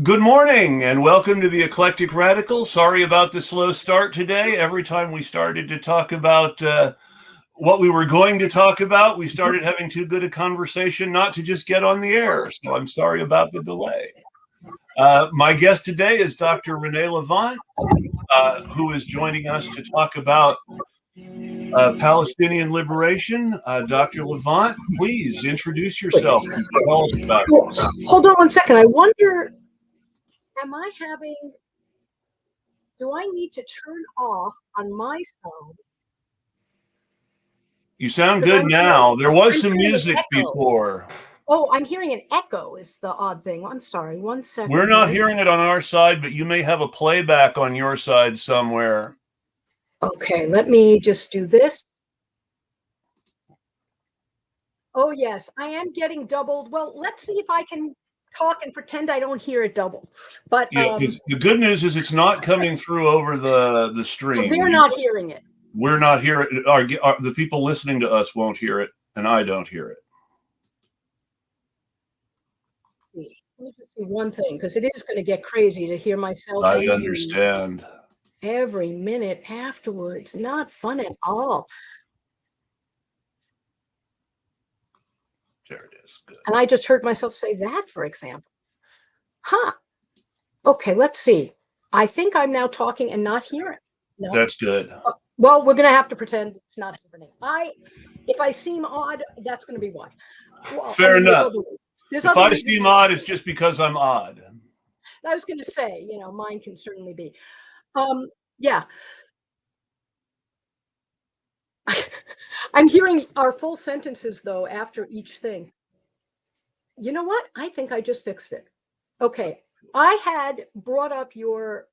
Good morning and welcome to the Eclectic Radical. Sorry about the slow start today. Every time we started to talk about what we were going to talk about, we started having too good a conversation not to just get on the air. So I'm sorry about the delay. My guest today is Dr. Renee Levant, who is joining us to talk about Palestinian liberation. Dr. Levant, please introduce yourself and tell us about it. Hold on one second. I wonder, do I need to turn off on my phone? You sound good now. There was some music before. Oh, I'm hearing an echo is the odd thing. I'm sorry. 1 second. We're not hearing it on our side, but you may have a playback on your side somewhere. Okay, let me just do this. Oh, yes, I am getting doubled. Well, let's see if I can talk and pretend I don't hear it double. But yeah, the good news is it's not coming through over the stream. So they're not hearing it. We're not hearing it. The people listening to us won't hear it, and I don't hear it. Let me just see one thing, because it is going to get crazy to hear myself. I understand. Every minute afterwards. Not fun at all. There it is. Good. And I just heard myself say that, for example. Okay, let's see. I think I'm now talking and not hearing. No. That's good. Well, we're going to have to pretend it's not happening. If I seem odd, that's going to be why. Well, fair enough. If I seem odd, it's just because I'm odd. I was going to say, mine can certainly be. Yeah. I'm hearing our full sentences, though, after each thing. You know what? I think I just fixed it. Okay. I had brought up your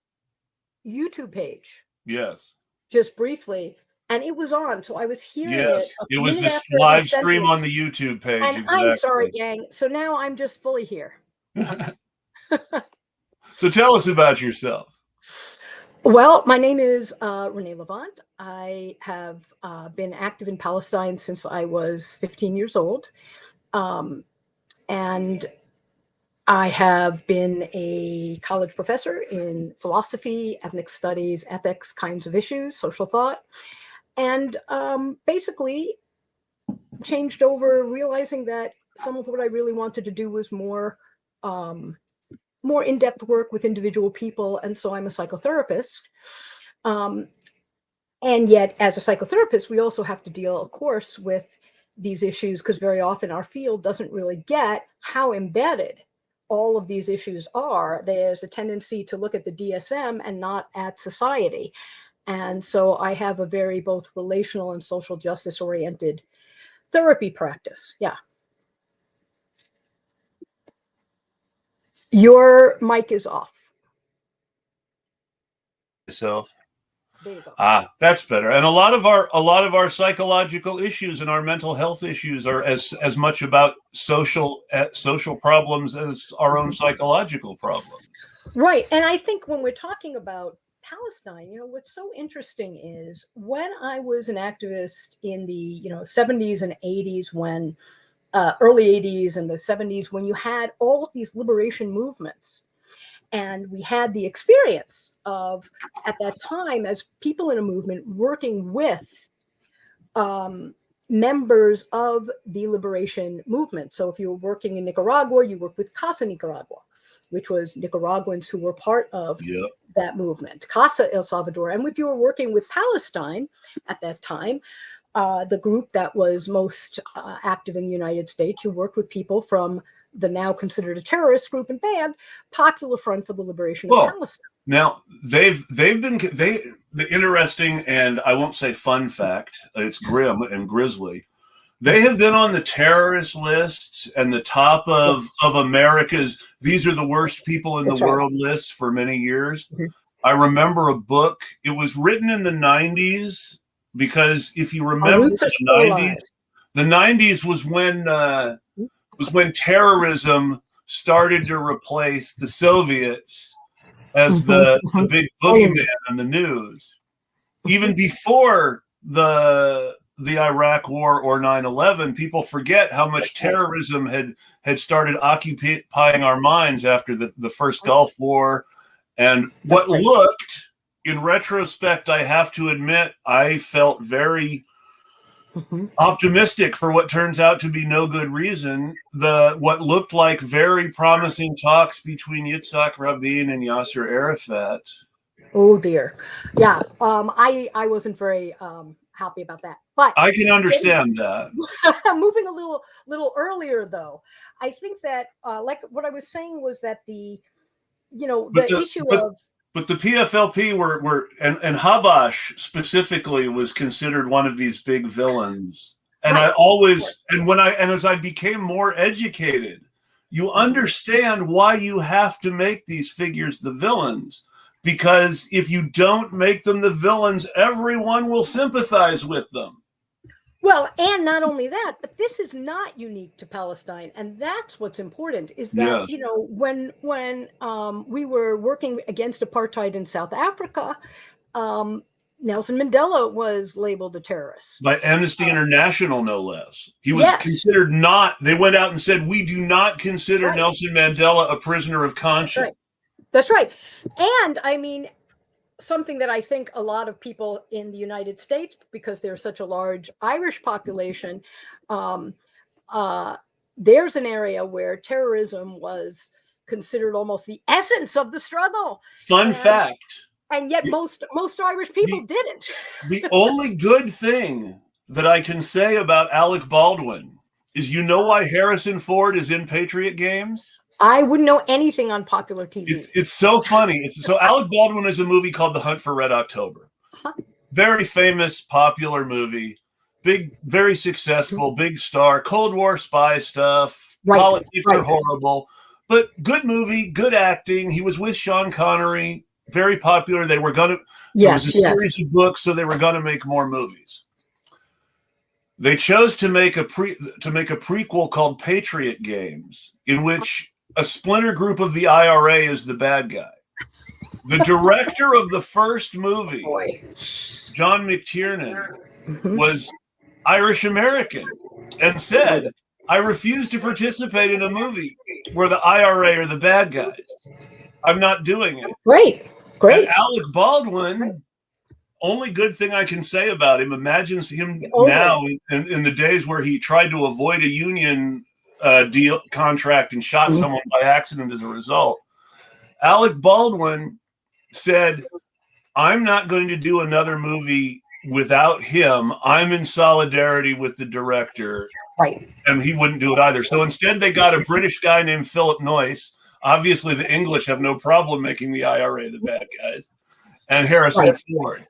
YouTube page. Yes. Just briefly, and it was on, so I was hearing it. Yes, it was the live stream on the YouTube page. And exactly. I'm sorry, gang. So now I'm just fully here. So tell us about yourself. Well, my name is Renee Levant. I have been active in Palestine since I was 15 years old. And I have been a college professor in philosophy, ethnic studies, ethics kinds of issues, social thought, and basically changed over realizing that some of what I really wanted to do was more in-depth work with individual people. And so I'm a psychotherapist. And yet as a psychotherapist, we also have to deal, of course, with these issues because very often our field doesn't really get how embedded all of these issues are. There's a tendency to look at the DSM and not at society. And so I have a very both relational and social justice oriented therapy practice. Yeah. Your mic is off. Yourself. There you go. That's better. And a lot of our psychological issues and our mental health issues are as much about social problems as our own psychological problems. Right. And I think when we're talking about Palestine, what's so interesting is when I was an activist in the 70s and 80s, when early 80s and the 70s, when you had all of these liberation movements. And we had the experience of, at that time, as people in a movement working with members of the liberation movement. So if you were working in Nicaragua, you worked with Casa Nicaragua, which was Nicaraguans who were part of that movement, Casa El Salvador. And if you were working with Palestine at that time, the group that was most active in the United States, you worked with people from the now considered a terrorist group and band, Popular Front for the Liberation of Palestine. Now the interesting, and I won't say fun fact, it's grim and grisly. They have been on the terrorist lists and the top of America's, these are the worst people in the world lists for many years. Mm-hmm. I remember a book, it was written in the 90s, because if you remember the 90s was when terrorism started to replace the Soviets as the big boogeyman in the news. Even before the the Iraq War or 9/11, people forget how much terrorism had started occupying our minds after the first Gulf War. And what looked, in retrospect, I have to admit, I felt very optimistic for what turns out to be no good reason. What looked like very promising talks between Yitzhak Rabin and Yasser Arafat. Oh dear, yeah. I wasn't very happy about that, but I can understand that. Moving a little earlier, though, I think that like what I was saying was that the issue of. But the PFLP were and Habash specifically was considered one of these big villains. And I always, and as I became more educated, you understand why you have to make these figures the villains. Because if you don't make them the villains, everyone will sympathize with them. Well, and not only that, but this is not unique to Palestine, and that's what's important. Is that when we were working against apartheid in South Africa, Nelson Mandela was labeled a terrorist by Amnesty International, no less. He was considered not. They went out and said, "We do not consider Nelson Mandela a prisoner of conscience." That's right. And I mean, something that I think a lot of people in the United States, because there's such a large Irish population, there's an area where terrorism was considered almost the essence of the struggle. Fun fact. And yet most Irish people didn't. The only good thing that I can say about Alec Baldwin is, why Harrison Ford is in Patriot Games? I wouldn't know anything on popular TV. It's so funny. So Alec Baldwin is a movie called The Hunt for Red October. Very famous, popular movie. Big, very successful, big star. Cold War spy stuff. Politics are horrible. But good movie, good acting. He was with Sean Connery. Very popular. They were going to... There was a series of books, so they were going to make more movies. They chose to make a prequel called Patriot Games, in which a splinter group of the IRA is the bad guy. The director of the first movie, John McTiernan, was Irish American and said, "I refuse to participate in a movie where the IRA are the bad guys. I'm not doing it." Great. And Alec Baldwin, only good thing I can say about him, imagines him now in the days where he tried to avoid a union deal contract and shot someone by accident as a result. Alec Baldwin said, "I'm not going to do another movie without him. I'm in solidarity with the director." And he wouldn't do it either. So instead they got a British guy named Philip Noyce. Obviously the English have no problem making the IRA the bad guys. And Harrison Ford.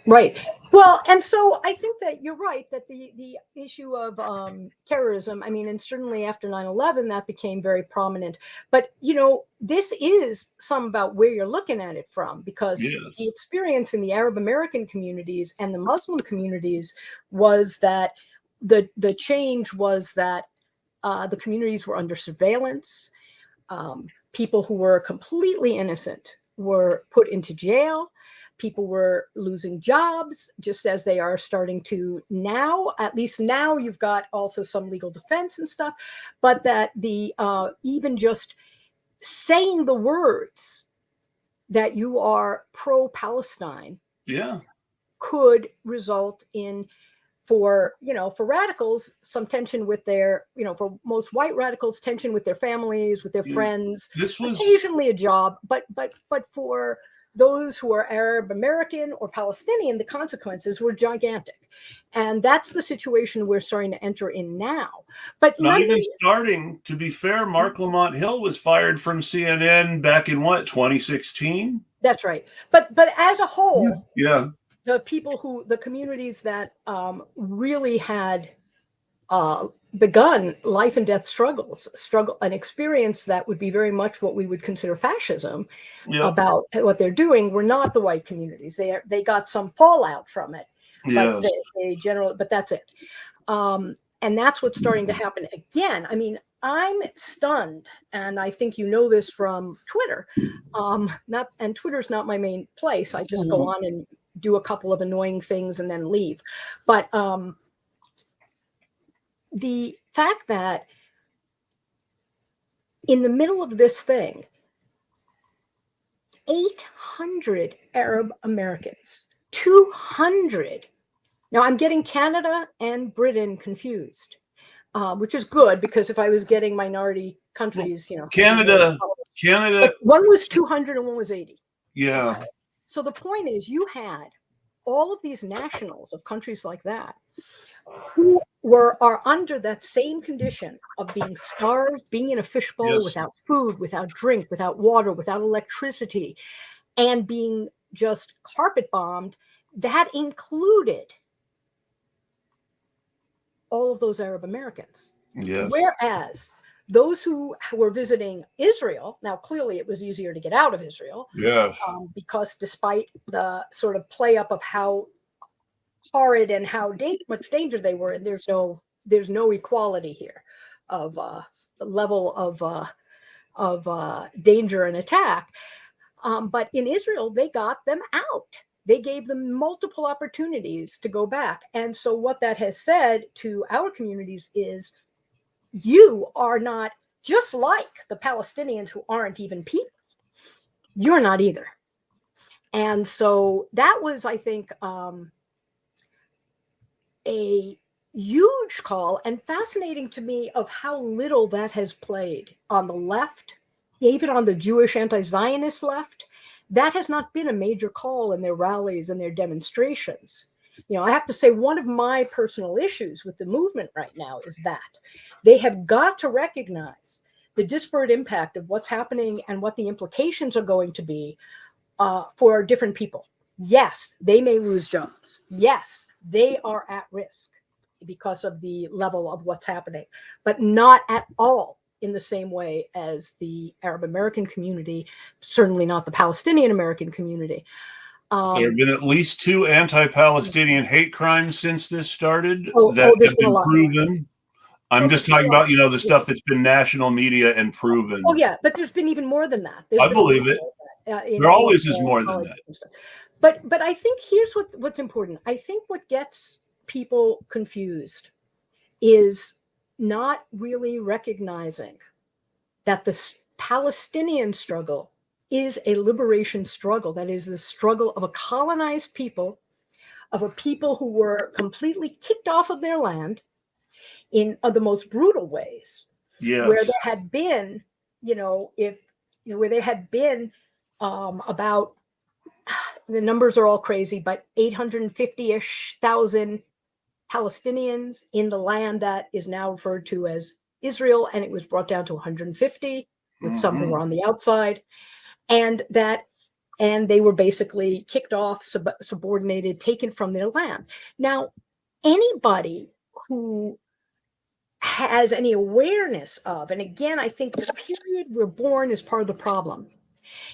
Right. Well, and so I think that you're right that the issue of terrorism, I mean, and certainly after 9/11, that became very prominent. But, this is some about where you're looking at it from, because the experience in the Arab American communities and the Muslim communities was that the change was that the communities were under surveillance. People who were completely innocent were put into jail. People were losing jobs, just as they are starting to now. At least now you've got also some legal defense and stuff, but that the even just saying the words that you are pro-Palestine could result in, for radicals, some tension with their, for most white radicals, tension with their families, with their friends, occasionally a job, but for those who are Arab American or Palestinian, the consequences were gigantic. And that's the situation we're starting to enter in now. But not even starting, to be fair, Mark Lamont Hill was fired from CNN back in 2016? That's right. But as a whole, the communities that really had begun life and death an experience that would be very much what we would consider fascism about what they're doing, were not the white communities. They got some fallout from it, but but that's it. And that's what's starting to happen again. I mean, I'm stunned, and I think this from Twitter. And Twitter's not my main place. I just go on and do a couple of annoying things and then leave. But the fact that in the middle of this thing, 800 Arab Americans, 200. Now I'm getting Canada and Britain confused, which is good, because if I was getting minority countries, Canada, but one was 200 and one was 80. Yeah. So the point is, you had all of these nationals of countries like that who are under that same condition of being starved, being in a fishbowl, Yes. without food, without drink, without water, without electricity, and being just carpet bombed. That included all of those Arab Americans. Yes. Whereas those who were visiting Israel, now clearly it was easier to get out of Israel, Yes. Because despite the sort of play up of how horrid and how much danger they were, and there's no equality here of the level of danger and attack. But in Israel, they got them out. They gave them multiple opportunities to go back. And so what that has said to our communities is, you are not, just like the Palestinians who aren't even people, you're not either. And so that was, I think, a huge call, and fascinating to me of how little that has played on the left, even on the Jewish anti-Zionist left. That has not been a major call in their rallies and their demonstrations. I have to say, one of my personal issues with the movement right now is that they have got to recognize the disparate impact of what's happening and what the implications are going to be for different people. Yes, they may lose jobs. Yes, they are at risk because of the level of what's happening, but not at all in the same way as the Arab American community, certainly not the Palestinian American community. There have been at least 2 anti-Palestinian hate crimes since this started that there's have been a been lot proven. I'm just talking about, the stuff that's been national media and proven. Oh yeah, but there's been even more than that. I believe it. There always is more than that. But I think here's what's important. I think what gets people confused is not really recognizing that the Palestinian struggle is a liberation struggle. That is the struggle of a colonized people, of a people who were completely kicked off of their land in the most brutal ways. Yes. Where there had been, where there had been about, the numbers are all crazy, but 850-ish thousand Palestinians in the land that is now referred to as Israel, and it was brought down to 150 with some who were on the outside, and they were basically kicked off, subordinated, taken from their land. Now, anybody who has any awareness of, and again, I think the period we're born is part of the problem.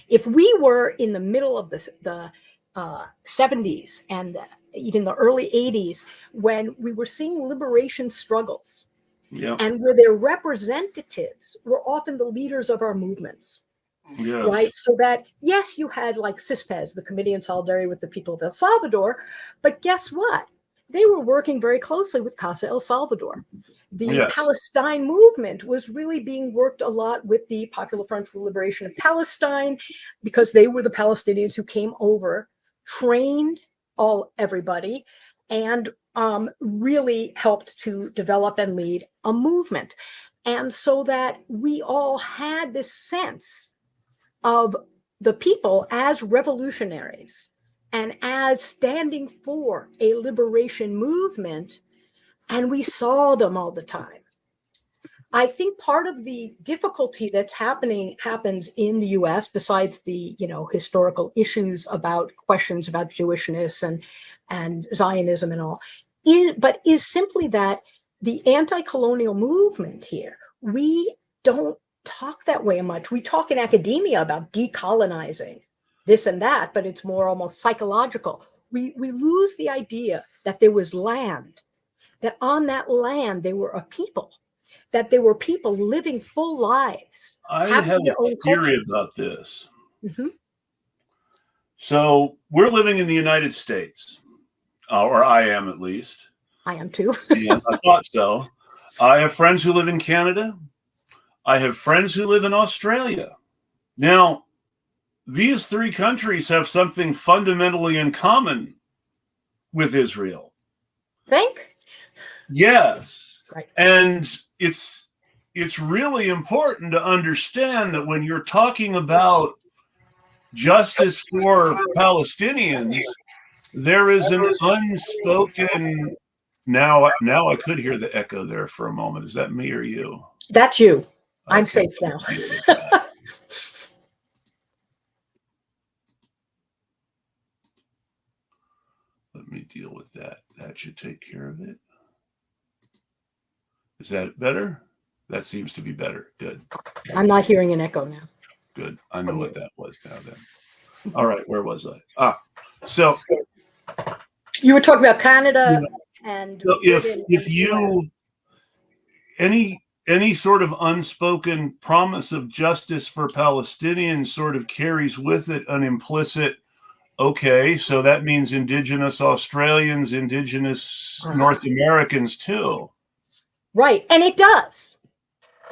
If we were in the middle of the 70s and even the early 80s, when we were seeing liberation struggles, and where their representatives were often the leaders of our movements, right? So that, yes, you had like CISPES, the Committee in Solidarity with the People of El Salvador, but guess what? They were working very closely with Casa El Salvador. The Palestine movement was really being worked a lot with the Popular Front for the Liberation of Palestine, because they were the Palestinians who came over, trained everybody, and really helped to develop and lead a movement. And so that we all had this sense of the people as revolutionaries and as standing for a liberation movement, and we saw them all the time. I think part of the difficulty that's happens in the US, besides the historical issues about questions about Jewishness and Zionism and all, is simply that the anti-colonial movement here, we don't talk that way much. We talk in academia about decolonizing this and that, but it's more almost psychological. We lose the idea that there was land, that on that land there were a people, that there were people living full lives. I have a theory about this. So we're living in the United States, or I am at least. I am too. Yeah, I thought so. I have friends who live in Canada. I have friends who live in Australia. Now, these three countries have something fundamentally in common with Israel. Think? Yes. Right. And it's really important to understand that when you're talking about justice for Palestinians, there is an unspoken. Now I could hear the echo there for a moment. Is that me or you? That's you. Okay. I'm safe now. Let me deal with that. That should take care of it. Is that better? That seems to be better. Good. I'm not hearing an echo now. Good. I know what that was now then. All right. Where was I? So you were talking about Canada and so if you any sort of unspoken promise of justice for Palestinians sort of carries with it an implicit, okay, so that means Indigenous Australians, Indigenous North Americans too. Right. And it does.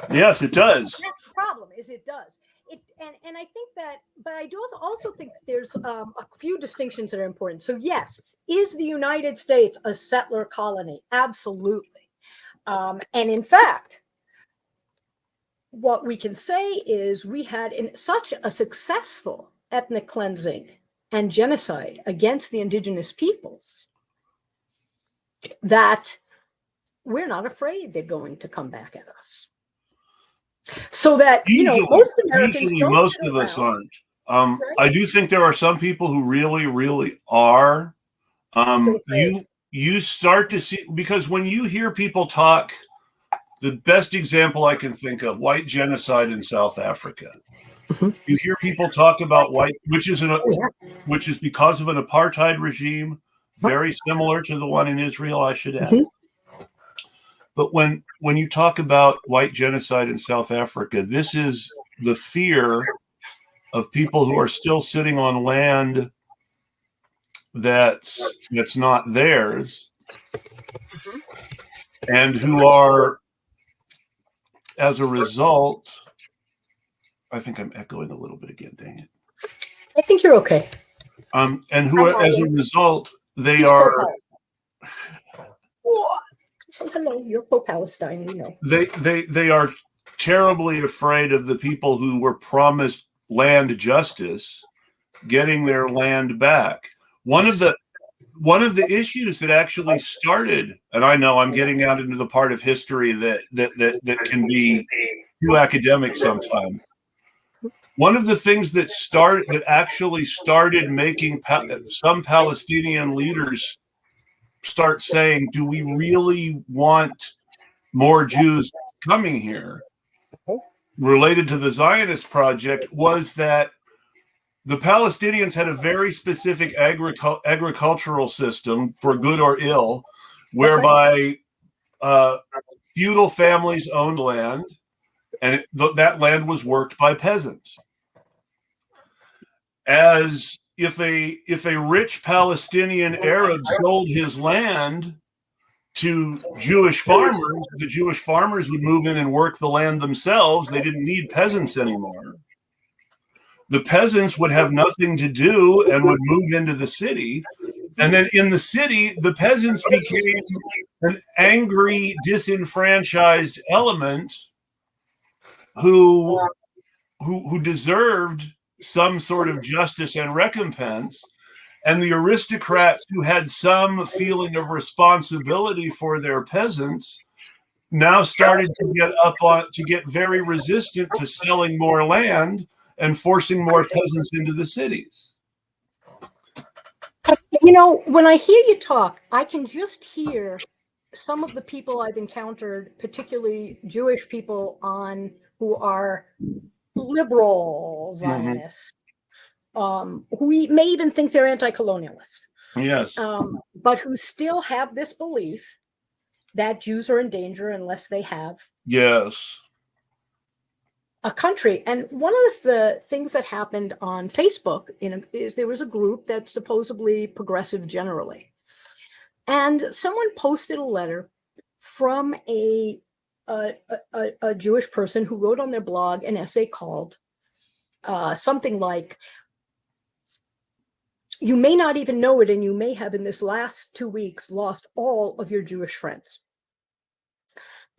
Yes, it does. That's the problem, is it does. And I think that, but I do also think there's a few distinctions that are important. So yes, is the United States a settler colony? Absolutely. And in fact, what we can say is we had such a successful ethnic cleansing and genocide against the indigenous peoples that we're not afraid they're going to come back at us. So that, most Americans most of us aren't. Right? I do think there are some people who really, really are. You start to see, because when you hear people talk, the best example I can think of, white genocide in South Africa. Mm-hmm. You hear people talk about which is because of an apartheid regime, very similar to the one in Israel, I should add. Mm-hmm. But when you talk about white genocide in South Africa, this is the fear of people who are still sitting on land that's not theirs, mm-hmm. and who are, as a result, I think I'm echoing a little bit again, dang it. I think you're okay. And who are, as a result, they are... So hello, you're pro-Palestine, we know. They are terribly afraid of the people who were promised land justice getting their land back. One of the issues that actually started, and I know I'm getting out into the part of history that can be too academic sometimes. One of the things that actually started making some Palestinian leaders start saying, do we really want more Jews coming here, related to the Zionist project, was that the Palestinians had a very specific agricultural system, for good or ill, whereby feudal families owned land, and that land was worked by peasants. As if a rich Palestinian Arab sold his land to Jewish farmers, the Jewish farmers would move in and work the land themselves. They didn't need peasants anymore. The peasants would have nothing to do and would move into the city. And then in the city, the peasants became an angry, disenfranchised element who deserved some sort of justice and recompense. And the aristocrats who had some feeling of responsibility for their peasants now started to get very resistant to selling more land and forcing more peasants into the cities. When I hear you talk, I can just hear some of the people I've encountered, particularly Jewish people who are liberal Zionists, who may even think they're anti-colonialist. Yes. But who still have this belief that Jews are in danger unless they have a country. And one of the things that happened on Facebook is there was a group that's supposedly progressive generally. And someone posted a letter from a Jewish person who wrote on their blog an essay called something like, "You may not even know it, and you may have in this last 2 weeks lost all of your Jewish friends."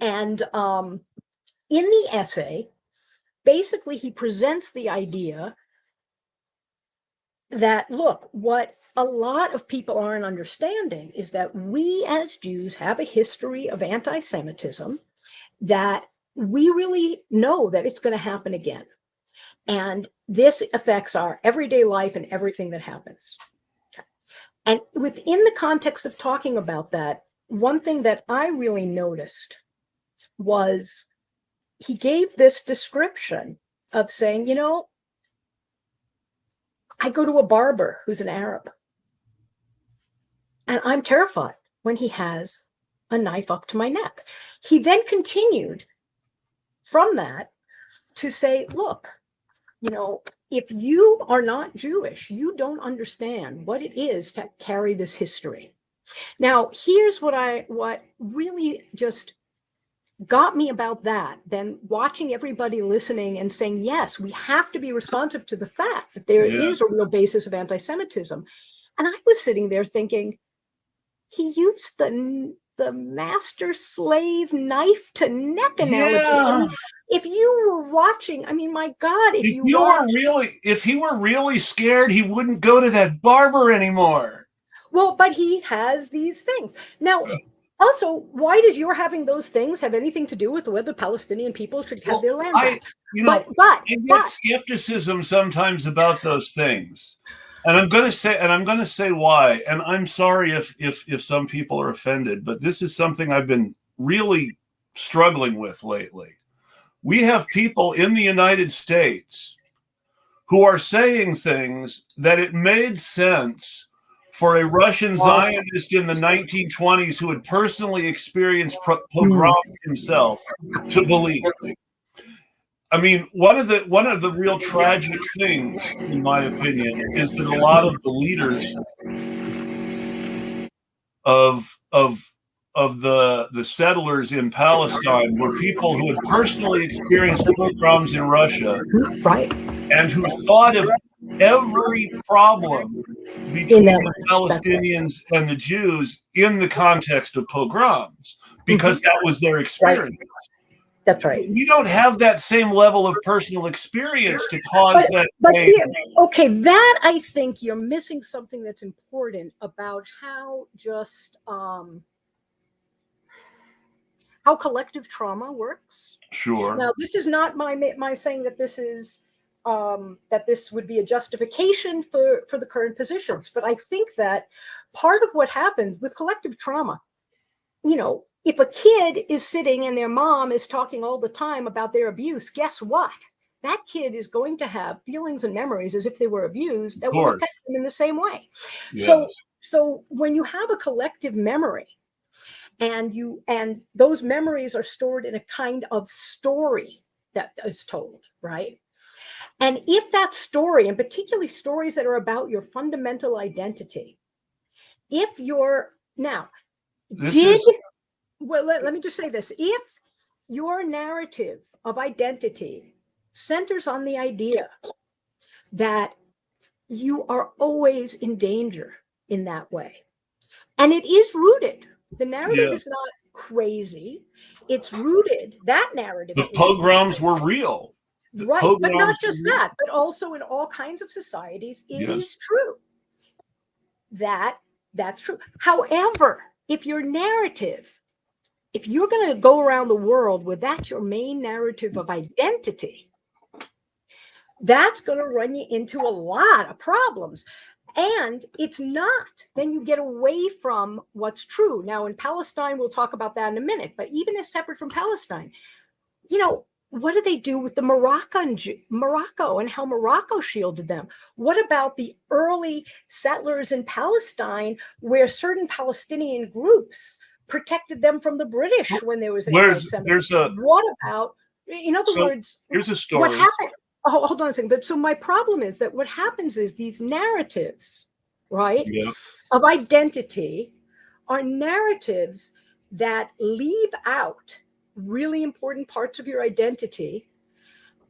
And in the essay, basically, he presents the idea that, look, what a lot of people aren't understanding is that we as Jews have a history of anti-Semitism, that we really know that it's going to happen again. And this affects our everyday life and everything that happens. And within the context of talking about that, one thing that I really noticed was he gave this description of saying, you know, I go to a barber who's an Arab, and I'm terrified when he has a knife up to my neck. He then continued from that to say, look, you know, if you are not Jewish, you don't understand what it is to carry this history. Now, here's what really just got me about that, then watching everybody listening and saying, yes, we have to be responsive to the fact that there is a real basis of anti-Semitism. And I was sitting there thinking, he used the master slave knife to neck analogy. I mean, if you were watching, I mean, my God, if he were really scared, he wouldn't go to that barber anymore. Well, but he has these things. Now, also, why does your having those things have anything to do with whether Palestinian people should have their land back? I get skepticism sometimes about those things. And I'm going to say why. And I'm sorry if some people are offended, but this is something I've been really struggling with lately. We have people in the United States who are saying things that it made sense for a Russian Zionist in the 1920s who had personally experienced pogroms himself to believe. I mean, one of the real tragic things, in my opinion, is that a lot of the leaders of the settlers in Palestine were people who had personally experienced pogroms in Russia, right, and who thought of every problem between the Palestinians and the Jews in the context of pogroms, because that was their experience. Right. That's right. We don't have that same level of personal experience to cause that. But here, okay, that I think you're missing something that's important about how just how collective trauma works. Sure. Now, this is not my saying that this is that this would be a justification for the current positions, but I think that part of what happens with collective trauma, you know, if a kid is sitting and their mom is talking all the time about their abuse, guess what? That kid is going to have feelings and memories as if they were abused that will affect them in the same way. Yeah. So when you have a collective memory and those memories are stored in a kind of story that is told, right? And if that story, and particularly stories that are about your fundamental identity, if you're now, well, let me just say this. If your narrative of identity centers on the idea that you are always in danger in that way, and it is rooted, the narrative is not crazy, it's rooted, that narrative. The pogroms were real. Right, but not just that, but also in all kinds of societies, it is true. That's true. However, if your narrative, if you're going to go around the world with that your main narrative of identity, that's going to run you into a lot of problems. And it's not, then you get away from what's true. Now, in Palestine, we'll talk about that in a minute, but even as separate from Palestine, you know, what do they do with the Morocco and how Morocco shielded them? What about the early settlers in Palestine where certain Palestinian groups protected them from the British when there was anti-Semitism? What about In other So words, here's a what story. happened? Oh, hold on a second. But so my problem is that what happens is these narratives, right, Yeah. of identity are narratives that leave out really important parts of your identity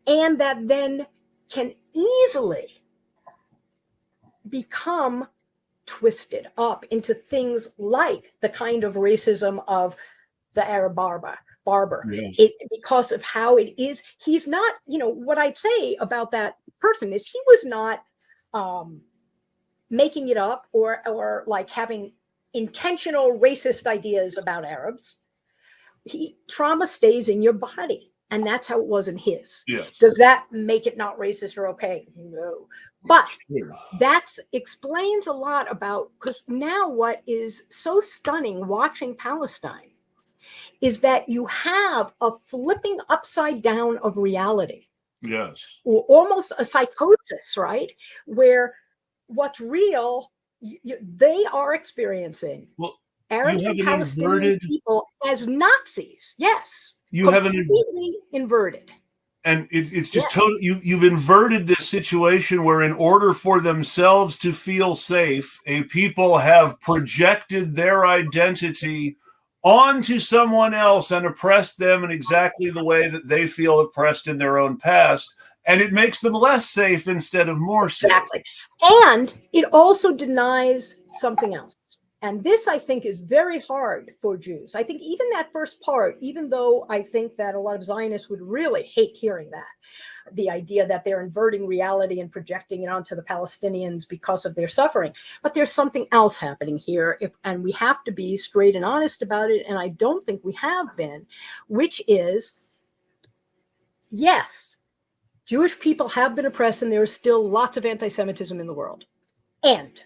and that then can easily become twisted up into things like the kind of racism of the Arab barber. Yes. Because of how it is. He's not, what I'd say about that person is he was not making it up or like having intentional racist ideas about Arabs. Trauma stays in your body. And that's how it was in his. Yes. Does that make it not racist or okay? No. But that explains a lot about, because now what is so stunning watching Palestine is that you have a flipping upside down of reality. Yes. Or almost a psychosis, right? Where what's real, they are experiencing. Well, Arabs and Palestinian people as Nazis. Yes. You have completely inverted. And it's just totally, you've inverted this situation where in order for themselves to feel safe, a people have projected their identity onto someone else and oppressed them in exactly the way that they feel oppressed in their own past. And it makes them less safe instead of more safe. Exactly. And it also denies something else. And this, I think, is very hard for Jews. I think even that first part, even though I think that a lot of Zionists would really hate hearing that, the idea that they're inverting reality and projecting it onto the Palestinians because of their suffering. But there's something else happening here, and we have to be straight and honest about it. And I don't think we have been, which is, yes, Jewish people have been oppressed, and there is still lots of anti-Semitism in the world. And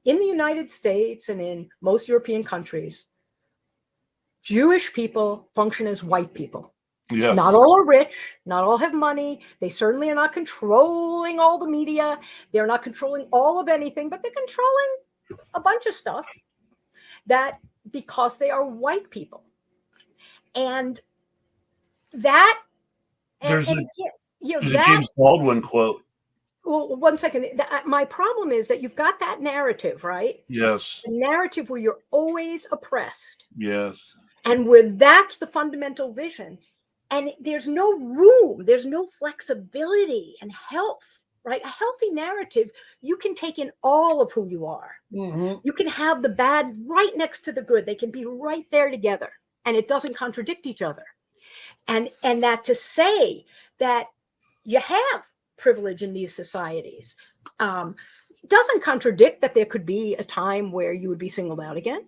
in the United States and in most European countries, Jewish people function as white people. Yes. Not all are rich, not all have money. They certainly are not controlling all the media. They're not controlling all of anything, but they're controlling a bunch of stuff that because they are white people. And that, There's a James Baldwin quote. Well, one second. My problem is that you've got that narrative, right? Yes. The narrative where you're always oppressed. Yes. And where that's the fundamental vision. And there's no room, there's no flexibility and health, right? A healthy narrative, you can take in all of who you are. Mm-hmm. You can have the bad right next to the good. They can be right there together. And it doesn't contradict each other. And that to say that you have privilege in these societies doesn't contradict that there could be a time where you would be singled out again,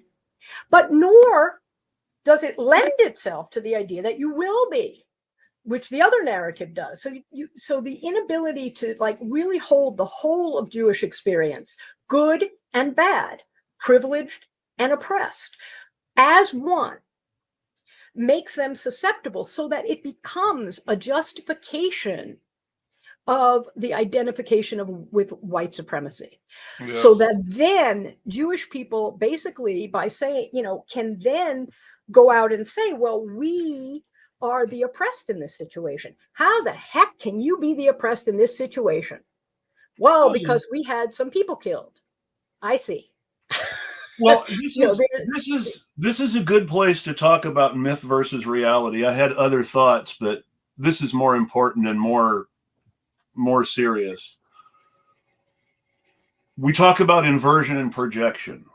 but nor does it lend itself to the idea that you will be, which the other narrative does. So the inability to like really hold the whole of Jewish experience, good and bad, privileged and oppressed, as one, makes them susceptible so that it becomes a justification of the identification with white supremacy. Yeah. So that then Jewish people basically by saying, can then go out and say, well, we are the oppressed in this situation. How the heck can you be the oppressed in this situation? Well, because we had some people killed. I see. Well, this is a good place to talk about myth versus reality. I had other thoughts, but this is more important and more serious. We talk about inversion and projection.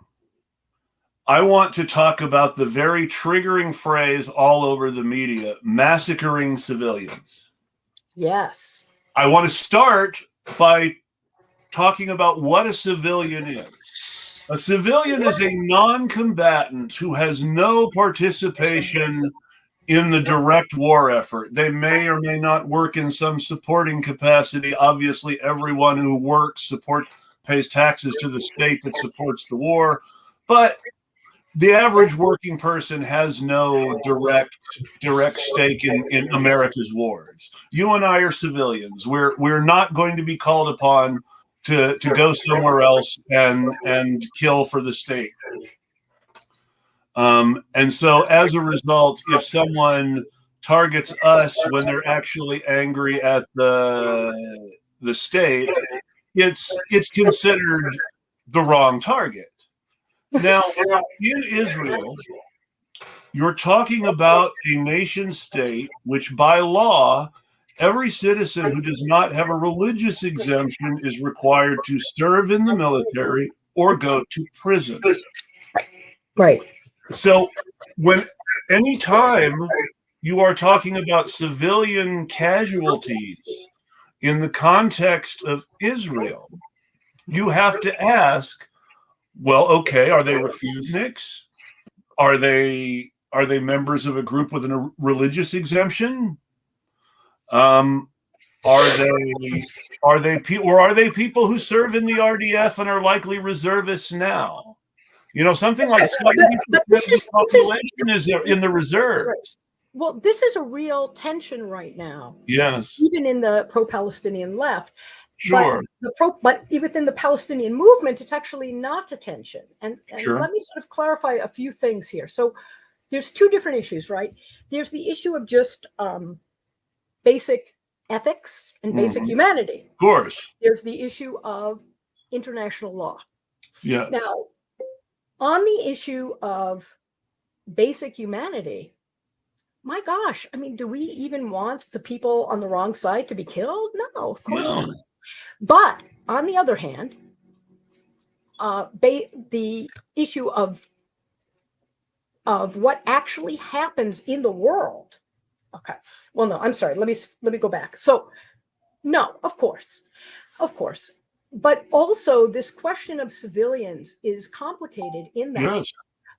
I want to talk about the very triggering phrase all over the media, massacring civilians. Yes. I want to start by talking about what a civilian is. A civilian is a non-combatant who has no participation in the direct war effort. They may or may not work in some supporting capacity. Obviously, everyone who works pays taxes to the state that supports the war. But the average working person has no direct stake in America's wars. You and I are civilians. We're not going to be called upon to go somewhere else and kill for the state. And so as a result, if someone targets us when they're actually angry at the state, it's considered the wrong target. Now, in Israel, you're talking about a nation state which, by law, every citizen who does not have a religious exemption is required to serve in the military or go to prison. Right. So, when anytime you are talking about civilian casualties in the context of Israel, you have to ask, well, okay, are they refuseniks? Are they members of a group with a religious exemption? Are they people who serve in the RDF and are likely reservists now? You know, something like 70% of the population is in the reserves. Well, this is a real tension right now. Yes. Even in the pro-Palestinian left. Sure. But within the Palestinian movement, it's actually not a tension. And Sure. let me sort of clarify a few things here. So there's two different issues, right? There's the issue of just basic ethics and basic humanity. Of course. There's the issue of international law. Yeah. Now, on the issue of basic humanity, my gosh, I mean, do we even want the people on the wrong side to be killed? No, of course not. But on the other hand, the issue of what actually happens in the world. Okay. Well, no, I'm sorry. Let me go back. So, no, of course. But also, this question of civilians is complicated in that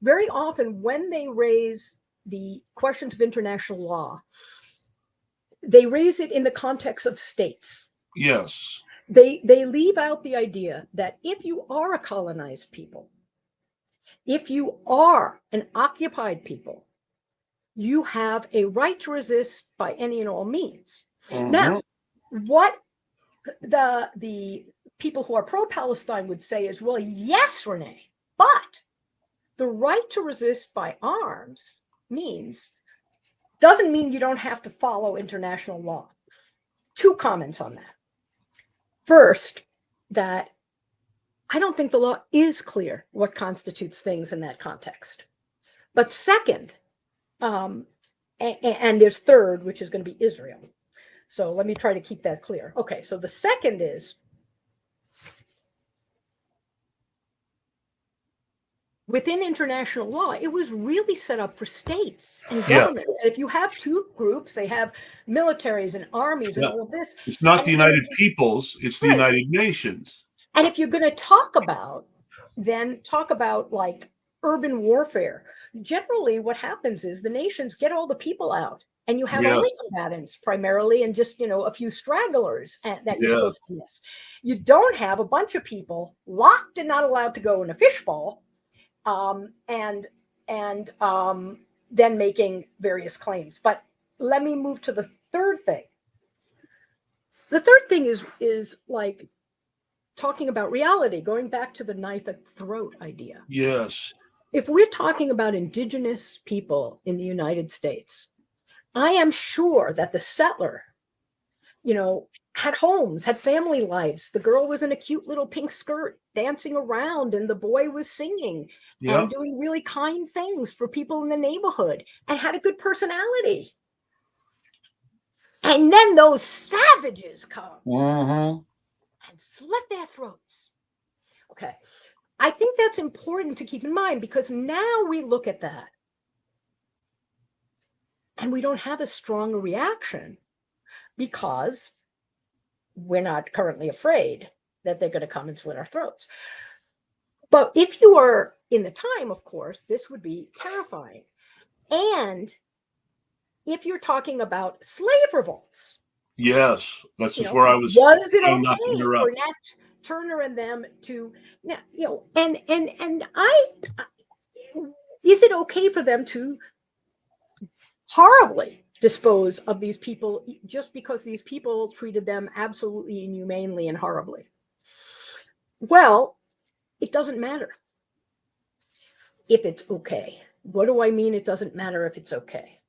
very often when they raise the questions of international law, they raise it in the context of states. Yes. They leave out the idea that if you are a colonized people, if you are an occupied people, you have a right to resist by any and all means. Now, what the people who are pro-Palestine would say is, well, yes, Renee, but the right to resist by arms doesn't mean you don't have to follow international law. Two comments on that. First, that I don't think the law is clear what constitutes things in that context. But second, and there's third, which is going to be Israel. So let me try to keep that clear. Okay, so the second is, within international law, it was really set up for states and governments. And if you have two groups, they have militaries and armies and all of this. It's not the United Peoples, it's the United Nations. And if you're going to talk about like urban warfare, generally what happens is the nations get all the people out and you have army combatants primarily and just, a few stragglers that you're supposed to miss. You don't have a bunch of people locked and not allowed to go in a fishbowl. And then making various claims. But let me move to the third thing. The third thing is like talking about reality, going back to the knife at the throat idea. Yes. If we're talking about indigenous people in the United States, I am sure that the settler, had homes, had family lives. The girl was in a cute little pink skirt dancing around and the boy was singing and doing really kind things for people in the neighborhood and had a good personality. And then those savages come and slit their throats. Okay. I think that's important to keep in mind because now we look at that and we don't have as strong a reaction because we're not currently afraid that they're going to come and slit our throats. But if you are in the time, of course, this would be terrifying. And if you're talking about slave revolts. Yes, that's just where I was. Was it okay for Nat Turner and them to, is it okay for them to horribly dispose of these people just because these people treated them absolutely inhumanely and horribly? Well, it doesn't matter if it's okay. What do I mean it doesn't matter if it's okay?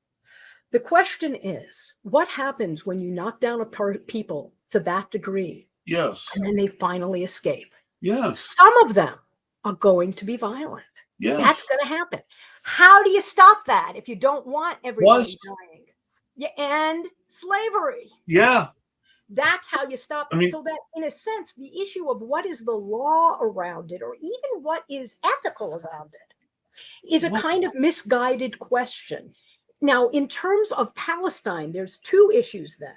The question is, what happens when you knock down a people to that degree? Yes. And then they finally escape. Yes. Some of them are going to be violent. Yes. That's going to happen. How do you stop that if you don't want everybody dying? You end slavery. Yeah. That's how you stop it. So that, in a sense, the issue of what is the law around it, or even what is ethical around it, is a kind of misguided question. Now, in terms of Palestine, there's two issues then.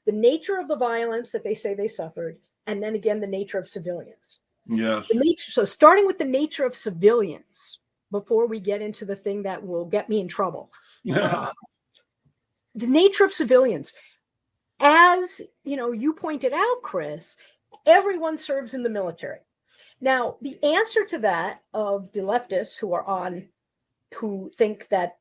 The nature of the violence that they say they suffered, and then again, the nature of civilians. Yes. So starting with the nature of civilians, before we get into the thing that will get me in trouble. The nature of civilians. As you pointed out, Chris, everyone serves in the military. Now, the answer to that of the leftists who think that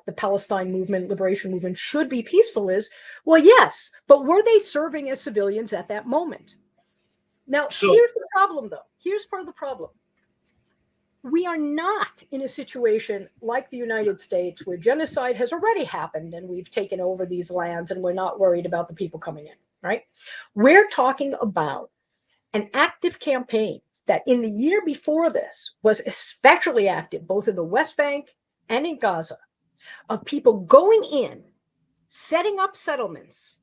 the Palestine movement, liberation movement, should be peaceful is, well, yes, but were they serving as civilians at that moment? Now, here's the problem, though. Here's part of the problem. We are not in a situation like the United States where genocide has already happened and we've taken over these lands and we're not worried about the people coming in, right? We're talking about an active campaign that in the year before this was especially active, both in the West Bank and in Gaza, of people going in, setting up settlements.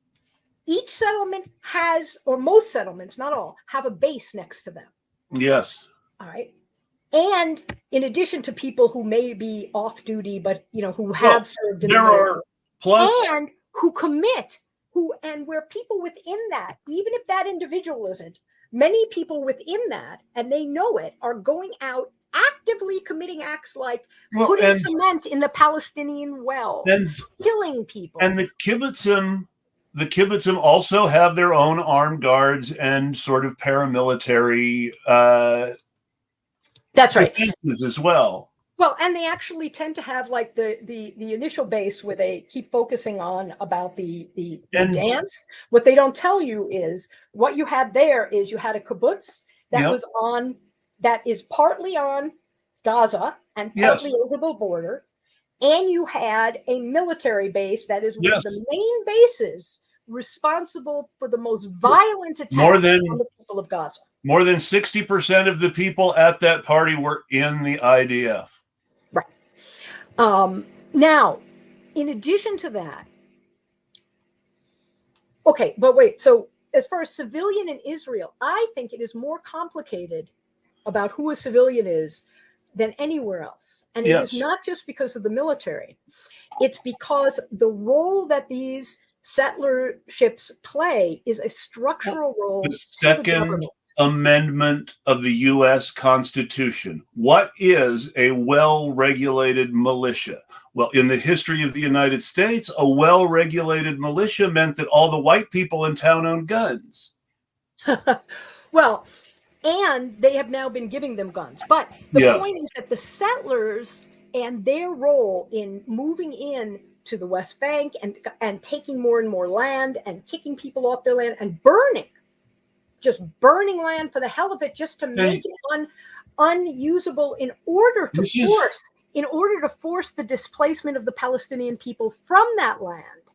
Each settlement has, or most settlements, not all, have a base next to them. Yes. All right. And in addition to people who may be off duty, but who have served in the military, and who commit, and where people within that, even if that individual isn't, many people within that, and they know it, are going out actively committing acts like putting cement in the Palestinian wells, killing people. And the kibbutzim also have their own armed guards and sort of paramilitary that's right. defenses as well. Well, and they actually tend to have like the initial base where they keep focusing on about the dance. What they don't tell you is what you had there is you had a kibbutz that was that is partly on Gaza and partly over the border, and you had a military base that is one of the main bases responsible for the most violent attack on the people of Gaza. More than 60% of the people at that party were in the IDF. Right. Now, in addition to that, okay, but wait. So as far as civilian in Israel, I think it is more complicated about who a civilian is than anywhere else. And it is not just because of the military. It's because the role that these settlerships play is a structural role. The Second Amendment of the U.S. Constitution. What is a well-regulated militia? Well, in the history of the United States, a well-regulated militia meant that all the white people in town owned guns. Well, and they have now been giving them guns. But the point is that the settlers and their role in moving in to the West Bank and taking more and more land and kicking people off their land and just burning land for the hell of it, just to make it unusable in order to force the displacement of the Palestinian people from that land,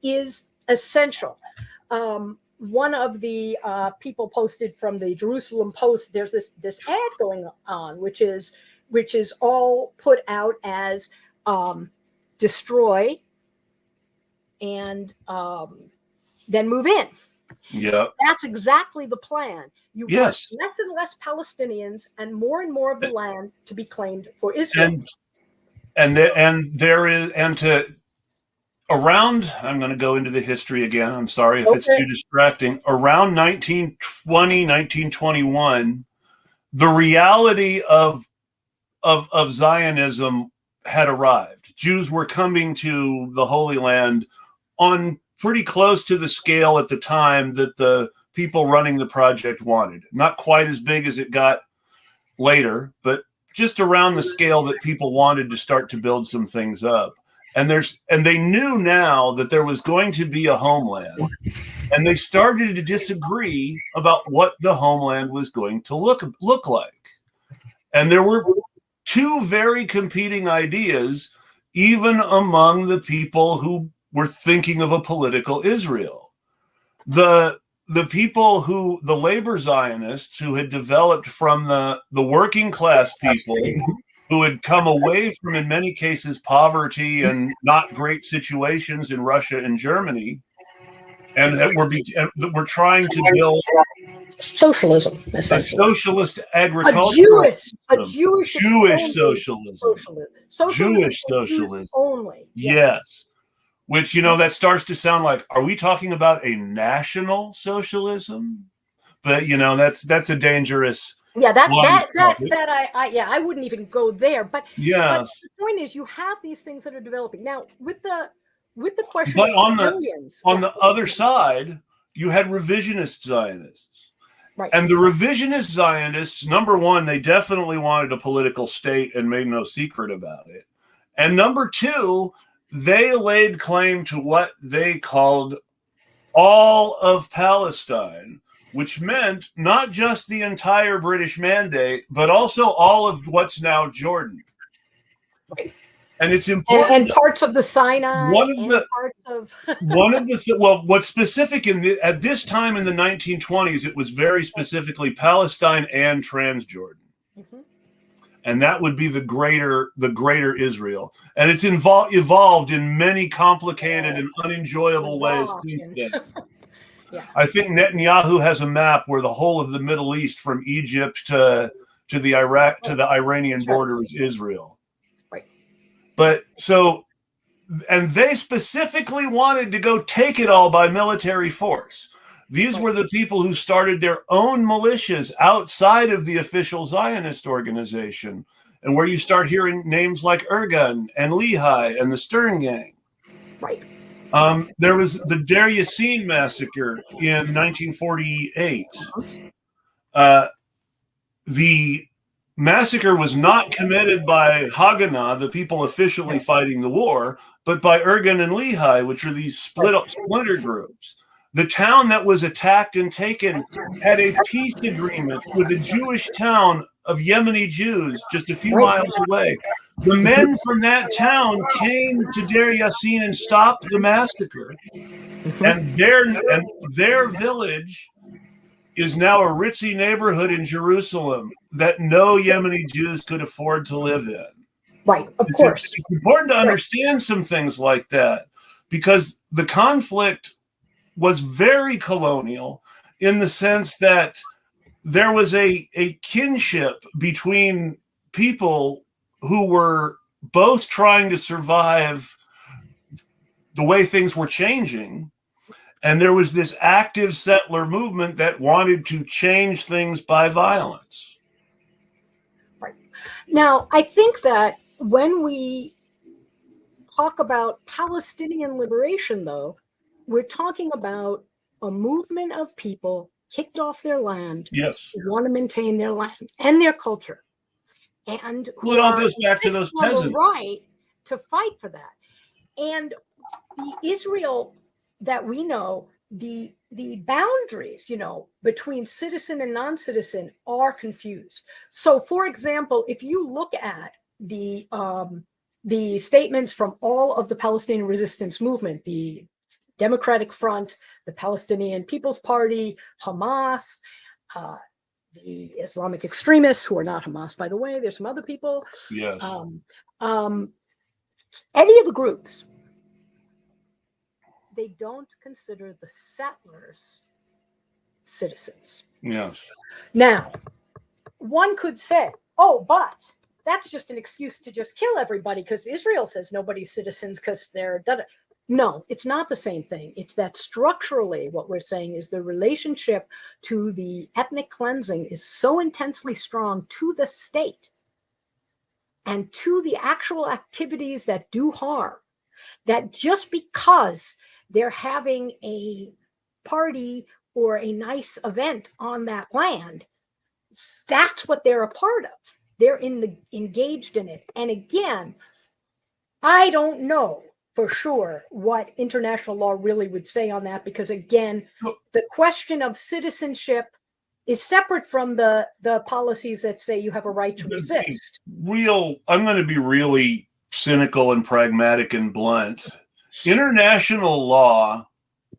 is essential. One of the people posted from the Jerusalem Post, there's this ad going on, which is all put out as destroy and then move in. Yeah, that's exactly the plan. You want less and less Palestinians and more of the land to be claimed for Israel. I'm going to go into the history again. I'm sorry if it's too distracting. Around 1920, 1921, the reality of Zionism had arrived. Jews were coming to the Holy Land on pretty close to the scale at the time that the people running the project wanted. Not quite as big as it got later, but just around the scale that people wanted to start to build some things up. And they knew now that there was going to be a homeland, and they started to disagree about what the homeland was going to look like. And there were two very competing ideas even among the people who were thinking of a political Israel. The people who, the labor Zionists who had developed from the working class people who had come away from, in many cases, poverty and not great situations in Russia and Germany, and that were trying to build socialism, a essentially. socialist agricultural A Jewish socialism. Jewish socialism. Only. Yes. Which, that starts to sound like, are we talking about a national socialism? But, that's a dangerous. Yeah, I wouldn't even go there. But yes, but the point is, you have these things that are developing now with the question. But of on civilians, the other side, you had revisionist Zionists. Right. And the revisionist Zionists, number one, they definitely wanted a political state and made no secret about it. And number two, they laid claim to what they called all of Palestine, which meant not just the entire British Mandate, but also all of what's now Jordan. Right. And it's important. And parts of the Sinai. What's specific at this time in the 1920s, it was very specifically Palestine and Transjordan. Mm-hmm. And that would be the greater Israel. And it's evolved in many complicated and unenjoyable ways since then. Yeah. I think Netanyahu has a map where the whole of the Middle East, from Egypt to the Iraq to the Iranian border, is Israel. Right. But and they specifically wanted to go take it all by military force. These were the people who started their own militias outside of the official Zionist organization, and where you start hearing names like Ergun and Lehi and the Stern Gang. Right. There was the Deir Yassin massacre in 1948. The massacre was not committed by Haganah, the people officially fighting the war, but by Ergun and Lehi, which are these splinter groups. The town that was attacked and taken had a peace agreement with a Jewish town of Yemeni Jews just a few miles away. The men from that town came to Deir Yassin and stopped the massacre. And their village is now a ritzy neighborhood in Jerusalem that no Yemeni Jews could afford to live in. Right, of course. It's important to understand some things like that, because the conflict was very colonial in the sense that there was a kinship between people who were both trying to survive the way things were changing. And there was this active settler movement that wanted to change things by violence. Right. Now, I think that when we talk about Palestinian liberation, though, we're talking about a movement of people kicked off their land, yes, who want to maintain their land and their culture, and who all goes back to those peasants, the right to fight for that. And the Israel that we know, the boundaries, between citizen and non-citizen are confused. So, for example, if you look at the statements from all of the Palestinian resistance movement, the Democratic Front, the Palestinian People's Party, Hamas, the Islamic extremists, who are not Hamas, by the way, there's some other people. Yes. Any of the groups, they don't consider the settlers citizens. Yes. Now, one could say, oh, but that's just an excuse to just kill everybody because Israel says nobody's citizens because they're... No, it's not the same thing. It's that structurally what we're saying is the relationship to the ethnic cleansing is so intensely strong to the state and to the actual activities that do harm, that just because they're having a party or a nice event on that land, that's what they're a part of. They're engaged in it. And again, I don't know for sure what international law really would say on that, because again, the question of citizenship is separate from the policies that say you have a right to resist. I'm going to be really cynical and pragmatic and blunt, international law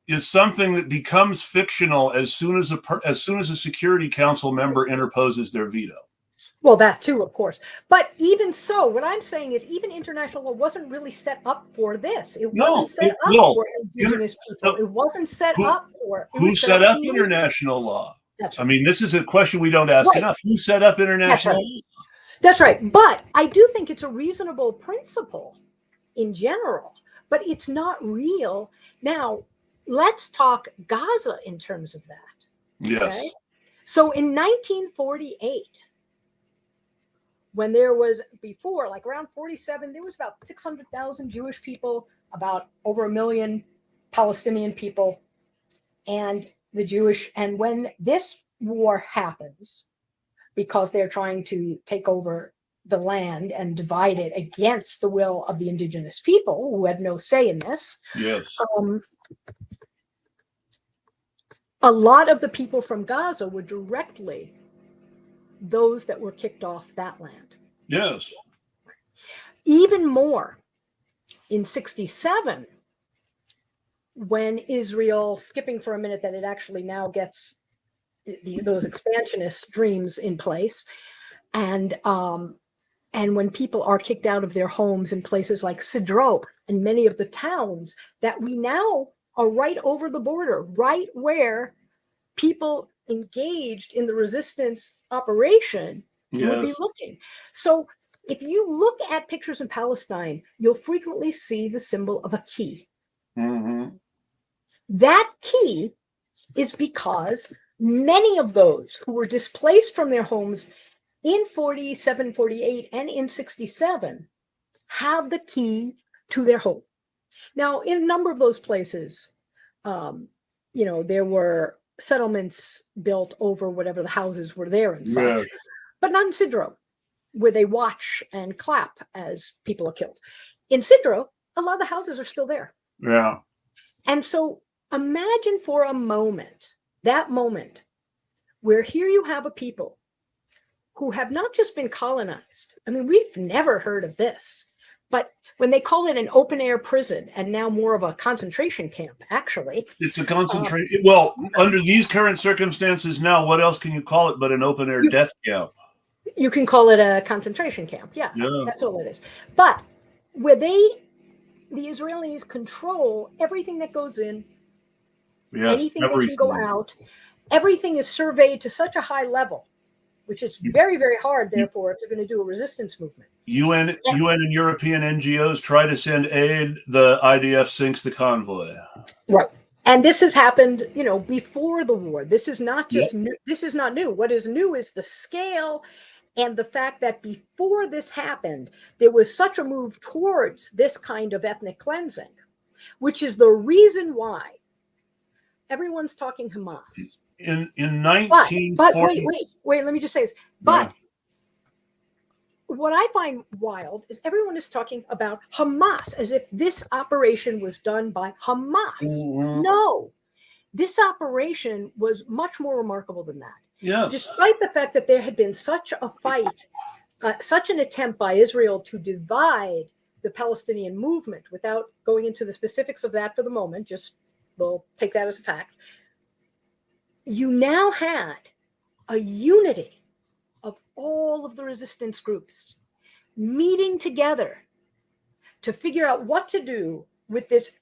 is something that becomes fictional as soon as a Security Council member interposes their veto. Well, that too, of course. But even so, what I'm saying is even international law wasn't really set up for this. It wasn't set up for indigenous people. It wasn't set up for... Who set up international law? That's right. I mean, this is a question we don't ask enough. Who set up international law? That's right. But I do think it's a reasonable principle in general, but it's not real. Now, let's talk Gaza in terms of that. Yes. Okay? So in 1948, when there was before, like around 47, there was about 600,000 Jewish people, about over 1 million Palestinian people, and when this war happens, because they're trying to take over the land and divide it against the will of the indigenous people who had no say in this. Yes. A lot of the people from Gaza were directly those that were kicked off that land. Yes. Even more, in 67, when Israel, skipping for a minute that it actually now gets those expansionist dreams in place, and when people are kicked out of their homes in places like Sidro and many of the towns that we now are right over the border, right where people engaged in the resistance operation would be looking. So if you look at pictures in Palestine, you'll frequently see the symbol of a key. Mm-hmm. That key is because many of those who were displaced from their homes in 47, 48, and in 67 have the key to their home. Now, in a number of those places, there were settlements built over whatever the houses were there and such, but not in Sidro, where they watch and clap as people are killed. In Sidro, a lot of the houses are still there. Yeah. And so imagine for a moment, that moment where here you have a people who have not just been colonized. I mean, we've never heard of this, but when they call it an open air prison and now more of a concentration camp, actually. It's a concentration. Under these current circumstances now, what else can you call it but an open air death camp? You can call it a concentration camp. Yeah, that's all it is. But where the Israelis control everything that goes in, anything that can go out, everything is surveyed to such a high level, which is very, very hard, therefore, if they're going to do a resistance movement. UN and European NGOs try to send aid, the IDF sinks the convoy. Right. And this has happened, before the war. This is not just new. This is not new. What is new is the scale and the fact that before this happened, there was such a move towards this kind of ethnic cleansing, which is the reason why everyone's talking Hamas. In 1940... But wait, let me just say this. But what I find wild is everyone is talking about Hamas as if this operation was done by Hamas. Mm-hmm. No, this operation was much more remarkable than that. Yes. Despite the fact that there had been such a fight, such an attempt by Israel to divide the Palestinian movement, without going into the specifics of that for the moment, we'll take that as a fact. You now had a unity of all of the resistance groups meeting together to figure out what to do with this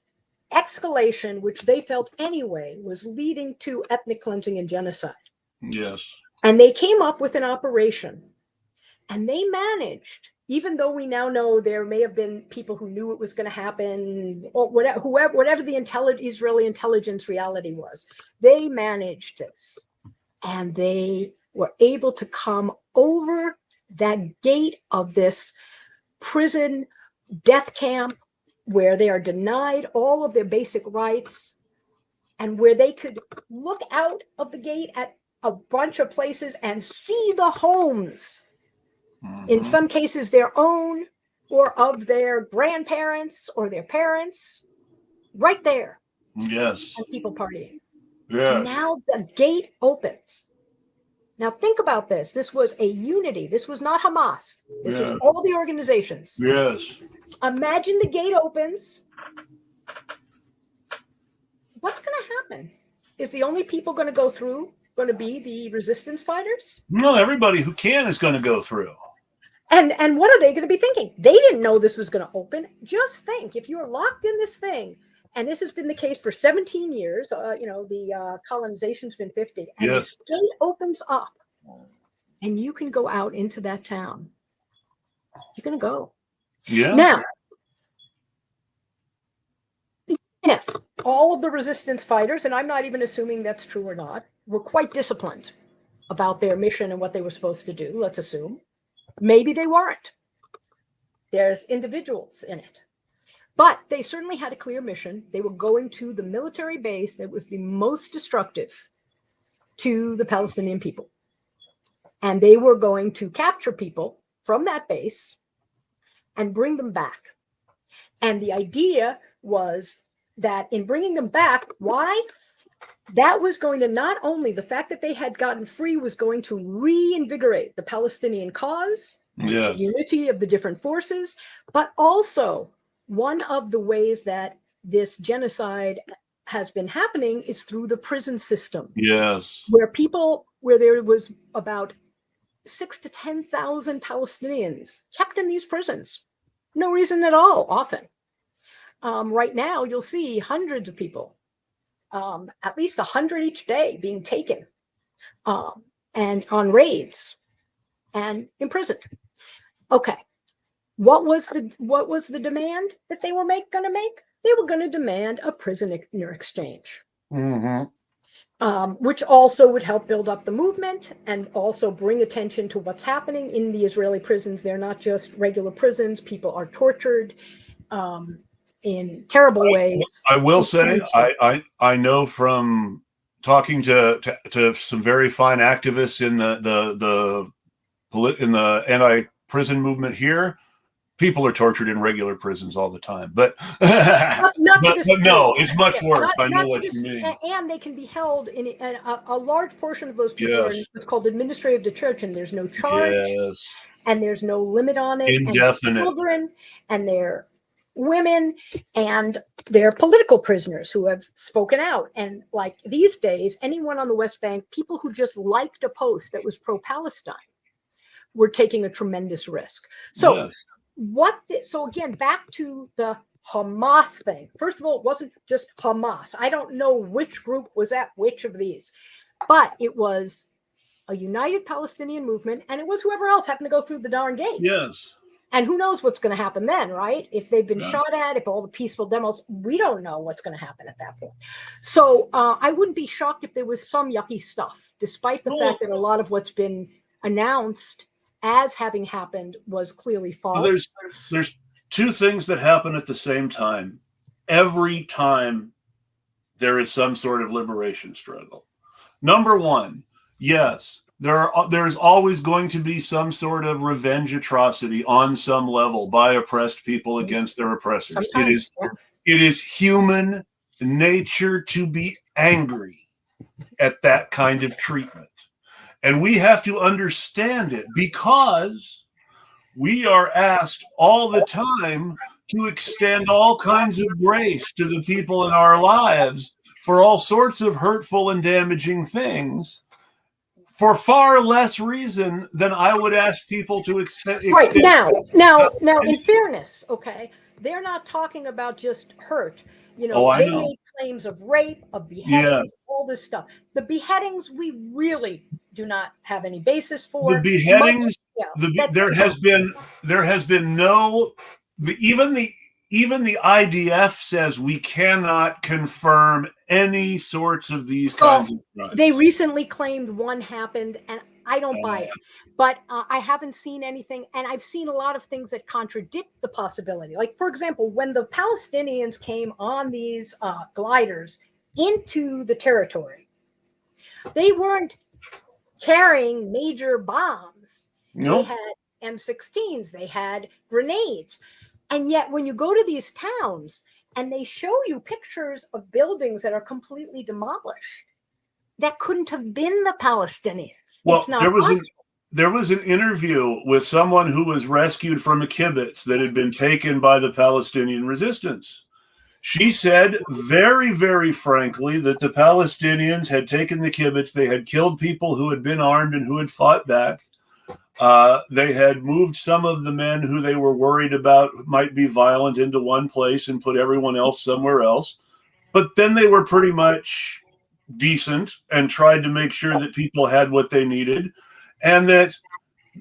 escalation, which they felt anyway was leading to ethnic cleansing and genocide. Yes. And they came up with an operation, and they managed, even though we now know there may have been people who knew it was going to happen, or whatever the Israeli intelligence reality was, they managed this. And they were able to come over that gate of this prison death camp where they are denied all of their basic rights, and where they could look out of the gate at a bunch of places and see the homes, in some cases their own or of their grandparents or their parents, right there. Yes. And people partying. Yeah. Now the gate opens. Now think about this. This was a unity. This was not Hamas. This was Yeah. all the organizations. Yes. Imagine the gate opens. What's going to happen? Is the only people going to go through going to be the resistance fighters? No, everybody who can is going to go through. And what are they going to be thinking? They didn't know this was going to open. Just think, if you're locked in this thing, and this has been the case for 17 years, the colonization's been 50, and Yes. this gate opens up, and you can go out into that town. You're going to go. Yeah. Now, if all of the resistance fighters, and I'm not even assuming that's true or not, were quite disciplined about their mission and what they were supposed to do, let's assume. Maybe they weren't. There's individuals in it. But they certainly had a clear mission. They were going to the military base that was the most destructive to the Palestinian people. And they were going to capture people from that base and bring them back. And the idea was that in bringing them back, why? That was going to, not only the fact that they had gotten free was going to reinvigorate the Palestinian cause, the unity of the different forces, but also one of the ways that this genocide has been happening is through the prison system. Yes. Where there was about 6,000 to 10,000 Palestinians kept in these prisons. No reason at all, often. Right now, you'll see hundreds of people, at least 100 each day, being taken and on raids and imprisoned. Okay, what was the demand that they were going to make? They were going to demand a prisoner exchange, which also would help build up the movement and also bring attention to what's happening in the Israeli prisons. They're not just regular prisons. People are tortured in terrible ways. I will say, I know from talking to some very fine activists in the anti-prison movement here, people are tortured in regular prisons all the time. But not but no, it's much worse. I know what you mean. And they can be held in a large portion of those people are in what's called administrative detention. There's no charge, and there's no limit on it. Indefinite. And children, and they're women, and they're political prisoners who have spoken out. And like these days, anyone on the West Bank, people who just liked a post that was pro-Palestine, were taking a tremendous risk. So so again, back to the Hamas thing. First of all, it wasn't just Hamas. I don't know which group was at which of these, but it was a united Palestinian movement, and it was whoever else happened to go through the darn gate. Yes. And who knows what's going to happen then, right? If they've been shot at, if all the peaceful demos, we don't know what's going to happen at that point. So I wouldn't be shocked if there was some yucky stuff, despite the fact that a lot of what's been announced as having happened was clearly false. Well, there's two things that happen at the same time. Every time there is some sort of liberation struggle. Number one, yes, there's always going to be some sort of revenge atrocity on some level by oppressed people against their oppressors. It is human nature to be angry at that kind of treatment. And we have to understand it because we are asked all the time to extend all kinds of grace to the people in our lives for all sorts of hurtful and damaging things for far less reason than I would ask people to extend. Right, now, in fairness, okay, they're not talking about just hurt. They made claims of rape, of beheadings, all this stuff. The beheadings, we really do not have any basis for. The beheadings, there has been no, even the IDF says we cannot confirm any sorts of these kinds of crimes. They recently claimed one happened, and I don't buy it. But I haven't seen anything, and I've seen a lot of things that contradict the possibility. Like, for example, when the Palestinians came on these gliders into the territory, they weren't carrying major bombs. Nope. They had M16s, they had grenades. And yet when you go to these towns and they show you pictures of buildings that are completely demolished, that couldn't have been the Palestinians. Well, It's not possible. There was an interview with someone who was rescued from a kibbutz that had been taken by the Palestinian resistance. She said very, very frankly that the Palestinians had taken the kibbutz. They had killed people who had been armed and who had fought back. They had moved some of the men who they were worried about might be violent into one place and put everyone else somewhere else. But then they were pretty much decent and tried to make sure that people had what they needed, and that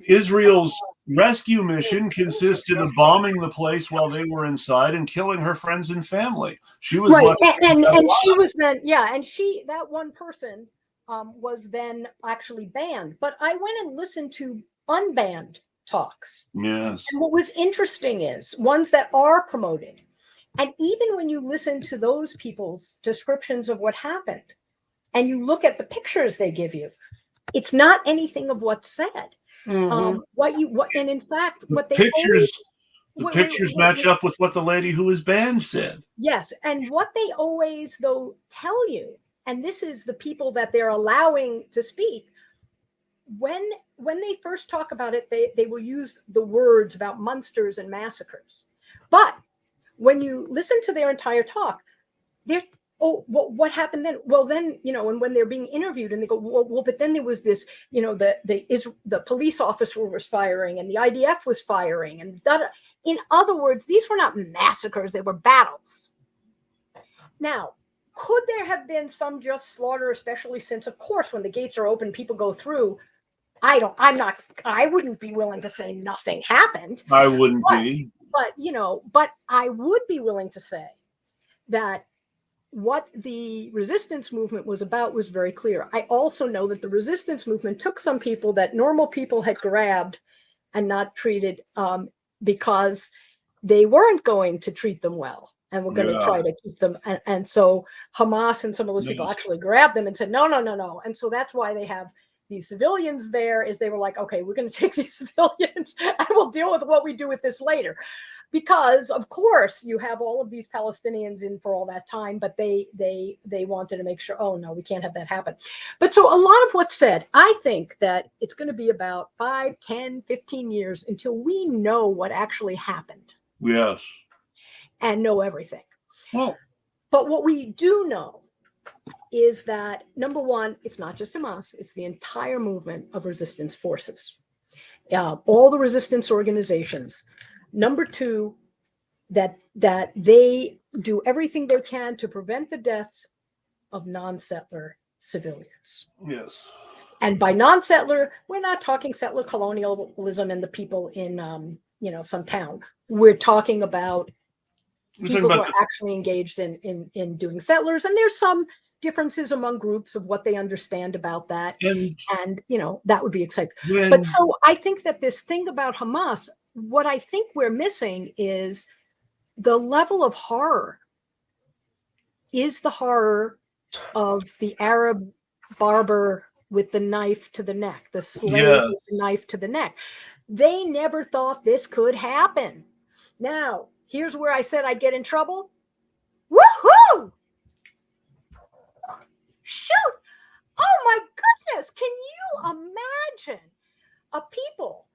Israel's rescue mission consisted of bombing the place while they were inside and killing her friends and family. She was right, and she was then, yeah, and that one person was then actually banned. But I went and listened to unbanned talks. Yes. And what was interesting is ones that are promoted. And even when you listen to those people's descriptions of what happened, and you look at the pictures they give you, it's not anything of what's said. And in fact, what they pictures match up with what the lady who was banned said. Yes, and what they always though tell you, and this is the people that they're allowing to speak, when they first talk about it, they will use the words about monsters and massacres, but when you listen to their entire talk, they're, oh, well, what happened then? Well, then, and when they're being interviewed and they go, well, but then there was this, the police officer was firing and the IDF was firing. And in other words, these were not massacres, they were battles. Now, could there have been some just slaughter, especially since, of course, when the gates are open, people go through? I wouldn't be willing to say nothing happened. I wouldn't be. But I would be willing to say that what the resistance movement was about was very clear. I also know that the resistance movement took some people that normal people had grabbed and not treated because they weren't going to treat them well and were going to try to keep them. And so Hamas and some of those people actually grabbed them and said, no. And so that's why they have these civilians there, is they were like, okay, we're going to take these civilians and we'll deal with what we do with this later. Because of course you have all of these Palestinians in for all that time, but they wanted to make sure, oh no, we can't have that happen. But so a lot of what's said, I think that it's going to be about 5, 10, 15 years until we know what actually happened. Yes. And know everything. Well, but what we do know is that, number one, it's not just Hamas, it's the entire movement of resistance forces, all the resistance organizations. Number two, that they do everything they can to prevent the deaths of non-settler civilians. Yes. And by non-settler, we're not talking settler colonialism and the people in some town. We're talking about people who are actually engaged in doing settlers. And there's some differences among groups of what they understand about that. And that would be exciting. But so I think that this thing about Hamas, what I think we're missing is the level of horror is the horror of the Arab barber with the knife to the neck, the slave with the knife to the neck. They never thought this could happen. Now, here's where I said I'd get in trouble. Woohoo! Shoot! Oh my goodness! Can you imagine a people?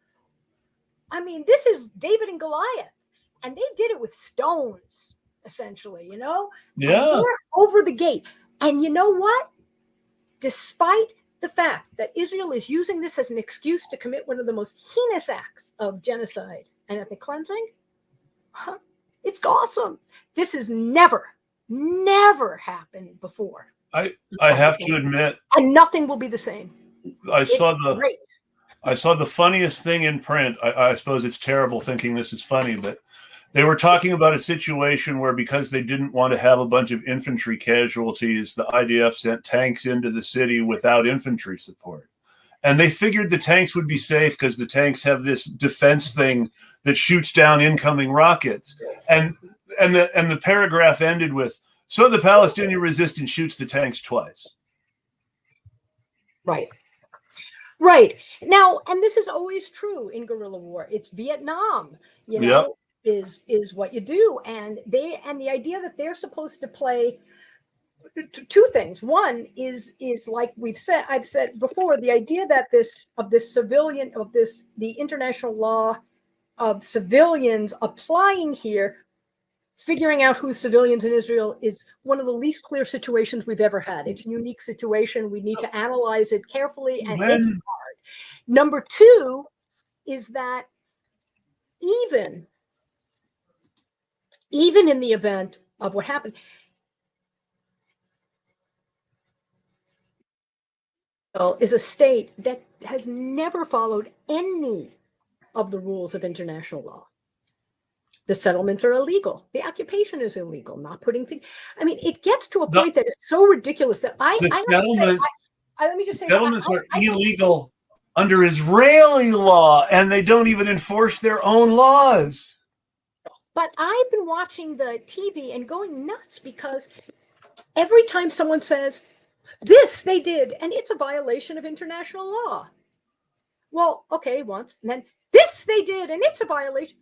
I mean, this is David and Goliath, and they did it with stones, essentially, Yeah. They're over the gate. And you know what? Despite the fact that Israel is using this as an excuse to commit one of the most heinous acts of genocide and ethnic cleansing, it's awesome. This has never happened before. I have to admit, and nothing will be the same. I saw the funniest thing in print. I suppose it's terrible thinking this is funny, but they were talking about a situation where, because they didn't want to have a bunch of infantry casualties, the IDF sent tanks into the city without infantry support. And they figured the tanks would be safe because the tanks have this defense thing that shoots down incoming rockets. And the paragraph ended with, so the Palestinian resistance shoots the tanks twice. Right. Now, and this is always true in guerrilla war. It's Vietnam, is what you do. And the idea that they're supposed to play two things. One is like I've said before, the idea that the international law of civilians applying here, figuring out who's civilians in Israel, is one of the least clear situations we've ever had. It's a unique situation. We need to analyze it carefully, and it's hard. Number two is that even in the event of what happened, is a state that has never followed any of the rules of international law. The settlements are illegal. The occupation is illegal. Not putting things. I mean, it gets to a point that is so ridiculous that let me just say, settlements are illegal under Israeli law, and they don't even enforce their own laws. But I've been watching the TV and going nuts because every time someone says, this they did, and it's a violation of international law. Well, okay, once, and then this they did, and it's a violation.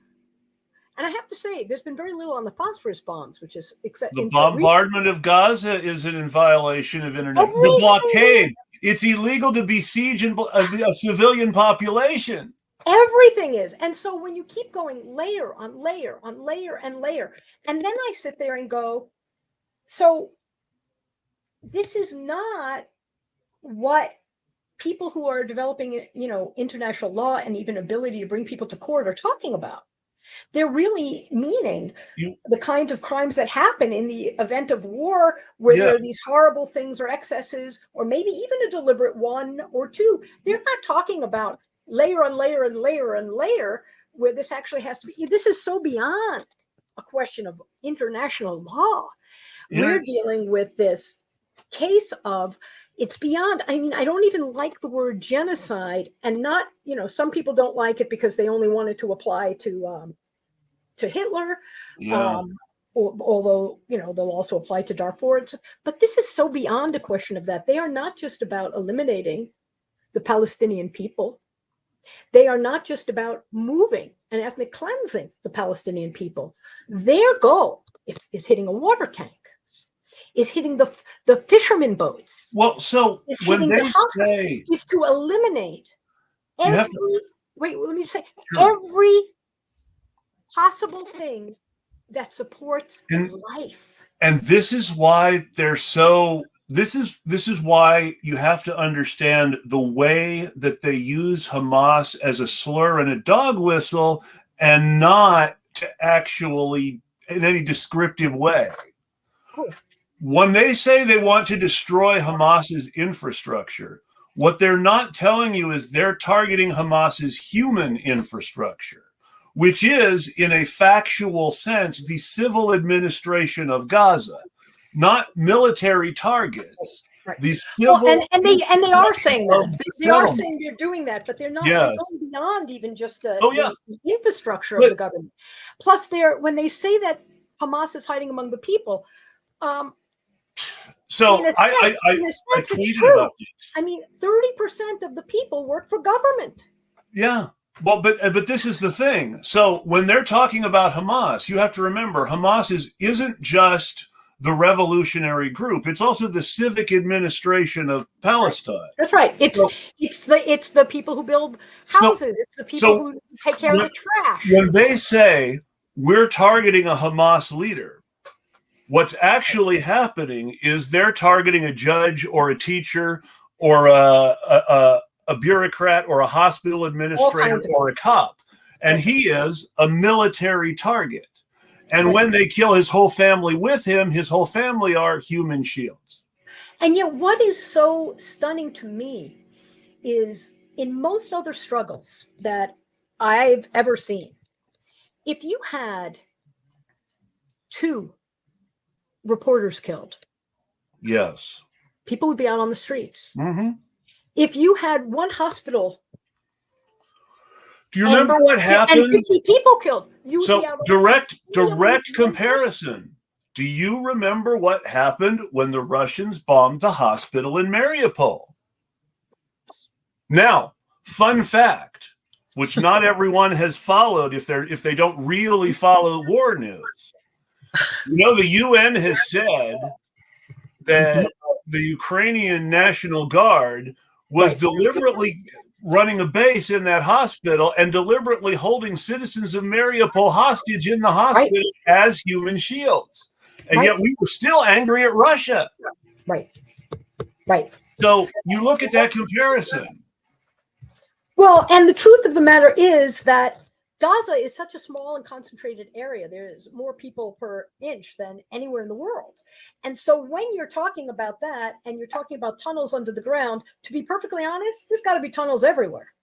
And I have to say, there's been very little on the phosphorus bombs, which is the bombardment of Gaza is in violation of international. The blockade. It's illegal to besiege a civilian population. Everything is. And so when you keep going layer on layer on layer and layer, and then I sit there and go, so this is not what people who are developing, international law and even ability to bring people to court are talking about. They're really meaning the kinds of crimes that happen in the event of war, where there are these horrible things or excesses, or maybe even a deliberate one or two. They're not talking about layer on layer and layer and layer, where this actually has to be. This is so beyond a question of international law. We're dealing with this case of, it's beyond. I mean, I don't even like the word genocide, and not, some people don't like it because they only want it to apply to Hitler. Although, they'll also apply to Darfur. But this is so beyond a question of that. They are not just about eliminating the Palestinian people. They are not just about moving and ethnic cleansing the Palestinian people. Their goal is hitting a water tank, is hitting the fishermen boats. Well, so is when hitting they the hospitals, say, is to eliminate every possible thing that supports life. And this is why they're so. This is why you have to understand the way that they use Hamas as a slur and a dog whistle, and not to actually in any descriptive way. Cool. When they say they want to destroy Hamas's infrastructure, what they're not telling you is they're targeting Hamas's human infrastructure, which is, in a factual sense, the civil administration of Gaza, not military targets. Right. The civil and they are saying that. They are saying they're doing that, but they're not. They're going beyond even just the infrastructure of the government. Plus, when they say that Hamas is hiding among the people, so in a sense, it's true. I mean, 30% of the people work for government. Yeah. Well, but this is the thing. So when they're talking about Hamas, you have to remember Hamas isn't just the revolutionary group. It's also the civic administration of Palestine. That's right. It's the people who build houses. It's the people who take care of the trash. When they say we're targeting a Hamas leader, what's actually happening is they're targeting a judge or a teacher or a bureaucrat or a hospital administrator or a cop. And he is a military target. And when they kill his whole family with him, his whole family are human shields. And yet what is so stunning to me is, in most other struggles that I've ever seen, if you had 2 reporters killed, yes, people would be out on the streets. Mm-hmm. If you had 1 hospital, do you remember what happened? And 50 people killed. You would be out. Direct comparison. Do you remember what happened when the Russians bombed the hospital in Mariupol? Now, fun fact, which not everyone has followed if they don't really follow war news. The UN has said that the Ukrainian National Guard was deliberately running a base in that hospital and deliberately holding citizens of Mariupol hostage in the hospital as human shields. And yet we were still angry at Russia. Right. So you look at that comparison. Well, and the truth of the matter is that Gaza is such a small and concentrated area. There's more people per inch than anywhere in the world. And so when you're talking about that and you're talking about tunnels under the ground, to be perfectly honest, there's got to be tunnels everywhere.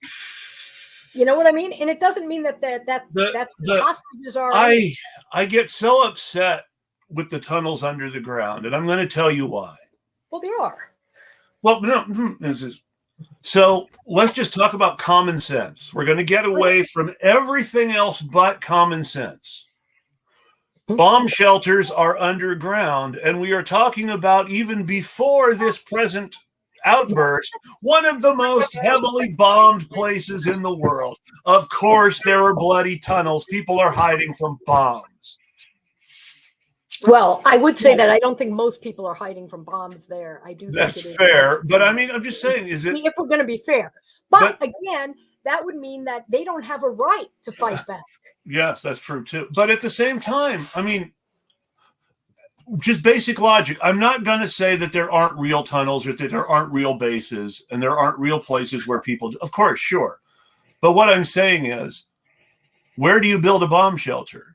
You know what I mean? And it doesn't mean that the hostages are. I get so upset with the tunnels under the ground, and I'm going to tell you why. Well, there are. Well, no, so let's just talk about common sense. We're going to get away from everything else but common sense. Bomb shelters are underground, and we are talking about, even before this present outburst, one of the most heavily bombed places in the world. Of course, there are bloody tunnels. People are hiding from bombs. Well, I would say that I don't think most people are hiding from bombs there. I do That's think it is fair, but I mean, I'm just saying, is it? If we're going to be fair, but again, that would mean that they don't have a right to fight back. Yes, that's true too. But at the same time, I mean, just basic logic. I'm not going to say that there aren't real tunnels or that there aren't real bases and there aren't real places where people. Of course, sure, but what I'm saying is, where do you build a bomb shelter?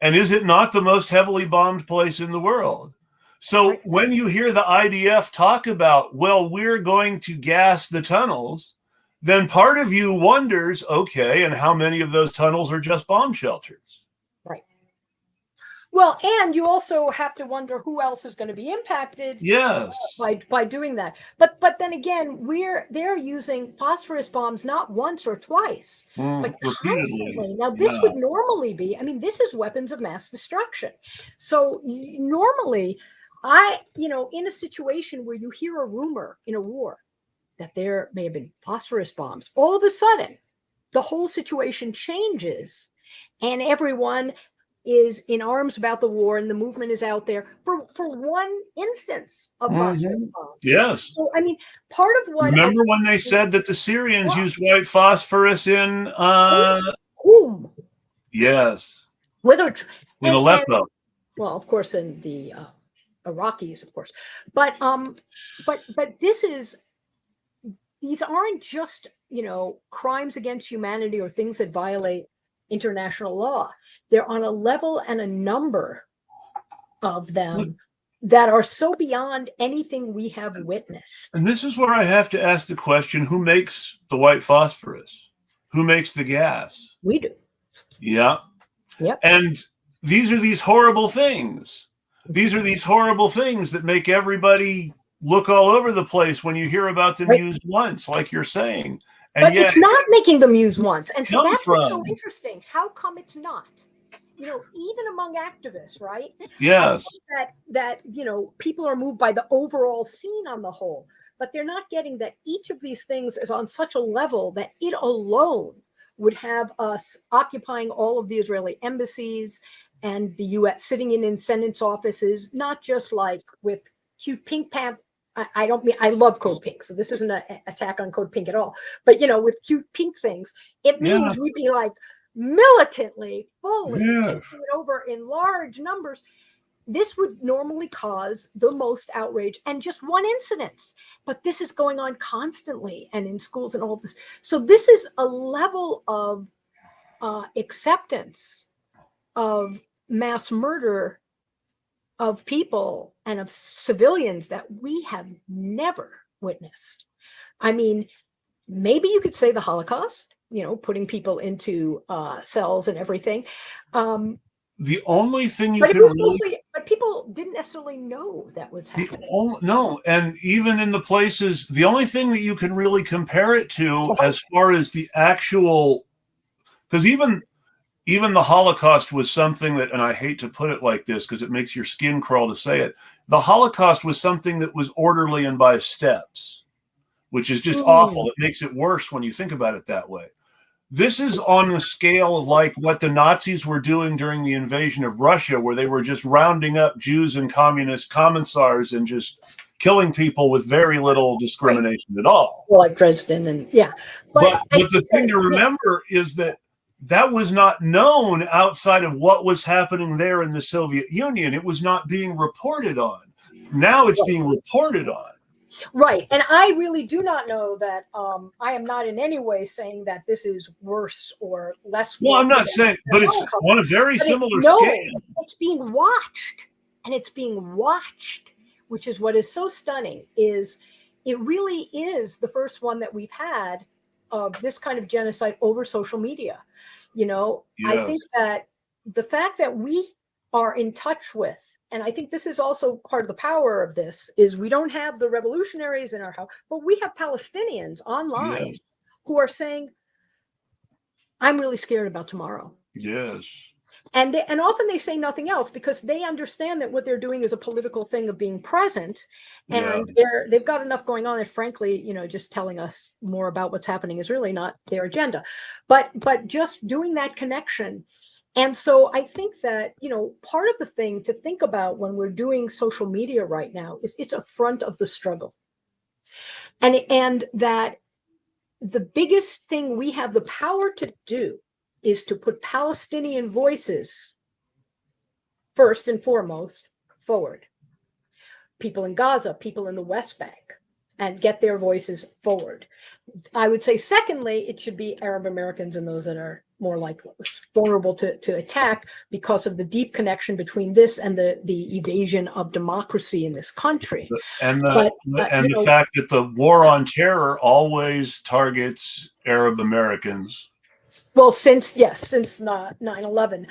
And is it not the most heavily bombed place in the world? So when you hear the IDF talk about, well, we're going to gas the tunnels, then part of you wonders, okay, and how many of those tunnels are just bomb shelters? Right. Well, and you also have to wonder who else is going to be impacted by doing that. But then again, they're using phosphorus bombs not once or twice, but constantly. Now, this would normally be, I mean, this is weapons of mass destruction. So normally, in a situation where you hear a rumor in a war that there may have been phosphorus bombs, all of a sudden, the whole situation changes and everyone is in arms about the war, and the movement is out there for one instance of phosphorus bombs. Yes. So, I mean, part of what... Remember when they said that the Syrians used white phosphorus in... Whom? Yes. In Aleppo. Well, of course, in the Iraqis, of course. But these aren't just, crimes against humanity or things that violate international law. They're on a level and a number of them that are so beyond anything we have witnessed. And this is where I have to ask the question, who makes the white phosphorus? Who makes the gas? We do. Yeah. Yep. And these are these horrible things. These are these horrible things that make everybody look all over the place when you hear about them used once, like you're saying. And but it's not making them use once. And so that's what's so interesting. How come it's not? Even among activists, right? Yes. That people are moved by the overall scene on the whole, but they're not getting that each of these things is on such a level that it alone would have us occupying all of the Israeli embassies and the U.S. sitting in Senate's offices, not just like with cute pink pants. I love code pink, so this isn't an attack on code pink at all. But with cute pink things, it means we'd be like militantly, fully taking it over in large numbers. This would normally cause the most outrage and just one incident, but this is going on constantly and in schools and all of this. So this is a level of acceptance of mass murder of people and of civilians that we have never witnessed. I mean, maybe you could say the Holocaust, putting people into cells and everything. The only thing but people didn't necessarily know that was happening. No, and even in the places, the only thing that you can really compare it to as far as the actual, because even the Holocaust was something that, and I hate to put it like this because it makes your skin crawl to say it, the Holocaust was something that was orderly and by steps, which is just awful. It makes it worse when you think about it that way. This is on the scale of like what the Nazis were doing during the invasion of Russia, where they were just rounding up Jews and communist commissars and just killing people with very little discrimination at all. Like Dresden, and yeah. But the thing to remember is that that was not known outside of what was happening there in the Soviet Union. It was not being reported on. Now it's being reported on. Right. And I really do not know that. I am not in any way saying that this is worse or less. Well, I'm not saying, but it's on a very similar scale. It's being watched, and it's being watched, which is what is so stunning. Is it really is the first one that we've had of this kind of genocide over social media. You know, yes. I think that the fact that we are in touch with, and I think this is also part of the power of this, is we don't have the revolutionaries in our house, but we have Palestinians online yes. who are saying, I'm really scared about tomorrow. Yes. And often they say nothing else because they understand that what they're doing is a political thing of being present, and they've got enough going on that, frankly, you know, just telling us more about what's happening is really not their agenda. But just doing that connection. And so I think that, you know, part of the thing to think about when we're doing social media right now is it's a front of the struggle. And that the biggest thing we have the power to do is to put Palestinian voices first and foremost forward. People in Gaza, people in the West Bank, and get their voices forward. I would say, secondly, it should be Arab Americans and those that are more likely vulnerable to attack because of the deep connection between this and the evasion of democracy in this country. And the fact that the war on terror always targets Arab Americans. Well, since 9/11,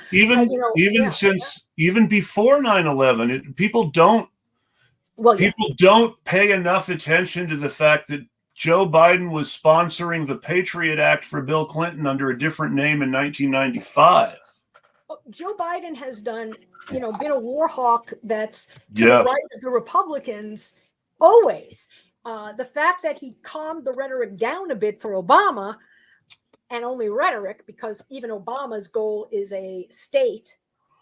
even before 9/11, people don't pay enough attention to the fact that Joe Biden was sponsoring the Patriot Act for Bill Clinton under a different name in 1995. Joe Biden has been a war hawk that's to the right of the Republicans always. The fact that he calmed the rhetoric down a bit for Obama, and only rhetoric, because even Obama's goal is a state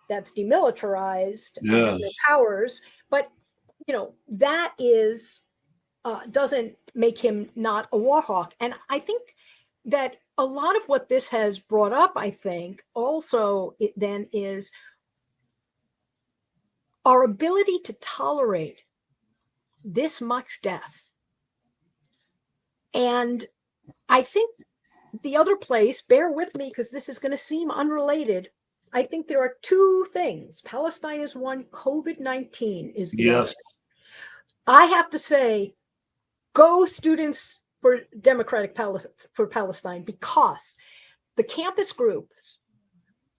that's demilitarized and has no powers. But, you know, that is doesn't make him not a war hawk. And I think that a lot of what this has brought up, I think, also then is our ability to tolerate this much death. And I think the other place, bear with me because this is going to seem unrelated. I think there are two things. Palestine is one, COVID-19 is the other. I have to say, go Students for Democratic for Palestine, because the campus groups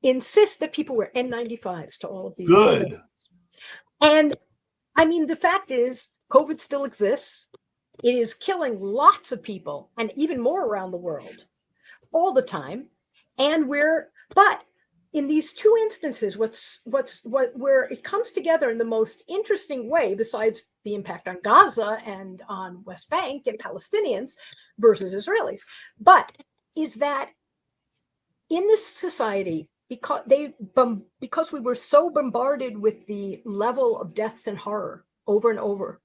insist that people wear N95s to all of these. Good. Events. And I mean, the fact is, COVID still exists. It is killing lots of people, and even more around the world, all the time. But in these two instances, where it comes together in the most interesting way, besides the impact on Gaza and on West Bank and Palestinians versus Israelis, but is that in this society, because we were so bombarded with the level of deaths and horror over and over,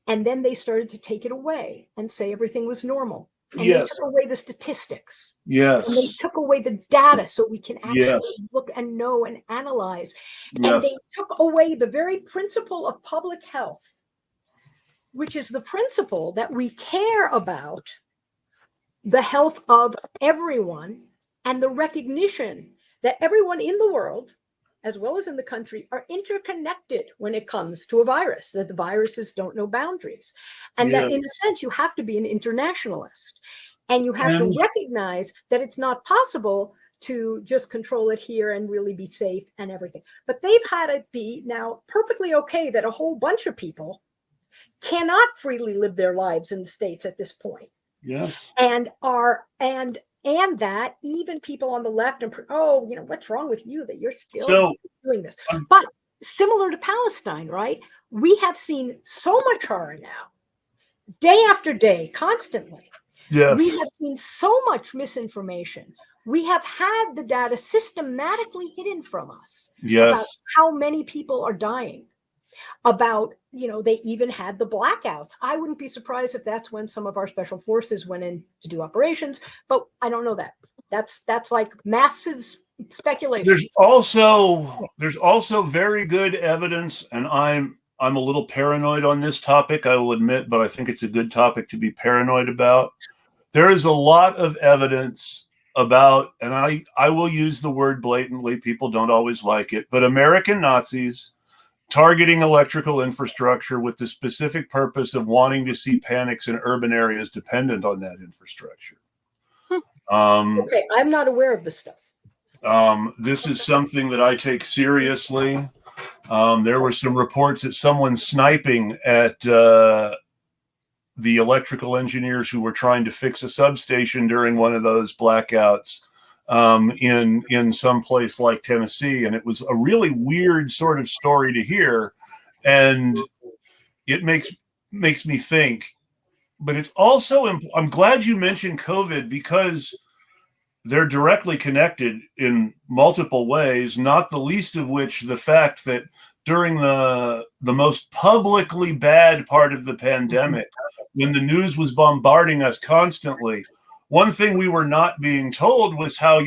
and then they started to take it away and say everything was normal. And they took away the statistics. Yes. And they took away the data so we can actually look and know and analyze. And they took away the very principle of public health, which is the principle that we care about the health of everyone, and the recognition that everyone in the world, as well as in the country, are interconnected when it comes to a virus, that the viruses don't know boundaries. And that in a sense, you have to be an internationalist, and you have to recognize that it's not possible to just control it here and really be safe and everything. But they've had it be now perfectly okay that a whole bunch of people cannot freely live their lives in the States at this point. Yes. And that even people on the left what's wrong with you that you're still doing this? But similar to Palestine, right? We have seen so much horror now, day after day, constantly, Yes. We have seen so much misinformation. We have had the data systematically hidden from us about Yes. how many people are dying, about, they even had the blackouts. I wouldn't be surprised if that's when some of our special forces went in to do operations, but I don't know that. That's like massive speculation. There's also very good evidence, and I'm a little paranoid on this topic, I will admit, but I think it's a good topic to be paranoid about. There is a lot of evidence about, and I will use the word blatantly, people don't always like it, but American Nazis targeting electrical infrastructure with the specific purpose of wanting to see panics in urban areas dependent on that infrastructure. Okay, I'm not aware of this stuff. This is something that I take seriously. There were some reports that someone sniping at the electrical engineers who were trying to fix a substation during one of those blackouts in some place like Tennessee, and it was a really weird sort of story to hear, and it makes me think. But it's also, I'm glad you mentioned COVID, because they're directly connected in multiple ways, not the least of which the fact that during the most publicly bad part of the pandemic, when the news was bombarding us constantly, one thing we were not being told was how,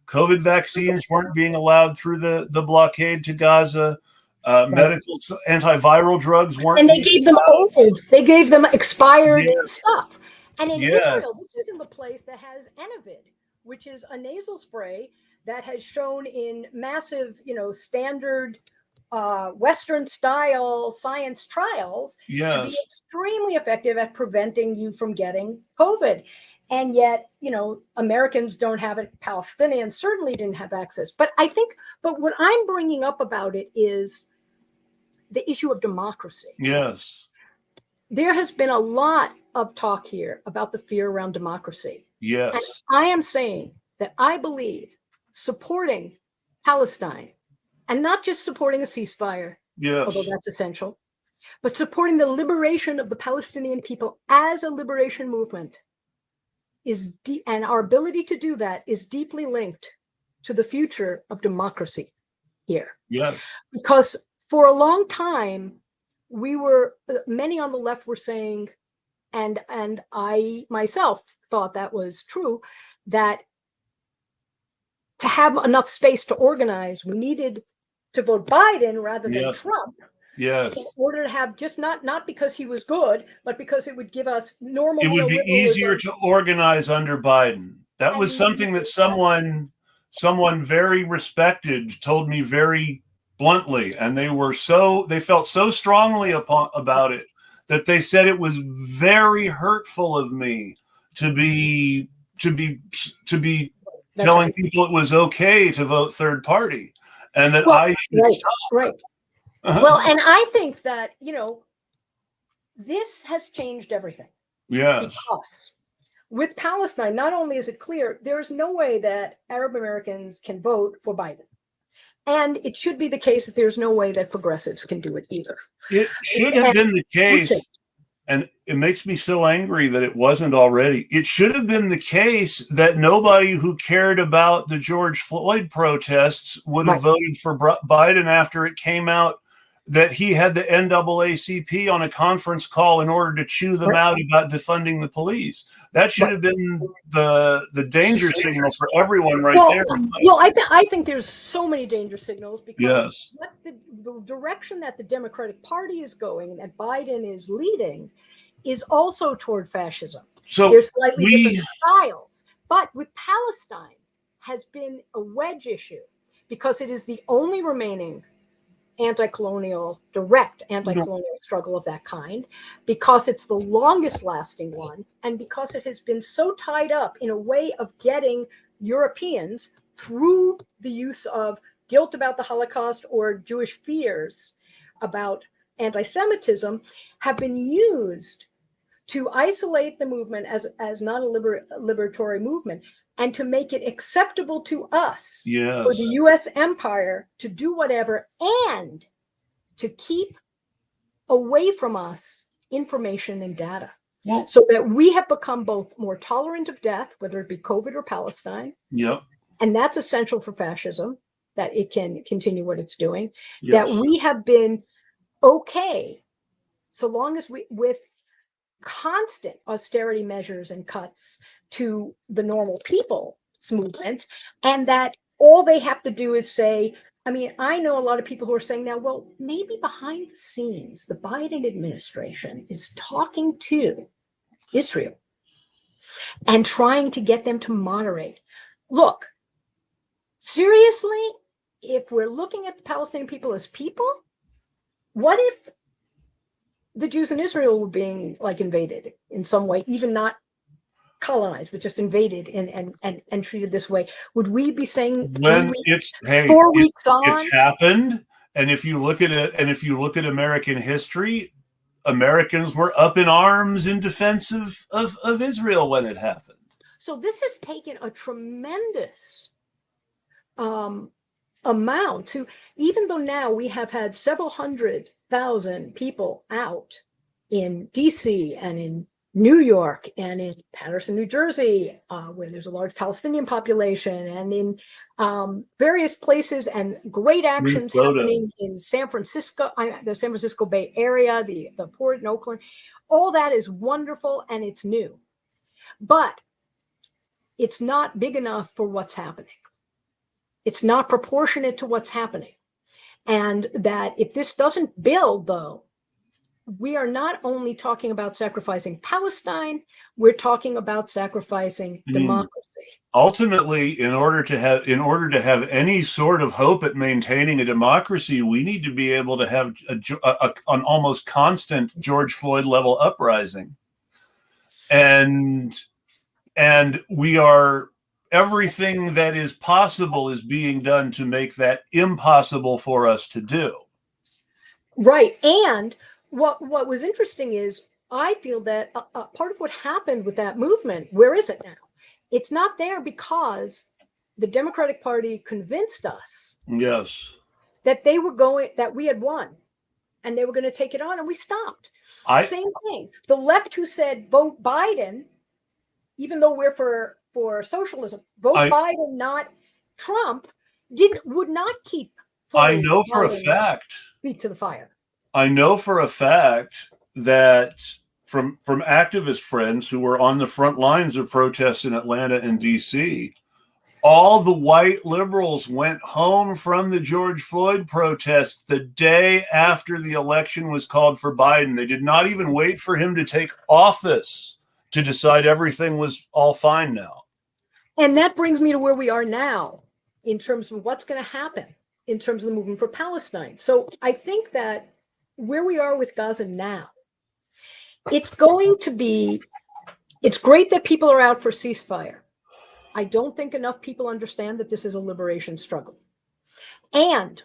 COVID vaccines weren't being allowed through the blockade to Gaza. Medical antiviral drugs weren't. And they gave them old. They gave them expired stuff. And in Israel, this isn't the place that has Enovid, which is a nasal spray that has shown in massive, standard Western style science trials to be extremely effective at preventing you from getting COVID. And yet, Americans don't have it. Palestinians certainly didn't have access. But what I'm bringing up about it is the issue of democracy. Yes. There has been a lot of talk here about the fear around democracy. Yes. And I am saying that I believe supporting Palestine, and not just supporting a ceasefire, although that's essential, but supporting the liberation of the Palestinian people as a liberation movement and our ability to do that is deeply linked to the future of democracy here. Yes. Because for a long time, many on the left were saying, and I myself thought that was true, that to have enough space to organize, we needed to vote Biden rather than Trump. Yes. In order to have just not because he was good, but because it would give us normal. It would be easier to organize under Biden. That was something that someone very respected told me very bluntly, and they felt so strongly about it that they said it was very hurtful of me to be telling people it was okay to vote third party, and that I should stop. Right. Well, and I think that, this has changed everything. Yes. Because with Palestine, not only is it clear, there is no way that Arab Americans can vote for Biden. And it should be the case that there's no way that progressives can do it either. It should have been the case, and it makes me so angry that it wasn't already. It should have been the case that nobody who cared about the George Floyd protests would have voted for Biden after it came out that he had the NAACP on a conference call in order to chew them out about defunding the police. That should have been the danger signal for everyone there. Well, I think there's so many danger signals because what the direction that the Democratic Party is going, that Biden is leading, is also toward fascism. So there's slightly different styles. But with Palestine has been a wedge issue because it is the only remaining direct anti-colonial struggle of that kind, because it's the longest lasting one, and because it has been so tied up in a way of getting Europeans through the use of guilt about the Holocaust or Jewish fears about anti-Semitism, have been used to isolate the movement as not a liberatory movement, and to make it acceptable to us for the U.S. empire to do whatever, and to keep away from us information and data. Well, so that we have become both more tolerant of death, whether it be COVID or Palestine. yep. And that's essential for fascism, that it can continue what it's doing. Yes. That we have been okay, so long as with constant austerity measures and cuts to the normal people's movement, and that all they have to do is say, I mean, I know a lot of people who are saying now, well, maybe behind the scenes, the Biden administration is talking to Israel and trying to get them to moderate. Look, seriously, if we're looking at the Palestinian people as people, what if the Jews in Israel were being like invaded in some way, even not colonized, but just invaded and treated this way? Would we be saying When 4 weeks on? It's happened. And if you look at it, and if you look at American history, Americans were up in arms in defense of Israel when it happened. So this has taken a tremendous amount to, even though now we have had several 100,000 people out in DC and in New York and in Paterson, New Jersey, where there's a large Palestinian population, and in various places, and great actions happening in San Francisco, the San Francisco Bay Area, the port in Oakland. All that is wonderful and it's new, but it's not big enough for what's happening. It's not proportionate to what's happening. And that if this doesn't build, though, we are not only talking about sacrificing Palestine, we're talking about sacrificing democracy. Ultimately, in order to have any sort of hope at maintaining a democracy, we need to be able to have an almost constant George Floyd level uprising. And we are, everything that is possible is being done to make that impossible for us to do. Right. And what was interesting is, I feel that part of what happened with that movement, where is it now? It's not there because the Democratic Party convinced us, yes, that that we had won and they were going to take it on, and we stopped. Same thing. The left, who said vote Biden, even though we're for socialism, vote Biden, not Trump, would not keep. I know for a fact. Feet to the fire. I know for a fact that from activist friends who were on the front lines of protests in Atlanta and DC, all the white liberals went home from the George Floyd protests the day after the election was called for Biden. They did not even wait for him to take office to decide everything was all fine now. And that brings me to where we are now in terms of what's going to happen in terms of the movement for Palestine. So I think that where we are with Gaza now, it's great that people are out for ceasefire. I don't think enough people understand that this is a liberation struggle. And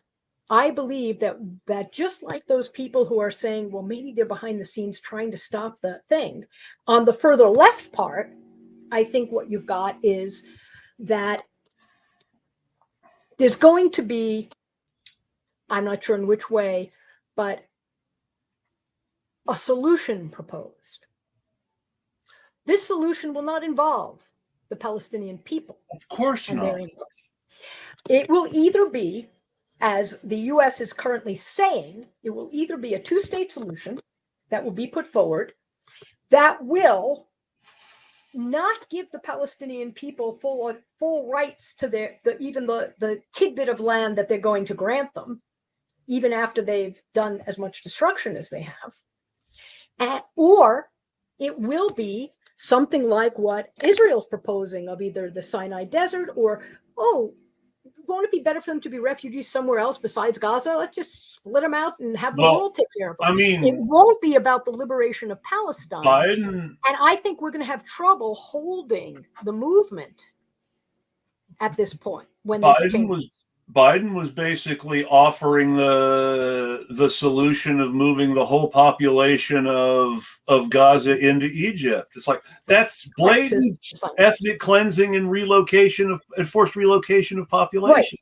I believe that just like those people who are saying, well, maybe they're behind the scenes trying to stop the thing, on the further left part, I think what you've got is that there's going to be, I'm not sure in which way, but a solution proposed. This solution will not involve the Palestinian people. Of course not. It will either be, as the US is currently saying, it will either be a two-state solution that will be put forward that will not give the Palestinian people full rights to even the tidbit of land that they're going to grant them, even after they've done as much destruction as they have. Or it will be something like what Israel's proposing, of either the Sinai Desert or, won't it be better for them to be refugees somewhere else besides Gaza? Let's just split them out and have the world take care of them. I mean, it won't be about the liberation of Palestine. Biden, and I think we're going to have trouble holding the movement at this point when this changes. Biden was basically offering the solution of moving the whole population of Gaza into Egypt. It's like, that's blatant ethnic cleansing and forced relocation of population.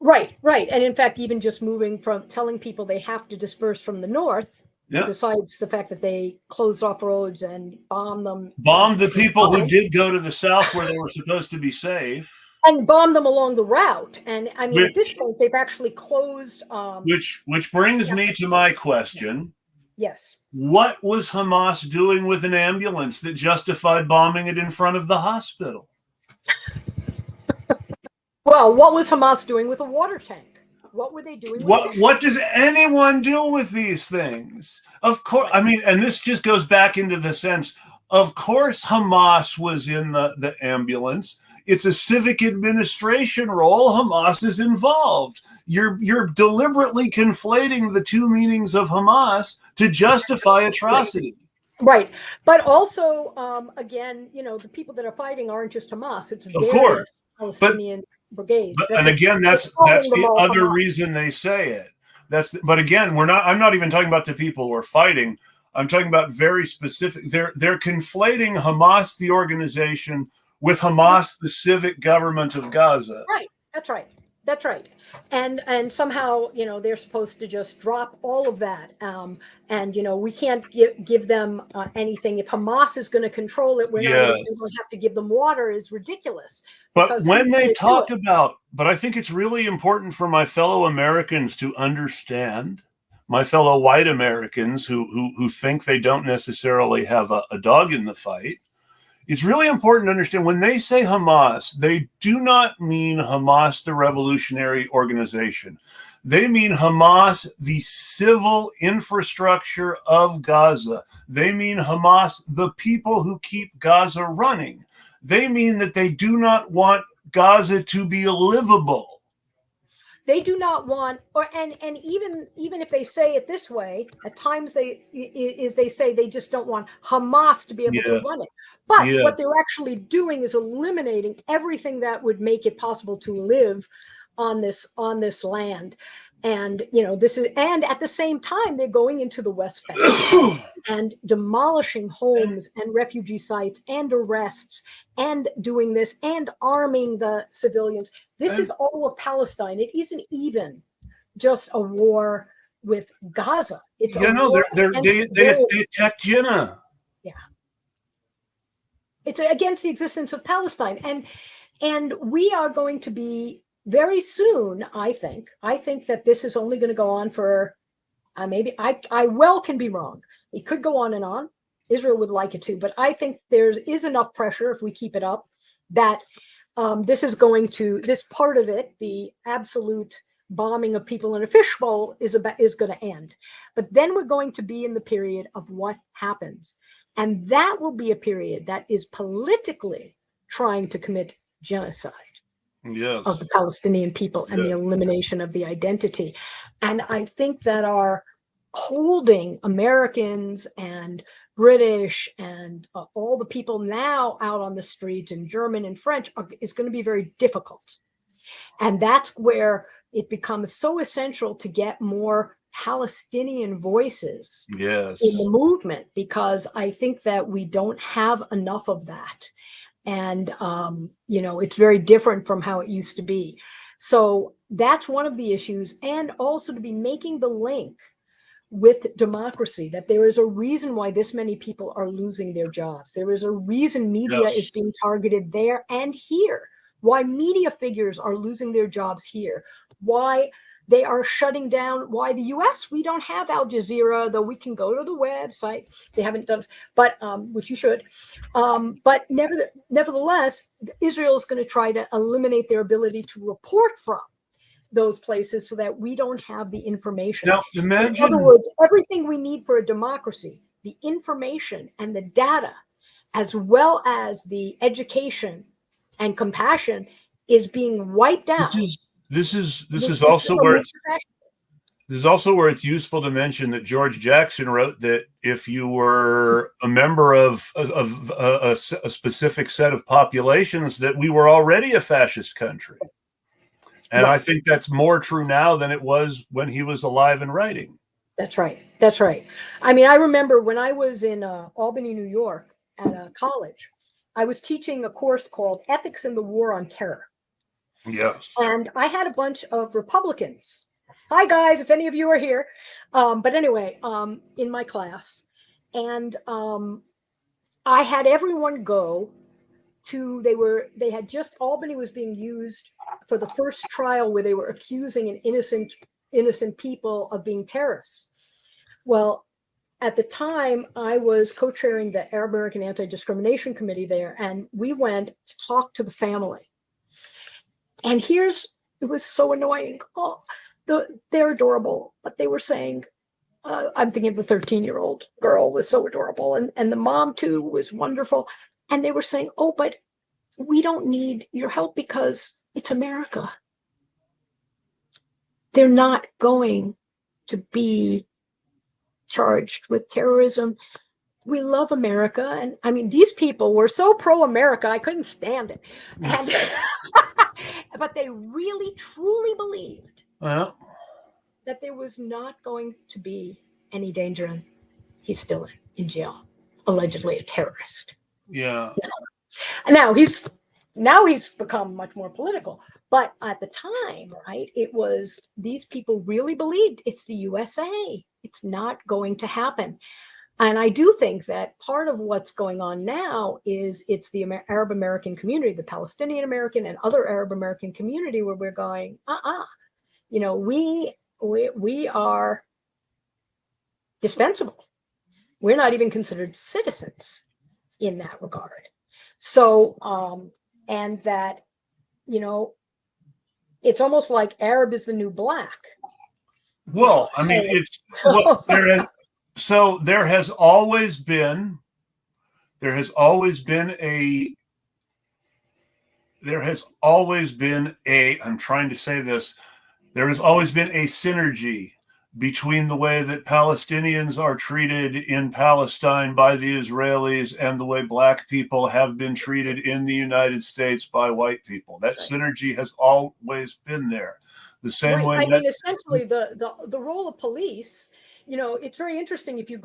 Right. And in fact, even just moving from telling people they have to disperse from the north Yeah. Besides the fact that they closed off roads and bombed them. Bombed the people who did go to the south where they were supposed to be safe. And bombed them along the route. And I mean, at this Which, point, they've actually closed. which brings me to my question. Yes. What was Hamas doing with an ambulance that justified bombing it in front of the hospital? Well, what was Hamas doing with a water tank? What were they doing? What does anyone do with these things? Of course, I mean, and this just goes back into the sense, of course, Hamas was in the ambulance. It's a civic administration role. Hamas is involved. You're deliberately conflating the two meanings of Hamas to justify atrocity. Right. But also, again, the people that are fighting aren't just Hamas. It's various Palestinian brigades. And again, that's the other reason they say it. But again, I'm not even talking about the people who are fighting. I'm talking about very specific. They're conflating Hamas, the organization, with Hamas, the civic government of Gaza. Right. That's right. That's right. And somehow, they're supposed to just drop all of that. And, we can't give them anything. If Hamas is going to control it, we're not going to have to give them water is ridiculous. But when they talk about, but I think it's really important for my fellow Americans to understand, my fellow white Americans who think they don't necessarily have a dog in the fight. It's really important to understand when they say Hamas, they do not mean Hamas, the revolutionary organization. They mean Hamas, the civil infrastructure of Gaza. They mean Hamas, the people who keep Gaza running. They mean that they do not want Gaza to be livable. They do not want, and even if they say it this way, at times they say they just don't want Hamas to be able to run it. But what they're actually doing is eliminating everything that would make it possible to live on this land. And this is, and at the same time they're going into the West Bank and demolishing homes and refugee sites and arrests and doing this and arming the civilians. This is all of Palestine. It isn't even just a war with Gaza. It's they attacked Jinnah. Yeah, it's against the existence of Palestine, and we are going to be very soon. I think that this is only going to go on for maybe I well can be wrong. It could go on and on. Israel would like it to, but I think there is enough pressure if we keep it up that this part of it, the absolute bombing of people in a fishbowl, is going to end. But then we're going to be in the period of what happens, and that will be a period that is politically trying to commit genocide. Yes. Of the Palestinian people and the elimination of the identity. And I think that our holding Americans and British and all the people now out on the streets in German and French is going to be very difficult. And that's where it becomes so essential to get more Palestinian voices in the movement, because I think that we don't have enough of that. And, it's very different from how it used to be. So that's one of the issues. And also to be making the link with democracy, that there is a reason why this many people are losing their jobs. There is a reason media is being targeted there and here, why media figures are losing their jobs here, why they are shutting down, why the US, we don't have Al Jazeera, though we can go to the website. They haven't done, but which you should. But nevertheless, Israel is going to try to eliminate their ability to report from those places so that we don't have the information. Now, imagine, in other words, everything we need for a democracy, the information and the data, as well as the education and compassion, is being wiped out. This is also where it's useful to mention that George Jackson wrote that if you were a member of a specific set of populations, that we were already a fascist country. And I think that's more true now than it was when he was alive and writing. That's right. That's right. I mean, I remember when I was in Albany, New York at a college, I was teaching a course called Ethics in the War on Terror. Yes. And I had a bunch of Republicans Hi guys, if any of you are here. But anyway, in my class, and I had everyone go to. They had just Albany was being used for the first trial where they were accusing an innocent people of being terrorists. Well, at the time, I was co-chairing the Arab American Anti-Discrimination Committee there, and we went to talk to the family. And it was so annoying. Oh, they're adorable, but they were saying, I'm thinking of the 13-year-old girl was so adorable, and the mom too was wonderful. And they were saying, oh, but we don't need your help because it's America. They're not going to be charged with terrorism. We love America. And I mean, these people were so pro-America, I couldn't stand it. And but they really, truly believed that there was not going to be any danger, and he's still in jail, allegedly a terrorist. Yeah. Now he's become much more political, but at the time, right, it was these people really believed it's the USA. It's not going to happen. And I do think that part of what's going on now is it's the Arab American community, the Palestinian American and other Arab American community where we're going, we are dispensable. We're not even considered citizens in that regard. So, and that, it's almost like Arab is the new black. Well, I mean, there has always been a synergy between the way that Palestinians are treated in Palestine by the Israelis and the way black people have been treated in the United States by white people. That synergy has always been there. The same way. I mean, essentially, the role of police. It's very interesting. If you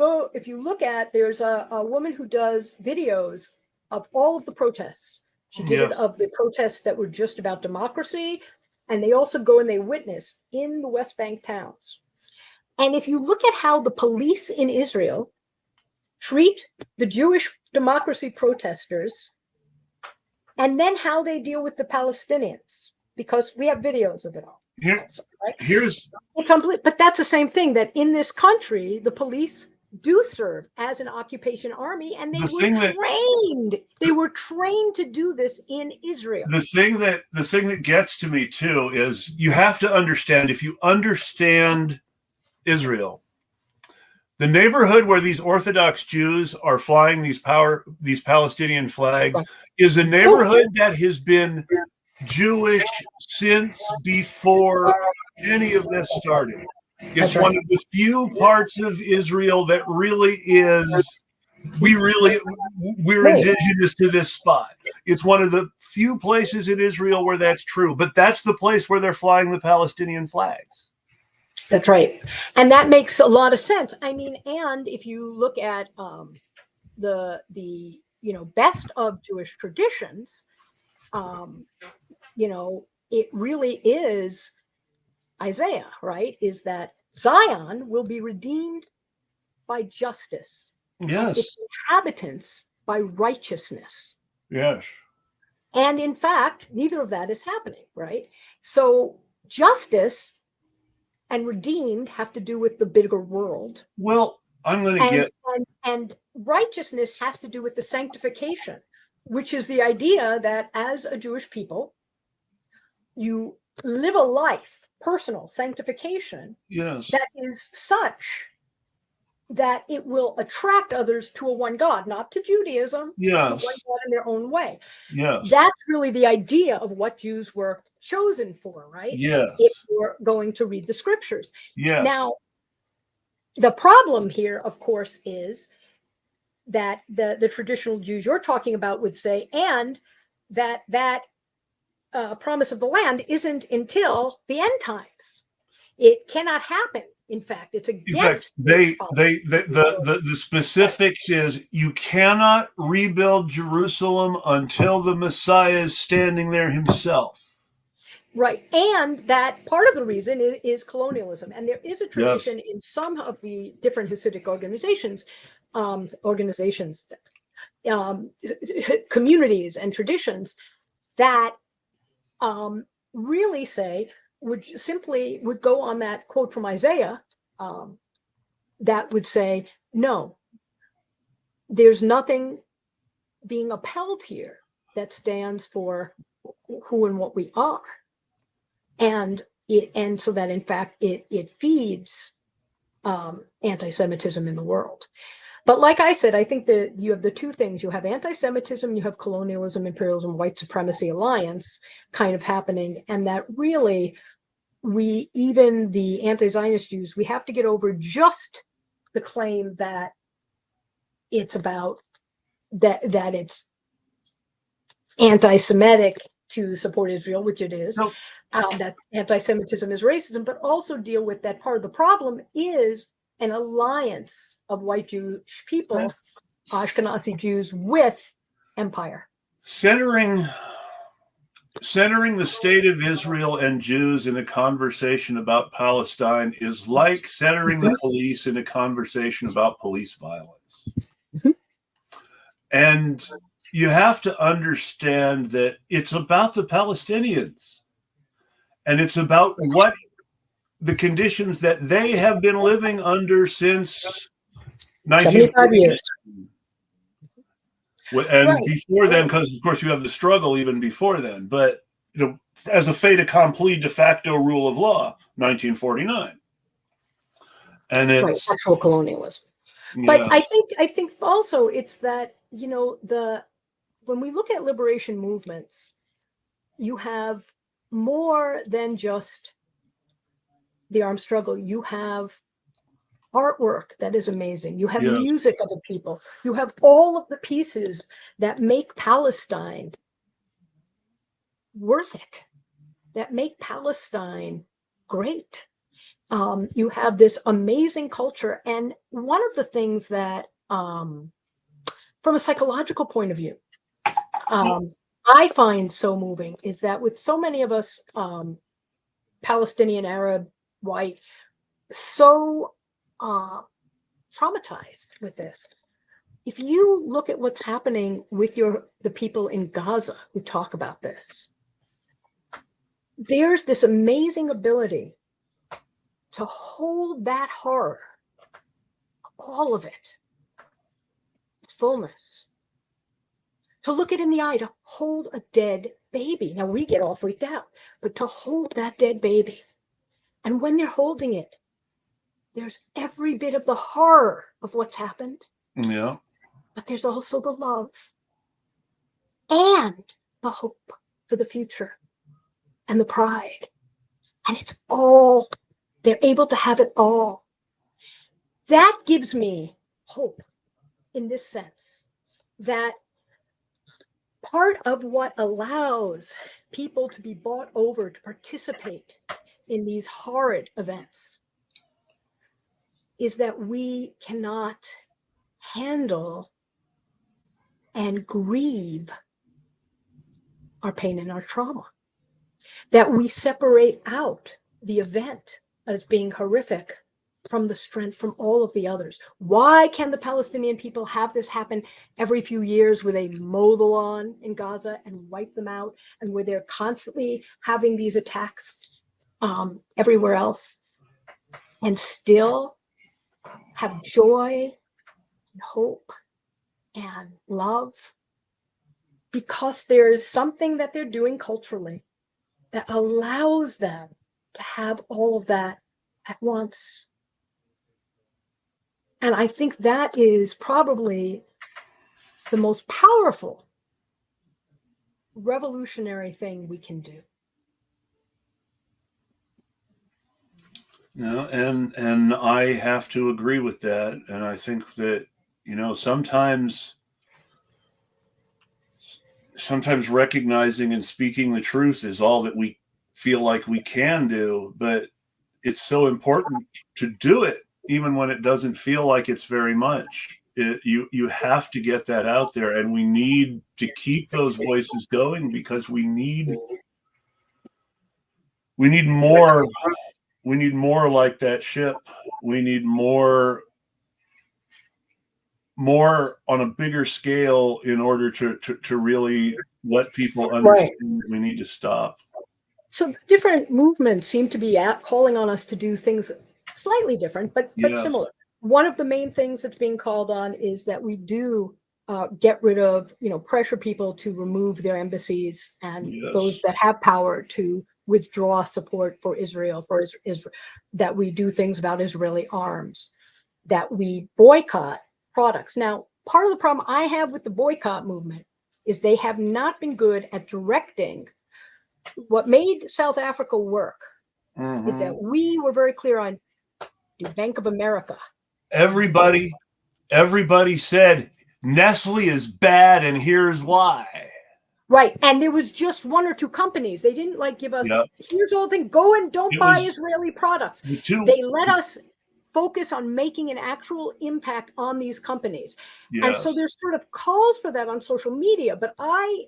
look at, there's a woman who does videos of all of the protests. She did it of the protests that were just about democracy, and they also go and they witness in the West Bank towns. And if you look at how the police in Israel treat the Jewish democracy protesters, and then how they deal with the Palestinians, because we have videos of it all. It's unbelievable. But that's the same thing, that in this country, the police do serve as an occupation army, and they were trained to do this in Israel. The thing that gets to me too is you have to understand, if you understand Israel, the neighborhood where these Orthodox Jews are flying these Palestinian flags is a neighborhood that has been Jewish since before any of this started. It's one of the few parts of Israel that really is, we're indigenous to this spot. It's one of the few places in Israel where that's true, but that's the place where they're flying the Palestinian flags. That's right. And that makes a lot of sense. I mean, and if you look at the best of Jewish traditions, it really is Isaiah, right? Is that Zion will be redeemed by justice. Yes. Its inhabitants by righteousness. Yes. And in fact, neither of that is happening, right? So justice and redeemed have to do with the bigger world. Well, I'm going to and righteousness has to do with the sanctification, which is the idea that as a Jewish people, you live a life, personal sanctification, that is such that it will attract others to a one God, not to Judaism, to one God in their own way. Yes. That's really the idea of what Jews were chosen for, right? Yes. If you're going to read the scriptures. Yes. Now, the problem here, of course, is that the traditional Jews you're talking about would say, and that promise of the land isn't until the end times. It cannot happen. In fact, it's against. The specifics is you cannot rebuild Jerusalem until the Messiah is standing there himself. Right. And that part of the reason is colonialism. And there is a Yes. tradition in some of the different Hasidic communities and traditions that really say, would go on that quote from Isaiah, that would say, no, there's nothing being upheld here that stands for who and what we are. And so that in fact it feeds anti-Semitism in the world. But like I said, I think that you have the two things. You have anti-Semitism, you have colonialism, imperialism, white supremacy alliance kind of happening. And that really, even the anti-Zionist Jews, we have to get over just the claim that it's about that it's anti-Semitic to support Israel, which it is. No. That anti-Semitism is racism, but also deal with that part of the problem is an alliance of white Jewish people, Ashkenazi Jews, with empire. Centering the state of Israel and Jews in a conversation about Palestine is like centering the police in a conversation about police violence. Mm-hmm. And you have to understand that it's about the Palestinians. And it's about what the conditions that they have been living under since 75 years. And right. Before then, because of course you have the struggle even before then, but as a fait accompli de facto rule of law, 1949. And it's right, actual colonialism. Yeah. But I think also it's that, when we look at liberation movements, you have more than just the armed struggle. You have artwork that is amazing. You have music of the people. You have all of the pieces that make Palestine worth it, that make Palestine great. You have this amazing culture. And one of the things that, from a psychological point of view, I find so moving is that with so many of us, Palestinian, Arab, white, so traumatized with this. If you look at what's happening with the people in Gaza who talk about this, there's this amazing ability to hold that horror, all of it, its fullness, to look it in the eye, to hold a dead baby. Now we get all freaked out, but to hold that dead baby. And when they're holding it, there's every bit of the horror of what's happened. Yeah. But there's also the love and the hope for the future and the pride. And it's all, they're able to have it all. That gives me hope in this sense, that part of what allows people to be bought over to participate in these horrid events is that we cannot handle and grieve our pain and our trauma, that we separate out the event as being horrific from the strength from all of the others. Why can the Palestinian people have this happen every few years where they mow the lawn in Gaza and wipe them out, and where they're constantly having these attacks everywhere else, and still have joy and hope and love? Because there's something that they're doing culturally that allows them to have all of that at once. And I think that is probably the most powerful revolutionary thing we can do. No, and I have to agree with that. And I think that, sometimes recognizing and speaking the truth is all that we feel like we can do, but it's so important to do it even when it doesn't feel like it's very much. You have to get that out there, and we need to keep those voices going, because we need We need more. We need more like that ship. We need more on a bigger scale in order to really let people understand that we need to stop. So the different movements seem to be calling on us to do things slightly different, but similar. One of the main things that's being called on is that we do get rid of, pressure people to remove their embassies and those that have power to withdraw support for Israel, that we do things about Israeli arms, that we boycott products. Now, part of the problem I have with the boycott movement is they have not been good at directing. What made South Africa work is that we were very clear on the Bank of America. Everybody said Nestle is bad, and here's why. Right. And there was just one or two companies. They didn't give us, here's all the thing, go and don't buy Israeli products. They let us focus on making an actual impact on these companies. And so there's sort of calls for that on social media. But I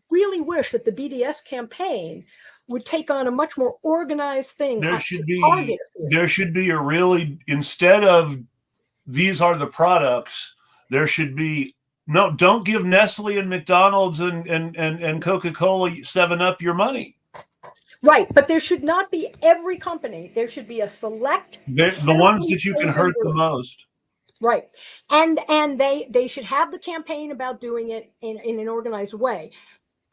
really wish that the BDS campaign would take on a much more organized thing. There should be a really, instead of these are the products, there should be, no, don't give Nestle and McDonald's and Coca-Cola 7-Up your money. Right, but there should not be every company. There should be a select. The ones that you can hurt the most. Right, and they should have the campaign about doing it in an organized way.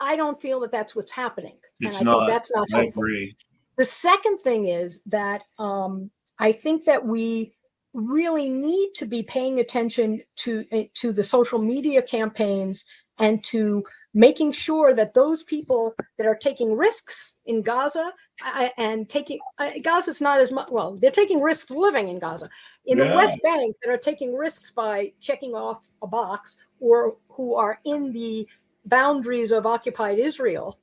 I don't feel that that's what's happening, I think that's not helpful. I agree. The second thing is that I think that we really need to be paying attention to the social media campaigns and to making sure that those people that are taking risks in Gaza Gaza's not as much, well, they're taking risks living in Gaza. In the West Bank, that are taking risks by checking off a box, or who are in the boundaries of occupied Israel,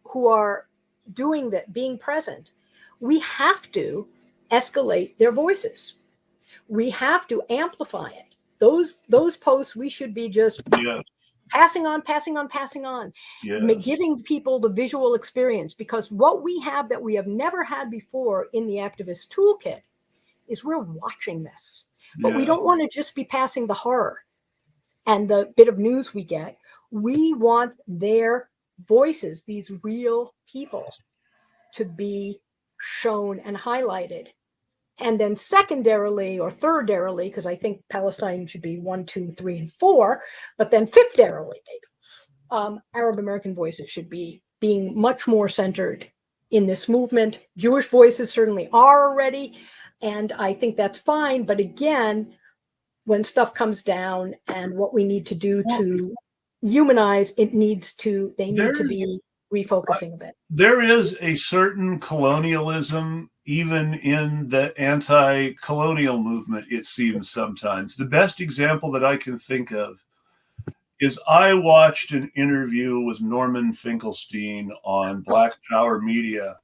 who are doing that, being present, we have to escalate their voices. We have to amplify it. Those posts, we should be just passing on, giving people the visual experience, because what we have that we have never had before in the activist toolkit is we're watching this, but we don't want to just be passing the horror and the bit of news we get. We want their voices, these real people, to be shown and highlighted. And then secondarily or thirdarily, because I think Palestine should be 1, 2, 3, and 4, but then fifthdarily, Arab American voices should be being much more centered in this movement. Jewish voices certainly are already, and I think that's fine. But again, when stuff comes down and what we need to do to humanize, they need to be refocusing a bit. There is a certain colonialism even in the anti-colonial movement, it seems sometimes. The best example that I can think of is I watched an interview with Norman Finkelstein on Black Power Media,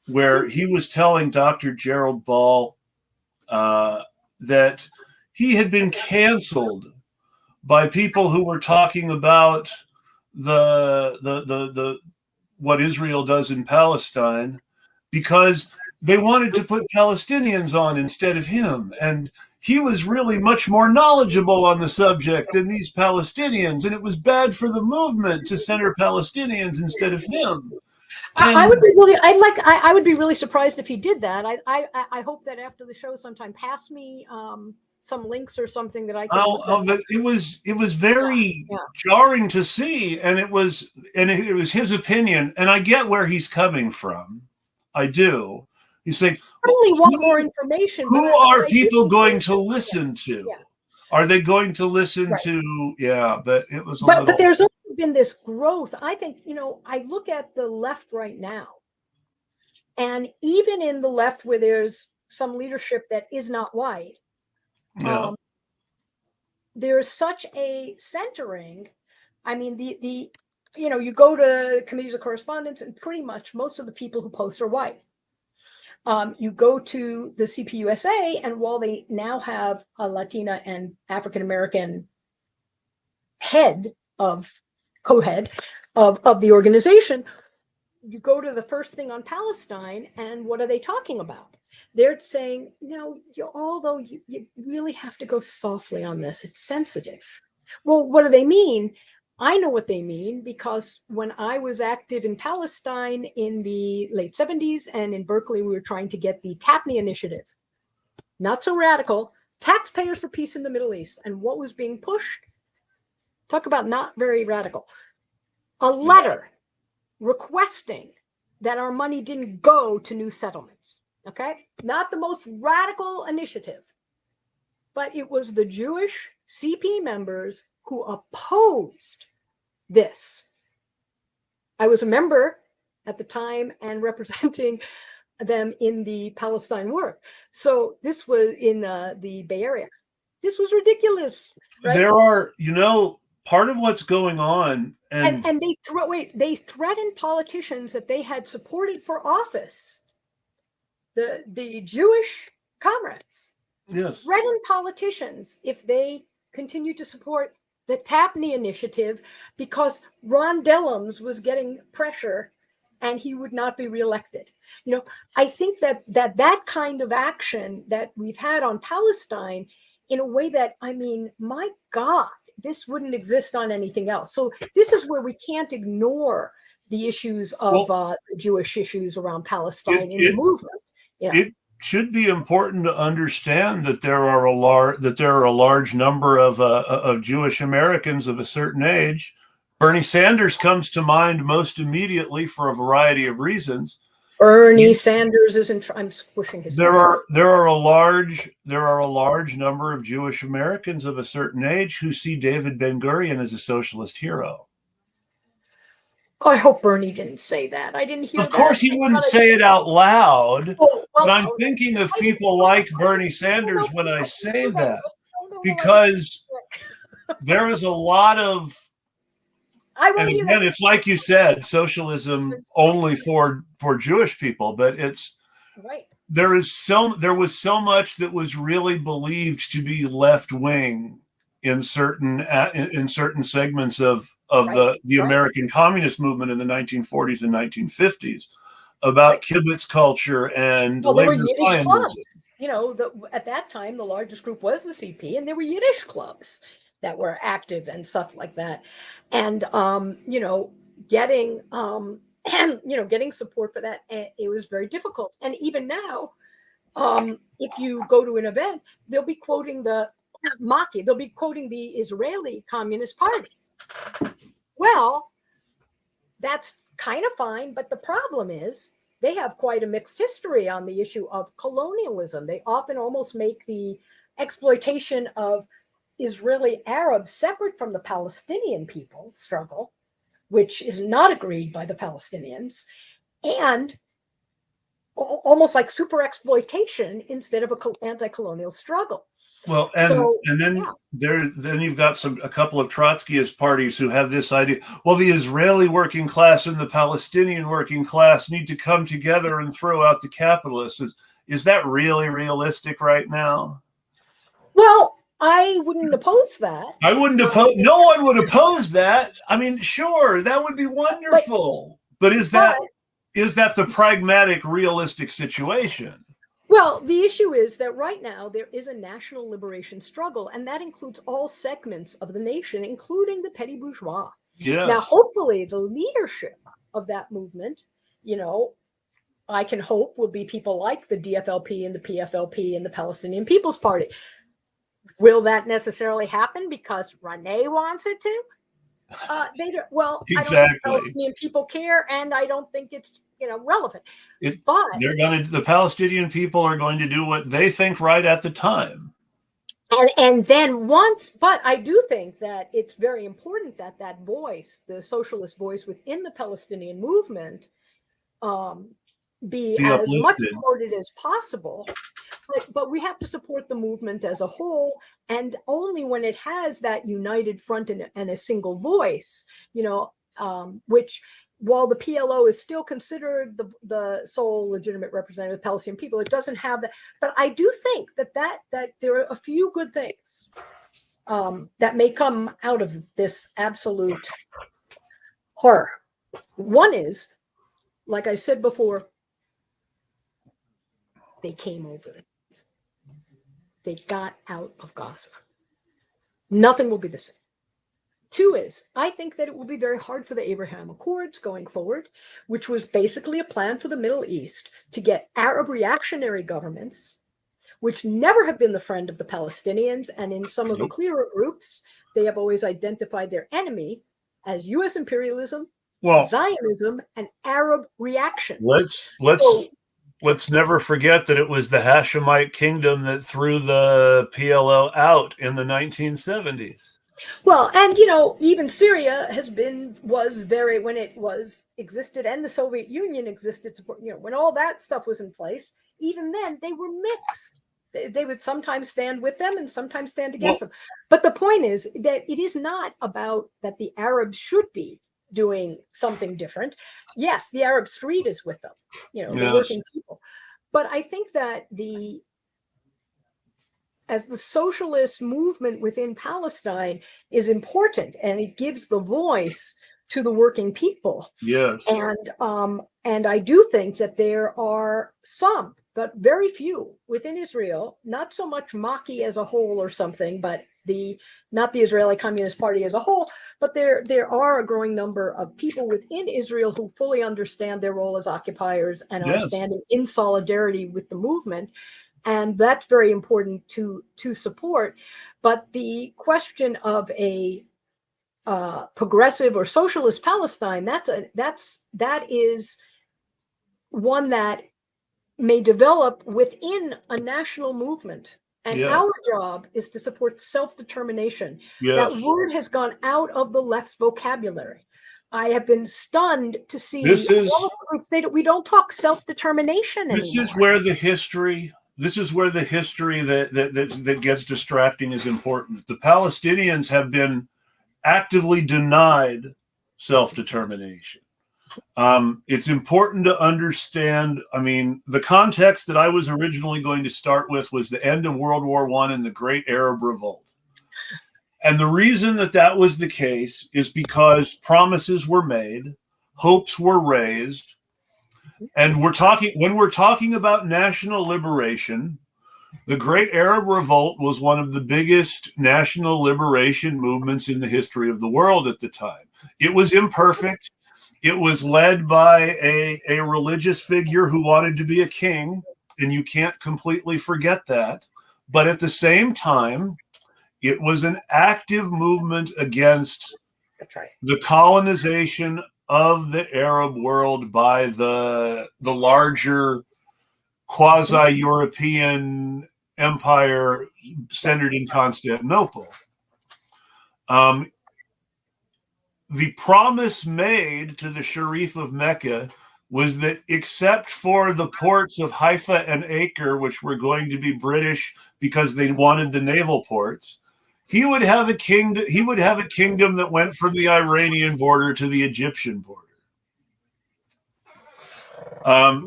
where he was telling Dr. Gerald Ball that he had been canceled by people who were talking about the what Israel does in Palestine, because they wanted to put Palestinians on instead of him. And he was really much more knowledgeable on the subject than these Palestinians. And it was bad for the movement to center Palestinians instead of him. I would be really surprised if he did that. I hope that after the show sometime pass me some links or something that I can. But it was very jarring to see, and it was his opinion, and I get where he's coming from. I do. He's saying, I only want more information. Who are people going to listen to? Yeah. Are they going to listen to? Yeah, but it was. But there's also been this growth. I think, I look at the left right now, and even in the left where there's some leadership that is not white, there's such a centering. I mean, you go to committees of correspondence, and pretty much most of the people who post are white. You go to the CPUSA, and while they now have a Latina and African American co-head of the organization, you go to the first thing on Palestine, and what are they talking about? They're saying, although you really have to go softly on this, it's sensitive. Well, what do they mean? I know what they mean, because when I was active in Palestine in the late 70s and in Berkeley, we were trying to get the TAPNI initiative. Not so radical, Taxpayers for Peace in the Middle East. And what was being pushed? Talk about not very radical. A letter requesting that our money didn't go to new settlements. Okay? Not the most radical initiative, but it was the Jewish CP members who opposed this. I was a member at the time and representing them in the Palestine work. So this was in the Bay Area. This was ridiculous. Right? There are, part of what's going on, and they threatened politicians that they had supported for office. The Jewish comrades threatened politicians if they continued to support the TAPNI initiative, because Ron Dellums was getting pressure and he would not be reelected. I think that kind of action that we've had on Palestine, in a way that, my God, this wouldn't exist on anything else. So this is where we can't ignore the issues of Jewish issues around Palestine in the movement. It should be important to understand that there are a large number of Jewish Americans of a certain age. Bernie Sanders comes to mind most immediately for a variety of reasons. Bernie Sanders isn't. I'm squishing his. There are a large number of Jewish Americans of a certain age who see David Ben-Gurion as a socialist hero. Oh, I hope Bernie didn't say that. I didn't hear that. Of course, he wouldn't say it out loud. But I'm thinking of people like Bernie Sanders when I say that, because there is a lot of. And again, it's like you said, socialism only for Jewish people, but it's right. There was so much that was really believed to be left wing in certain segments of the American communist movement in the 1940s and 1950s about kibbutz culture and labor Yiddish clubs. At that time, the largest group was the CP, and there were Yiddish clubs that were active and stuff like that. And, getting support for that, it was very difficult. And even now, if you go to an event, they'll be quoting the Maki, they'll be quoting the Israeli Communist Party. Well, that's kind of fine, but the problem is they have quite a mixed history on the issue of colonialism. They often almost make the exploitation of Israeli Arabs separate from the Palestinian people's struggle, which is not agreed by the Palestinians, and almost like super exploitation instead of an anti-colonial struggle. Well, then you've got a couple of Trotskyist parties who have this idea. Well, the Israeli working class and the Palestinian working class need to come together and throw out the capitalists. Is that really realistic right now? Well, I wouldn't oppose that. I wouldn't oppose. No one would oppose that. Sure, that would be wonderful. But is that the pragmatic, realistic situation? Well, the issue is that right now there is a national liberation struggle, and that includes all segments of the nation, including the petty bourgeois. Yes. Now, hopefully, the leadership of that movement, I can hope will be people like the DFLP and the PFLP and the Palestinian People's Party. Will that necessarily happen because Renee wants it to? They don't. Well, exactly. I don't think Palestinian people care, and I don't think it's relevant. But the Palestinian people are going to do what they think right at the time. And then but I do think that it's very important that voice, the socialist voice within the Palestinian movement, be as uplifted. Much supported as possible. But we have to support the movement as a whole, and only when it has that united front and a single voice, which, while the PLO is still considered the sole legitimate representative of the Palestinian people, it doesn't have that. But I do think that there are a few good things that may come out of this absolute horror. One is like I said before, they came over it. They got out of Gaza. Nothing will be the same. Two is, I think that it will be very hard for the Abraham Accords going forward, which was basically a plan for the Middle East to get Arab reactionary governments, which never have been the friend of the Palestinians. And in some of the clearer groups, they have always identified their enemy as U.S. imperialism, Zionism, and Arab reaction. Let's never forget that it was the Hashemite kingdom that threw the PLO out in the 1970s. Well, and even Syria was very, when it existed and the Soviet Union existed, when all that stuff was in place, even then they were mixed. They would sometimes stand with them and sometimes stand against them. But the point is that it is not about that the Arabs should be doing something different. Yes, the Arab street is with them, the working people. But I think that as the socialist movement within Palestine is important, and it gives the voice to the working people. Yes. And I do think that there are some, but very few within Israel, not so much Maki as a whole or something, but not the Israeli Communist Party as a whole, but there are a growing number of people within Israel who fully understand their role as occupiers and are standing in solidarity with the movement. And that's very important to support. But the question of a progressive or socialist Palestine, that is one that may develop within a national movement. And our job is to support self-determination. That word has gone out of the left's vocabulary. I have been stunned to see all of the groups, we don't talk self-determination anymore. This is where the history that gets distracting is important. The Palestinians have been actively denied self-determination. It's important to understand, the context that I was originally going to start with was the end of World War I and the Great Arab Revolt. And the reason that was the case is because promises were made, hopes were raised, and when we're talking about national liberation, the Great Arab Revolt was one of the biggest national liberation movements in the history of the world at the time. It was imperfect. It was led by a religious figure who wanted to be a king, and you can't completely forget that. But at the same time, it was an active movement against the colonization of the Arab world by the larger quasi-European empire centered in Constantinople. The promise made to the Sharif of Mecca was that except for the ports of Haifa and Acre, which were going to be British because they wanted the naval ports, he would have a kingdom that went from the Iranian border to the Egyptian border.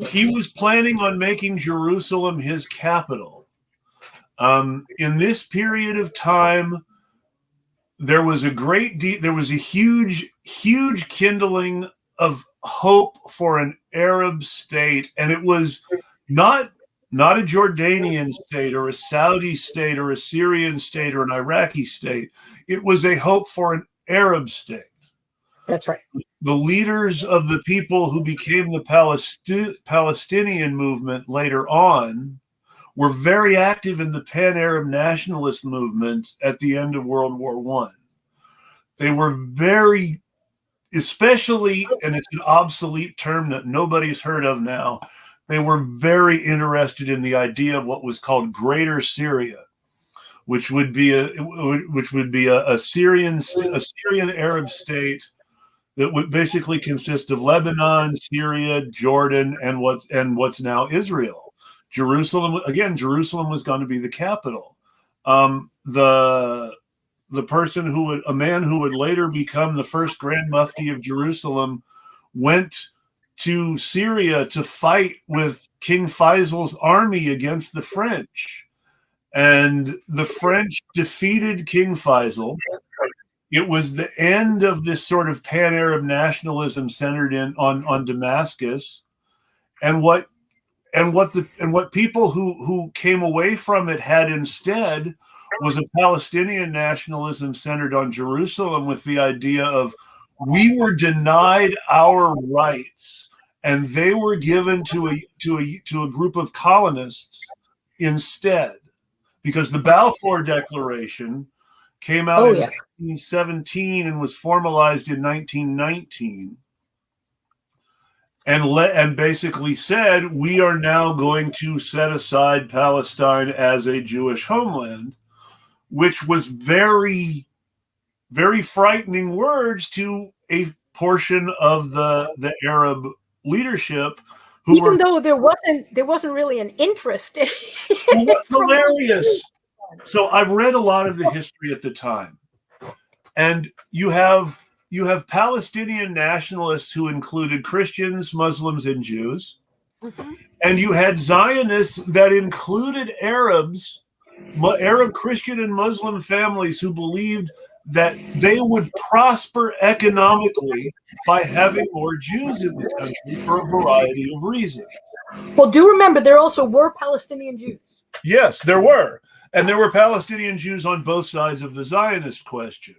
He was planning on making Jerusalem his capital. In this period of time, there was a huge kindling of hope for an Arab state, and it was not a Jordanian state or a Saudi state or a Syrian state or an Iraqi state. It was a hope for an Arab state. That's right. The leaders of the people who became the Palestinian movement later on were very active in the pan-Arab nationalist movement at the end of World War I. They were very, especially, and it's an obsolete term that nobody's heard of now, they were very interested in the idea of what was called Greater Syria, which would be a Syrian Arab state that would basically consist of Lebanon, Syria, Jordan, and what's now Israel. Jerusalem was going to be the capital. The man who would later become the first Grand Mufti of Jerusalem went to Syria to fight with King Faisal's army against the French. And the French defeated King Faisal it was the end of this sort of pan-Arab nationalism centered on Damascus, and what people who came away from it had instead was a Palestinian nationalism centered on Jerusalem, with the idea of we were denied our rights and they were given to a group of colonists instead, because the Balfour Declaration came out in 1917 and was formalized in 1919, and basically said, we are now going to set aside Palestine as a Jewish homeland, which was very, very frightening words to a portion of the Arab leadership, who even though there wasn't really an interest in it. Hilarious. So I've read a lot of the history at the time, and you have Palestinian nationalists who included Christians, Muslims, and Jews, and you had Zionists that included Arabs, Arab Christian and Muslim families who believed that they would prosper economically by having more Jews in the country for a variety of reasons. Well, do remember, there also were Palestinian Jews. Yes, there were. And there were Palestinian Jews on both sides of the Zionist question,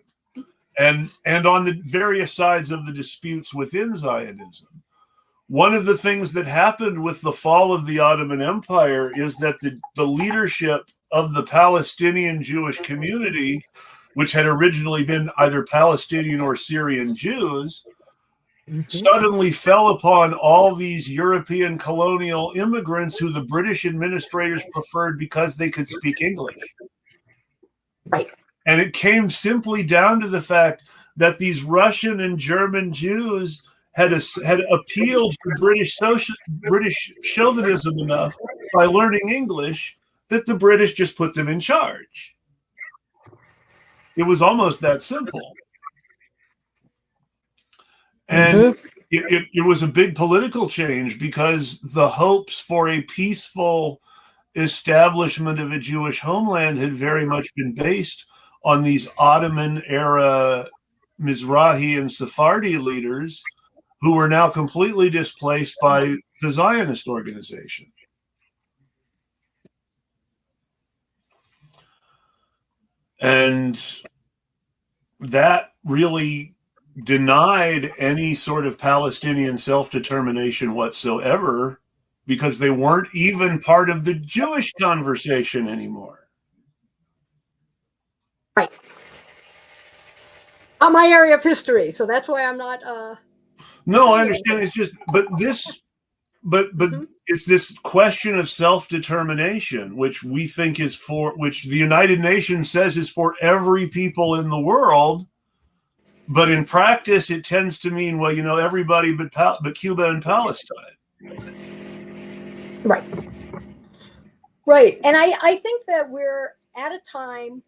and on the various sides of the disputes within Zionism. One of the things that happened with the fall of the Ottoman Empire is that the leadership of the Palestinian Jewish community, which had originally been either Palestinian or Syrian Jews, suddenly fell upon all these European colonial immigrants who the British administrators preferred because they could speak English. Right. And it came simply down to the fact that these Russian and German Jews had appealed to British chauvinism enough by learning English that the British just put them in charge. It was almost that simple. And it was a big political change, because the hopes for a peaceful establishment of a Jewish homeland had very much been based on these Ottoman-era Mizrahi and Sephardi leaders who were now completely displaced by the Zionist organization. And that really denied any sort of Palestinian self-determination whatsoever, because they weren't even part of the Jewish conversation anymore. Right. On my area of history, so that's why I'm not. No, I understand. It's just, but it's this question of self-determination, which we think is which the United Nations says is for every people in the world. But in practice, it tends to mean, well, everybody but Cuba and Palestine. Right. Right. And I think that we're at a time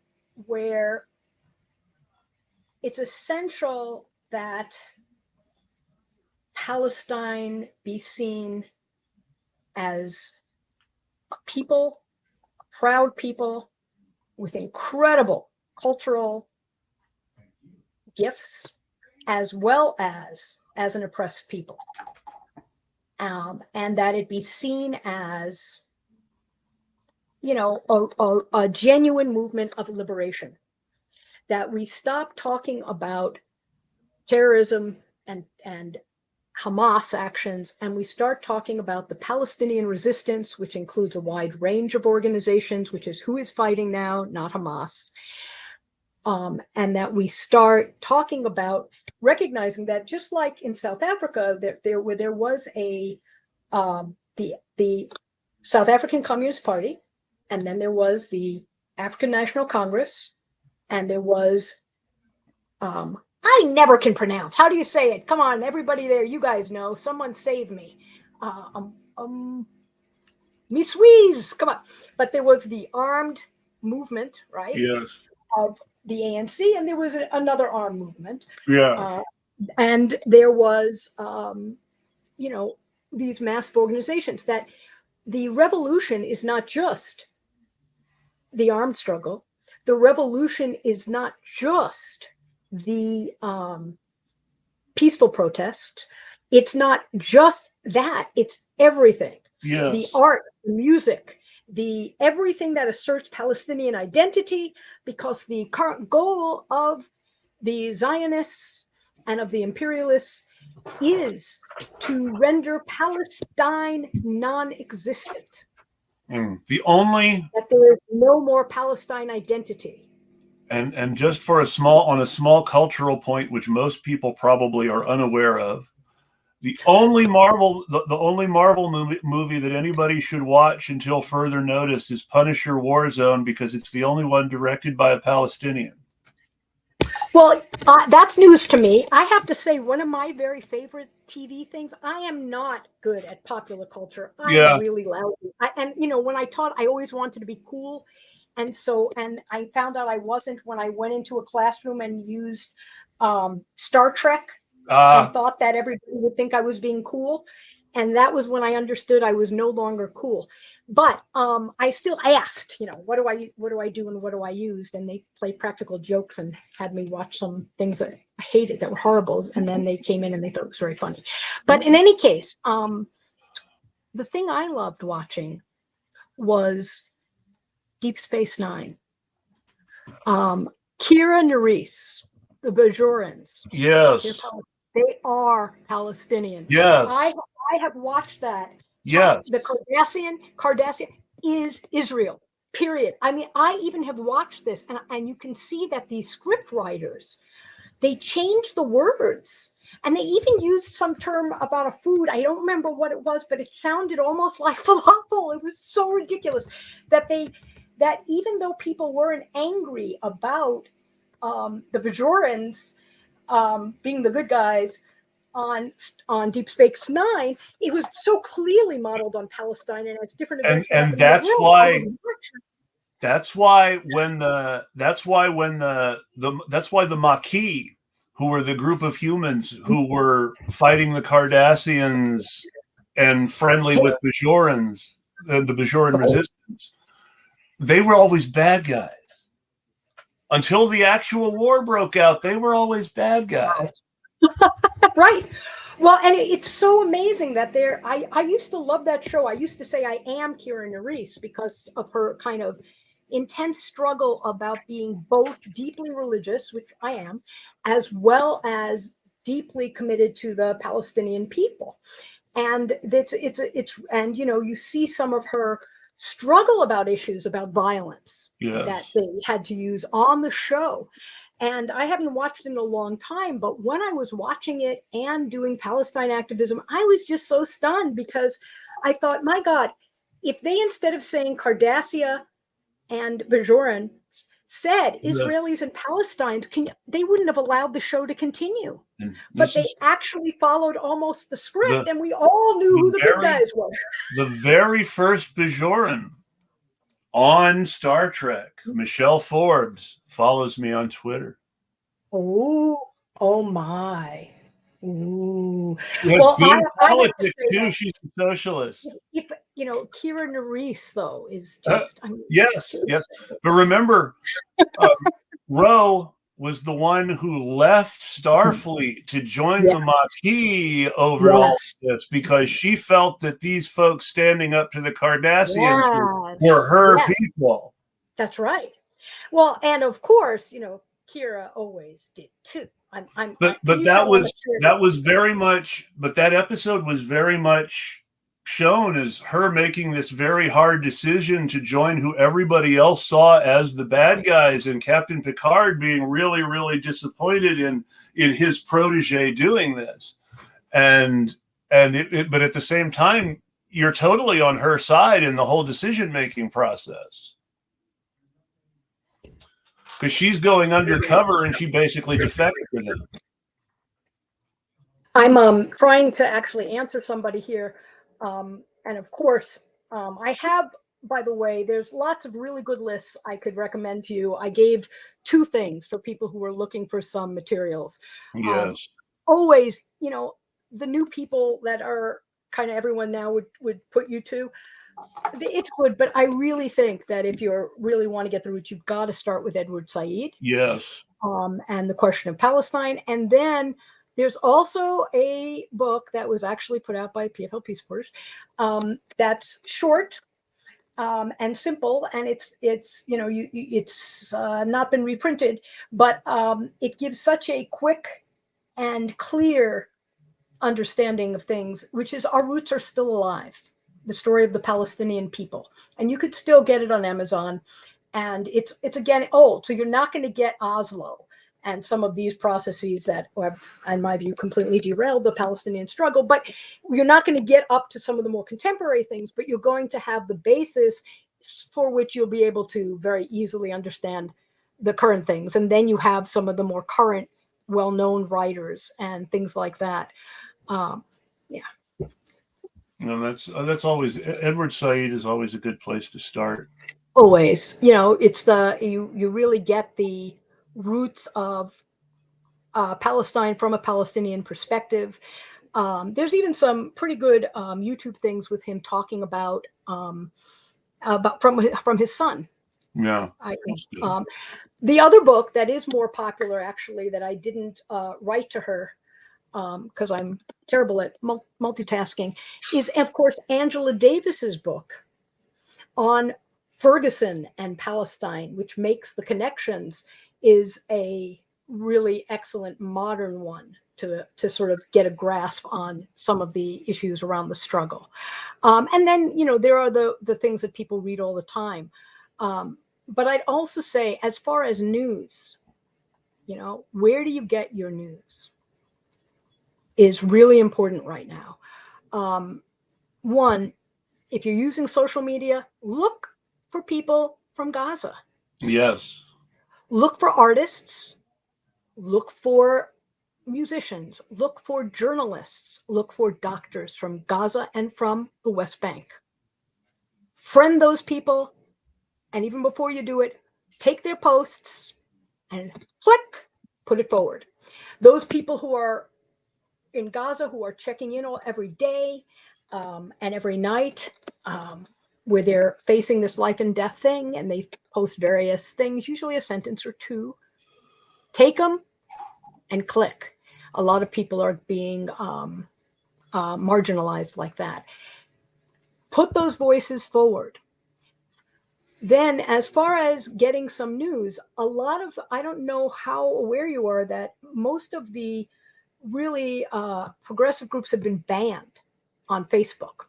where it's essential that Palestine be seen as a people, a proud people with incredible cultural gifts, as well as an oppressed people, and that it be seen as, a genuine movement of liberation. That we stop talking about terrorism and Hamas actions, and we start talking about the Palestinian resistance, which includes a wide range of organizations, which is who is fighting now, not Hamas. And that we start talking about recognizing that, just like in South Africa, there was the South African Communist Party, and then there was the African National Congress, and there was I never can pronounce. How do you say it? Come on, everybody there, you guys know. Someone save me. Miswees, come on. But there was the armed movement, right? Yes. Of the ANC, and there was another armed movement. Yeah. And there was, these massive organizations. That the revolution is not just the armed struggle. The revolution is not just the peaceful protest. It's not just that, it's everything. Yes. The art, the music, the everything that asserts Palestinian identity, because the current goal of the Zionists and of the imperialists is to render Palestine non-existent. The only that there is no more Palestine identity. And just for a small cultural point, which most people probably are unaware of, the only Marvel movie that anybody should watch until further notice is Punisher Warzone, because it's the only one directed by a Palestinian. Well, that's news to me. I have to say, one of my very favorite TV things, I am not good at popular culture. I'm really lousy. And, you know, when I taught, I always wanted to be cool. And I found out I wasn't when I went into a classroom and used Star Trek and thought that everybody would think I was being cool. And that was when I understood I was no longer cool. But I still asked, you know, what do I do and what do I use? And they played practical jokes and had me watch some things that I hated, that were horrible. And then they came in and they thought it was very funny. But in any case, the thing I loved watching was Deep Space Nine. Kira Nerys, the Bajorans. Yes. They are Palestinian. Yes. I have watched that. Yes. The Cardassian is Israel, period. I mean, I even have watched this, and you can see that these script writers, they changed the words. And they even used some term about a food. I don't remember what it was, but it sounded almost like falafel. It was so ridiculous that even though people weren't angry about the Bajorans being the good guys on Deep Space Nine, it was so clearly modeled on Palestine and its different events. And that's why when the Maquis, who were the group of humans who were fighting the Cardassians and friendly with Bajorans, the Bajoran resistance, they were always bad guys. Until the actual war broke out, they were always bad guys. Right. Well, and it's so amazing that I used to love that show. I used to say I am Kira Nerys because of her kind of intense struggle about being both deeply religious, which I am, as well as deeply committed to the Palestinian people. And it's and, you know, you see some of her struggle about issues about violence that they had to use on the show. And I haven't watched it in a long time, but when I was watching it and doing Palestine activism, I was just so stunned because I thought, my God, if they, instead of saying Cardassia and Bajoran, said Israelis and Palestinians, they wouldn't have allowed the show to continue. But they actually followed almost the script, and we all knew who the good guys were. The very first Bajoran on Star Trek, Michelle Forbes, follows me on Twitter. Oh my. Ooh. She has good politics too. She's a socialist. If, you know, Kira Nerys, though, is just... yes. But remember, Ro was the one who left Starfleet to join the Maquis over all this, because she felt that these folks standing up to the Cardassians were her people. That's right. Well, and of course, you know, Kira always did too. But that was very much. But that episode was very much shown as her making this very hard decision to join who everybody else saw as the bad guys, and Captain Picard being really, really disappointed in his protege doing this, but at the same time, you're totally on her side in the whole decision-making process, because she's going undercover and she basically defected to them. I'm trying to actually answer somebody here. And of course, I have, by the way, there's lots of really good lists I could recommend to you. I gave 2 things for people who are looking for some materials. Yes. Always, you know, the new people that are kind of everyone now would put you to. It's good, but I really think that if you really want to get through it, you've got to start with Edward Said. Yes. and the question of Palestine. And then there's also a book that was actually put out by PFLP supporters that's short and simple, and it's not been reprinted, but it gives such a quick and clear understanding of things, which is Our Roots Are Still Alive, the story of the Palestinian people. And you could still get it on Amazon. And it's again old, so you're not going to get Oslo and some of these processes that have, in my view, completely derailed the Palestinian struggle. But you're not going to get up to some of the more contemporary things, but you're going to have the basis for which you'll be able to very easily understand the current things. And then you have some of the more current, well-known writers and things like that. Yeah. No, that's always, Edward Said is always a good place to start. Always, it's you really get the roots of Palestine from a Palestinian perspective. There's even some pretty good YouTube things with him talking about from his son. Yeah. The other book that is more popular, actually, that I didn't write to her because I'm terrible at multitasking, is, of course, Angela Davis's book on Ferguson and Palestine, which makes the connections, is a really excellent modern one to sort of get a grasp on some of the issues around the struggle. And then, there are the things that people read all the time. But I'd also say, as far as news, where do you get your news is really important right now. One, if you're using social media, look for people from Gaza. Yes. Look for artists, look for musicians, look for journalists, look for doctors from Gaza and from the West Bank. Friend those people, and even before you do it, take their posts and click, put it forward. Those people who are in Gaza, who are checking in every day and every night, where they're facing this life and death thing, and they post various things, usually a sentence or two, take them and click. A lot of people are being marginalized like that. Put those voices forward. Then, as far as getting some news, I don't know how aware you are that most of the really progressive groups have been banned on Facebook.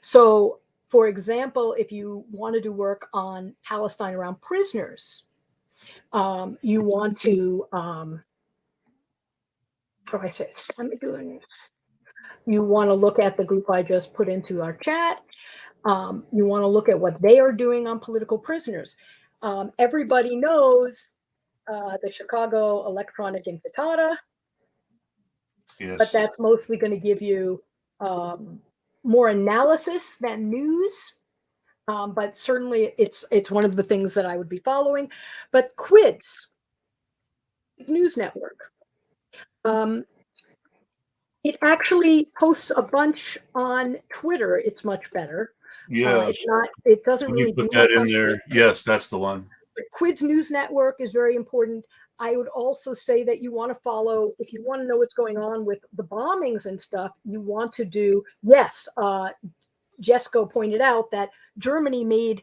So, for example, if you want to do work on Palestine around prisoners, you want to, how do I say this? You want to look at the group I just put into our chat. You want to look at what they are doing on political prisoners. Everybody knows the Chicago Electronic Intifada, yes. But that's mostly going to give you more analysis than news. But certainly it's one of the things that I would be following. But Quids News Network, it actually posts a bunch on Twitter. It's much better. Yeah, it doesn't really put do that in there. Yes, that's the one. But Quids News Network is very important. I would also say that you want to follow, if you want to know what's going on with the bombings and stuff, you want to do, yes, Jesco pointed out that Germany made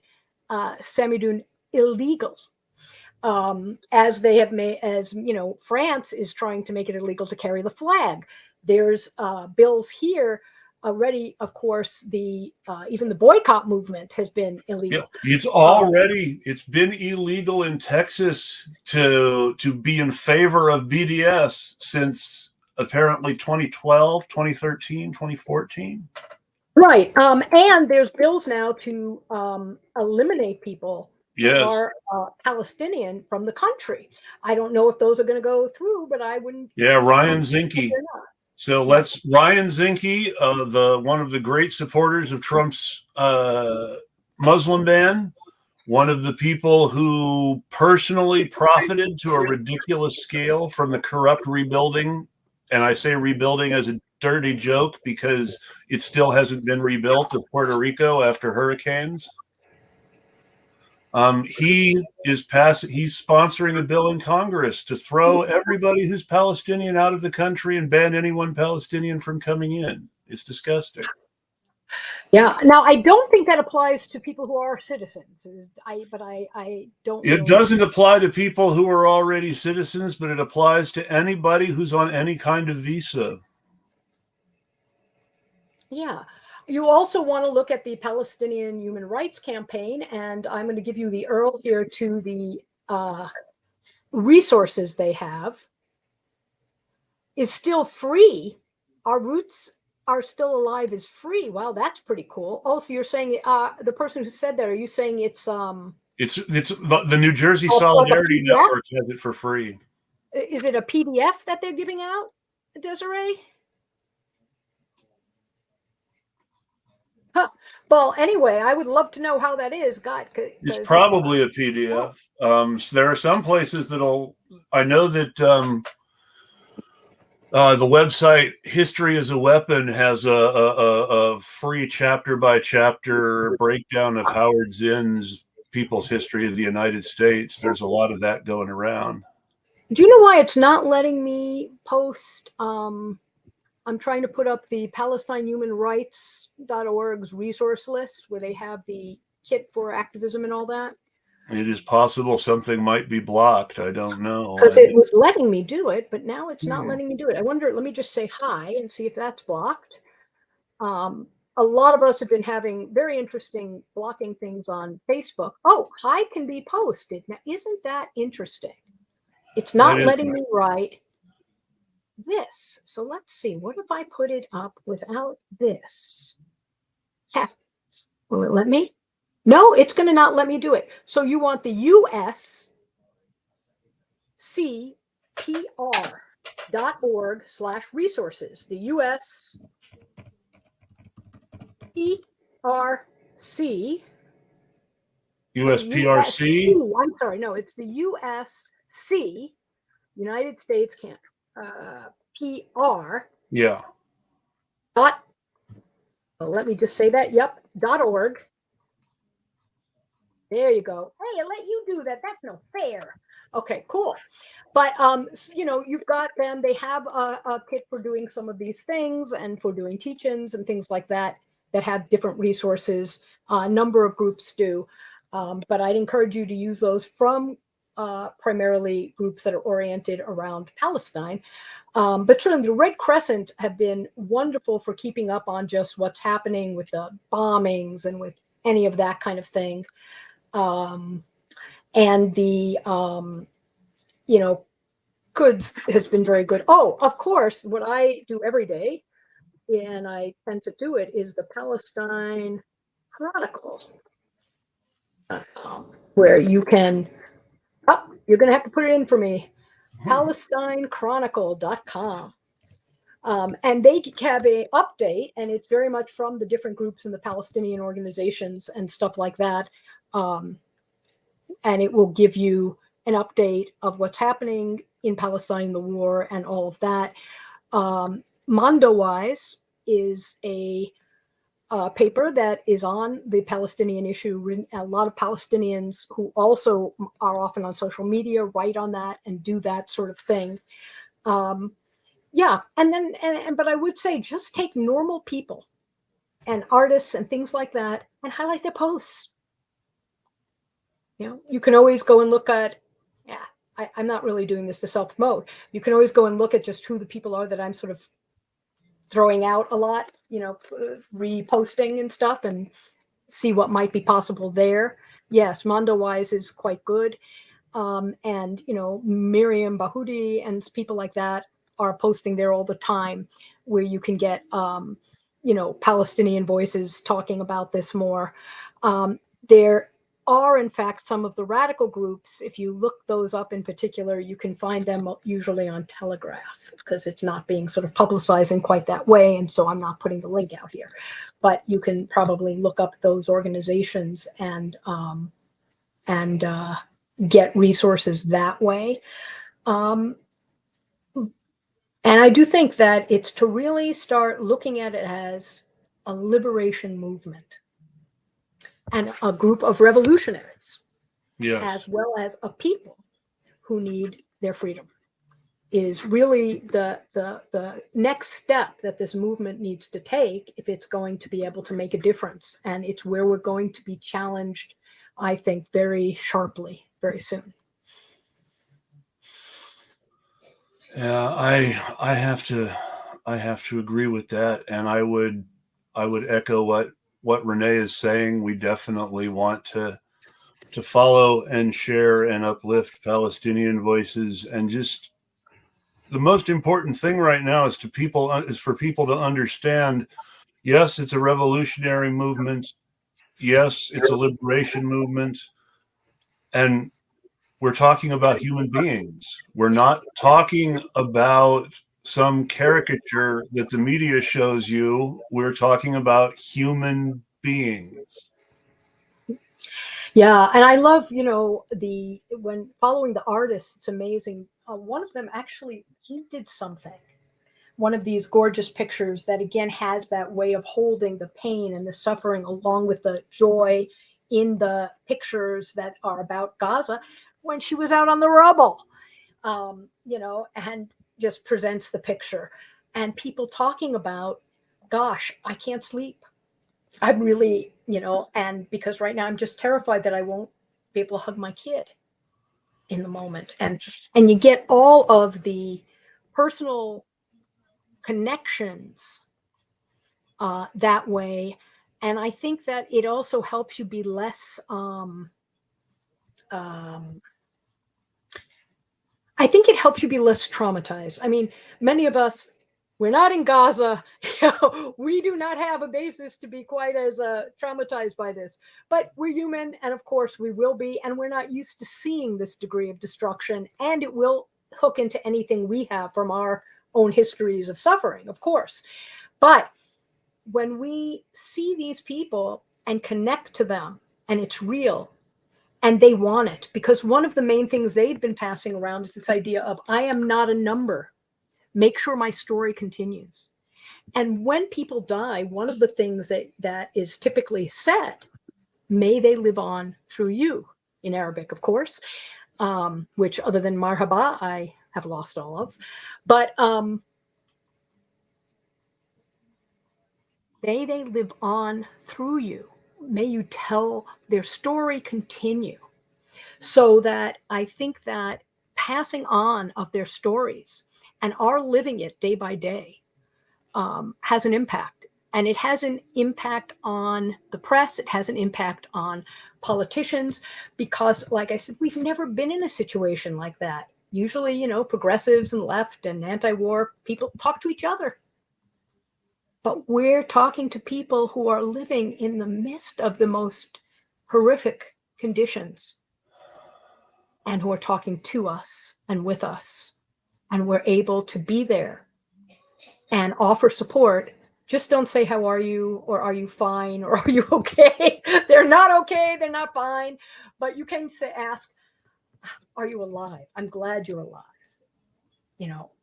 Samidun illegal, as they have made, France is trying to make it illegal to carry the flag. There's bills here already. Of course, even the boycott movement has been illegal. Yeah, it's been illegal in Texas to be in favor of BDS since apparently 2012, 2013, 2014. Right. And there's bills now to eliminate people who are Palestinian from the country. I don't know if those are going to go through, but I wouldn't. Yeah, Ryan Zinke. So Ryan Zinke, one of the great supporters of Trump's Muslim ban, one of the people who personally profited to a ridiculous scale from the corrupt rebuilding, and I say rebuilding as a dirty joke because it still hasn't been rebuilt, of Puerto Rico after hurricanes. He is he's sponsoring a bill in Congress to throw everybody who's Palestinian out of the country and ban anyone Palestinian from coming in. It's disgusting. Yeah. Now, I don't think that applies to people who are citizens. But I don't. It doesn't apply to people who are already citizens, but it applies to anybody who's on any kind of visa. Yeah. You also want to look at the Palestinian Human Rights Campaign, and I'm going to give you the URL here to the resources they have. Is still free. Our Roots Are Still Alive is free. Wow, that's pretty cool. Also, you're saying the person who said that, are you saying it's the New Jersey Solidarity Network has it for free. Is it a PDF that they're giving out, Desiree? Huh. Well, anyway, I would love to know how that is. God, it's probably a PDF. So there are some places I know that the website History is a Weapon has a free chapter by chapter breakdown of Howard Zinn's People's History of the United States. There's a lot of that going around. Do you know why it's not letting me post? I'm trying to put up the PalestineHumanRights.org's resource list where they have the kit for activism and all that. It is possible something might be blocked. I don't know. Because it was letting me do it, but now it's not letting me do it. I wonder, let me just say hi and see if that's blocked. A lot of us have been having very interesting blocking things on Facebook. Oh, hi can be posted. Now, isn't that interesting? It's not letting me write this. So let's see. What if I put it up without this? Will it let me? No, it's going to not let me do it. So you want the USCPR.org/resources. The USPRC. I'm sorry. No, it's the USC, United States PR. Yeah. Let me just say that. Yep. .org. There you go. Hey, I let you do that. That's no fair. Okay, cool. But you've got them. They have a kit for doing some of these things and for doing teach-ins and things like that have different resources. A number of groups do. But I'd encourage you to use those from primarily groups that are oriented around Palestine. But certainly the Red Crescent have been wonderful for keeping up on just what's happening with the bombings and with any of that kind of thing. And the, goods has been very good. Oh, of course, what I do every day, and I tend to do it, is the Palestine Chronicle, where you can, you're going to have to put it in for me, PalestineChronicle.com. And they have an update, and it's very much from the different groups and the Palestinian organizations and stuff like that. And it will give you an update of what's happening in Palestine, the war, and all of that. Mondowise is a paper that is on the Palestinian issue. A lot of Palestinians who also are often on social media write on that and do that sort of thing. Yeah, but I would say just take normal people and artists and things like that and highlight their posts. You can always go and look at, I'm not really doing this to self-promote. You can always go and look at just who the people are that I'm sort of throwing out a lot, reposting and stuff, and see what might be possible there. Yes, Mondowise is quite good. And, Miriam Bahudi and people like that are posting there all the time, where you can get, Palestinian voices talking about this more. There are, in fact, some of the radical groups. If you look those up in particular, you can find them usually on Telegraph, because it's not being sort of publicized in quite that way. And so I'm not putting the link out here, but you can probably look up those organizations and get resources that way. And I do think that it's to really start looking at it as a liberation movement and a group of revolutionaries. Yes. as well as a people who need their freedom, is really the next step that this movement needs to take if it's going to be able to make a difference. And it's where we're going to be challenged, I think, very sharply very soon. Yeah, I have to agree with that, and I would echo what Renee is saying. We definitely want to follow and share and uplift Palestinian voices, and just the most important thing right now is for people to understand. Yes, it's a revolutionary movement. Yes, it's a liberation movement, and we're talking about human beings. We're not talking about some caricature that the media shows you. We're talking about human beings. Yeah, and I love, the when following the artists, it's amazing. One of them actually, he did something. One of these gorgeous pictures that again has that way of holding the pain and the suffering along with the joy in the pictures that are about Gaza when she was out on the rubble, and just presents the picture and people talking about, gosh, I can't sleep. I'm really, and because right now I'm just terrified that I won't be able to hug my kid in the moment. And you get all of the personal connections that way. And I think that it also helps you be less um, I think it helps you be less traumatized. I mean, many of us, we're not in Gaza. We do not have a basis to be quite as traumatized by this, but we're human. And of course we will be. And we're not used to seeing this degree of destruction. And it will hook into anything we have from our own histories of suffering, of course. But when we see these people and connect to them and it's real, and they want it, because one of the main things they've been passing around is this idea of, I am not a number, make sure my story continues. And when people die, one of the things that is typically said, may they live on through you, in Arabic, of course, which other than marhaba I have lost all of. But may they live on through you, may you tell their story continue. So that I think that passing on of their stories and our living it day by day has an impact. And it has an impact on the press. It has an impact on politicians because, like I said, we've never been in a situation like that. Usually, progressives and left and anti-war people talk to each other. But we're talking to people who are living in the midst of the most horrific conditions and who are talking to us and with us. And we're able to be there and offer support. Just don't say, how are you? Or are you fine? Or are you okay? They're not okay. They're not fine. But you can ask, are you alive? I'm glad you're alive.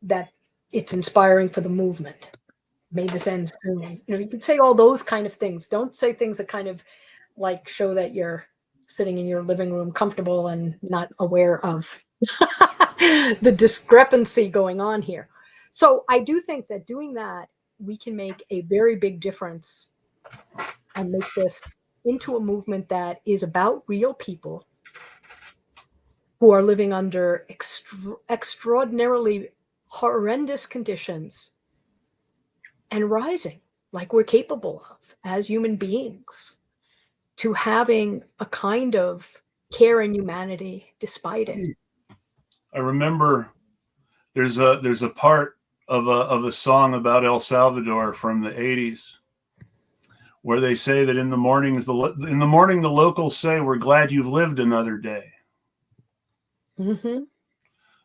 That it's inspiring for the movement. May this end soon. You can say all those kind of things. Don't say things that kind of like show that you're sitting in your living room comfortable and not aware of the discrepancy going on here. So I do think that doing that, we can make a very big difference and make this into a movement that is about real people who are living under extraordinarily horrendous conditions and rising like we're capable of as human beings to having a kind of care and humanity despite it. I remember there's a part of a song about El Salvador from the 80s where they say that in the morning the locals say, we're glad you've lived another day. Mm-hmm.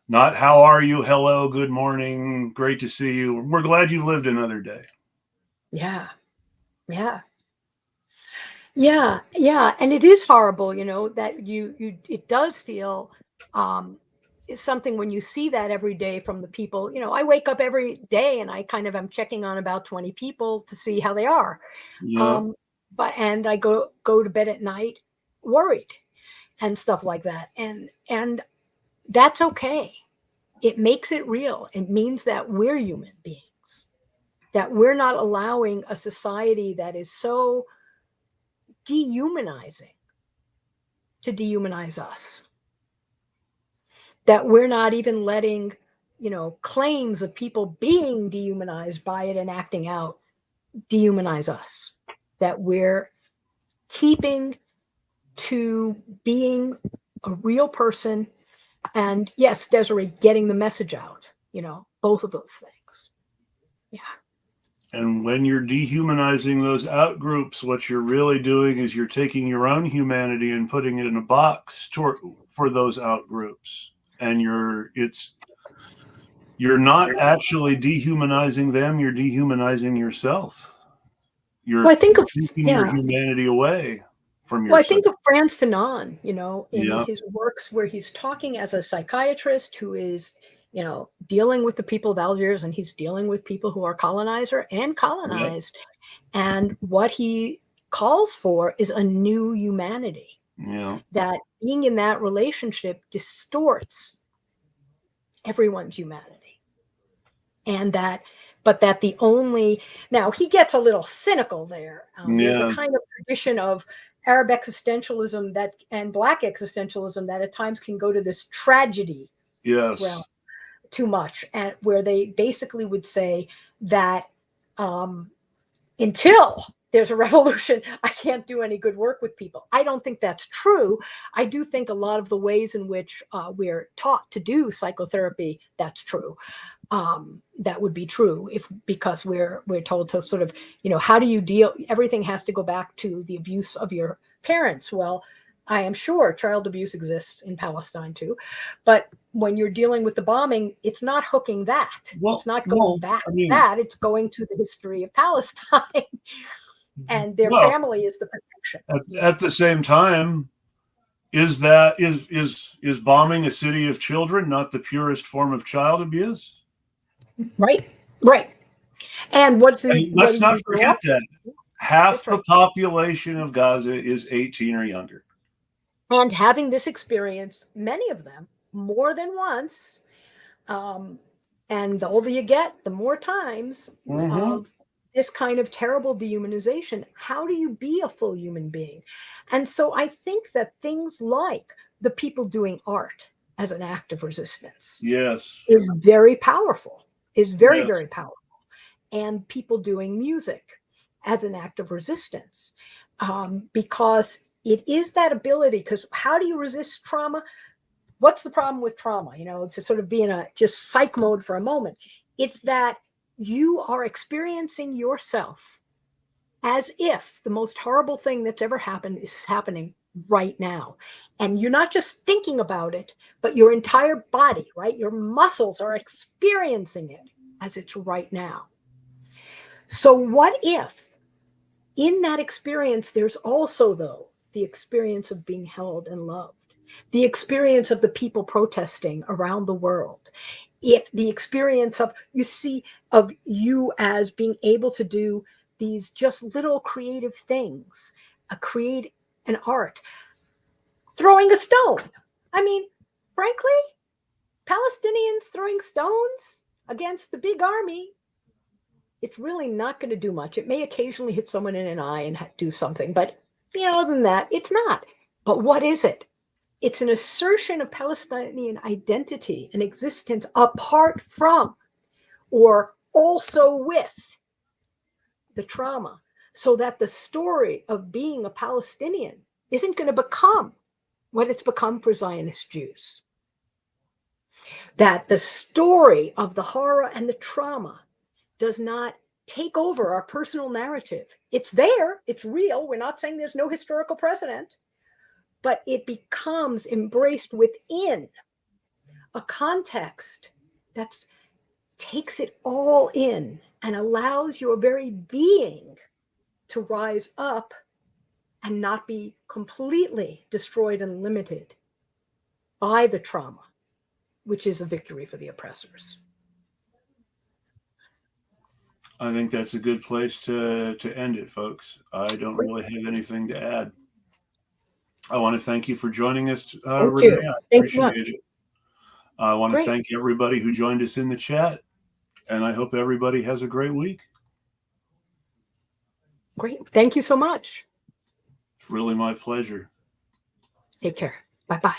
Not how are you, hello, good morning, great to see you. We're glad you lived another day. Yeah. Yeah. Yeah. And it is horrible, that it does feel is something when you see that every day from the people. I wake up every day and I kind of am checking on about 20 people to see how they are. Yeah. Um, and I go to bed at night worried. and stuff like that. And that's okay. It makes it real. It means that we're human beings, that we're not allowing a society that is so dehumanizing to dehumanize us, that we're not even letting, claims of people being dehumanized by it and acting out dehumanize us, that we're keeping to being a real person. And yes, Desiree, getting the message out, both of those things. Yeah. And when you're dehumanizing those out groups, what you're really doing is you're taking your own humanity and putting it in a box for those out groups. And you're not actually dehumanizing them, you're dehumanizing yourself. You're taking your humanity away from yourself. Well, I think of Frantz Fanon, in Yeah. his works where he's talking as a psychiatrist who is, dealing with the people of Algiers, and he's dealing with people who are colonizer and colonized. Yep. And what he calls for is a new humanity. Yeah. That being in that relationship distorts everyone's humanity. And but that the only, now he gets a little cynical there. There's a kind of tradition of Arab existentialism and Black existentialism that at times can go to this tragedy realm too much, and where they basically would say that until there's a revolution, I can't do any good work with people. I don't think that's true. I do think a lot of the ways in which we're taught to do psychotherapy, that's true. That would be true because we're told to sort of, how do you deal? Everything has to go back to the abuse of your parents. Well, I am sure child abuse exists in Palestine too, but when you're dealing with the bombing, it's not hooking that. Well, it's not going back to that. It's going to the history of Palestine, and their family is the protection. At the same time, is bombing a city of children not the purest form of child abuse? Right. And let's not forget that half the population of Gaza is 18 or younger. And having this experience, many of them, more than once, and the older you get, the more times of this kind of terrible dehumanization. How do you be a full human being? And so I think that things like the people doing art as an act of resistance is very powerful, very powerful. And people doing music as an act of resistance, because it is that ability. Because how do you resist trauma? What's the problem with trauma? To sort of be in a just psych mode for a moment. It's that you are experiencing yourself as if the most horrible thing that's ever happened is happening right now. And you're not just thinking about it, but your entire body, right? Your muscles are experiencing it as it's right now. So what if in that experience, there's also, though, the experience of being held and loved, the experience of the people protesting around the world, the experience of you as being able to do these just little creative things, create an art, throwing a stone. I mean, frankly, Palestinians throwing stones against the big army, it's really not going to do much. It may occasionally hit someone in an eye and do something, but other than that, it's not. But what is it? It's an assertion of Palestinian identity and existence apart from or also with the trauma, so that the story of being a Palestinian isn't going to become what it's become for Zionist Jews. That the story of the horror and the trauma does not take over our personal narrative. It's there, it's real. We're not saying there's no historical precedent, but it becomes embraced within a context that takes it all in and allows your very being to rise up and not be completely destroyed and limited by the trauma, which is a victory for the oppressors. I think that's a good place to end it, folks. I don't really have anything to add. I want to thank you for joining us, Thank Renee. you. I Thank you much. appreciate it. I want to Great. thank everybody who joined us in the chat, and I hope everybody has a great week. Great. Thank you so much. It's really my pleasure. Take care. Bye-bye.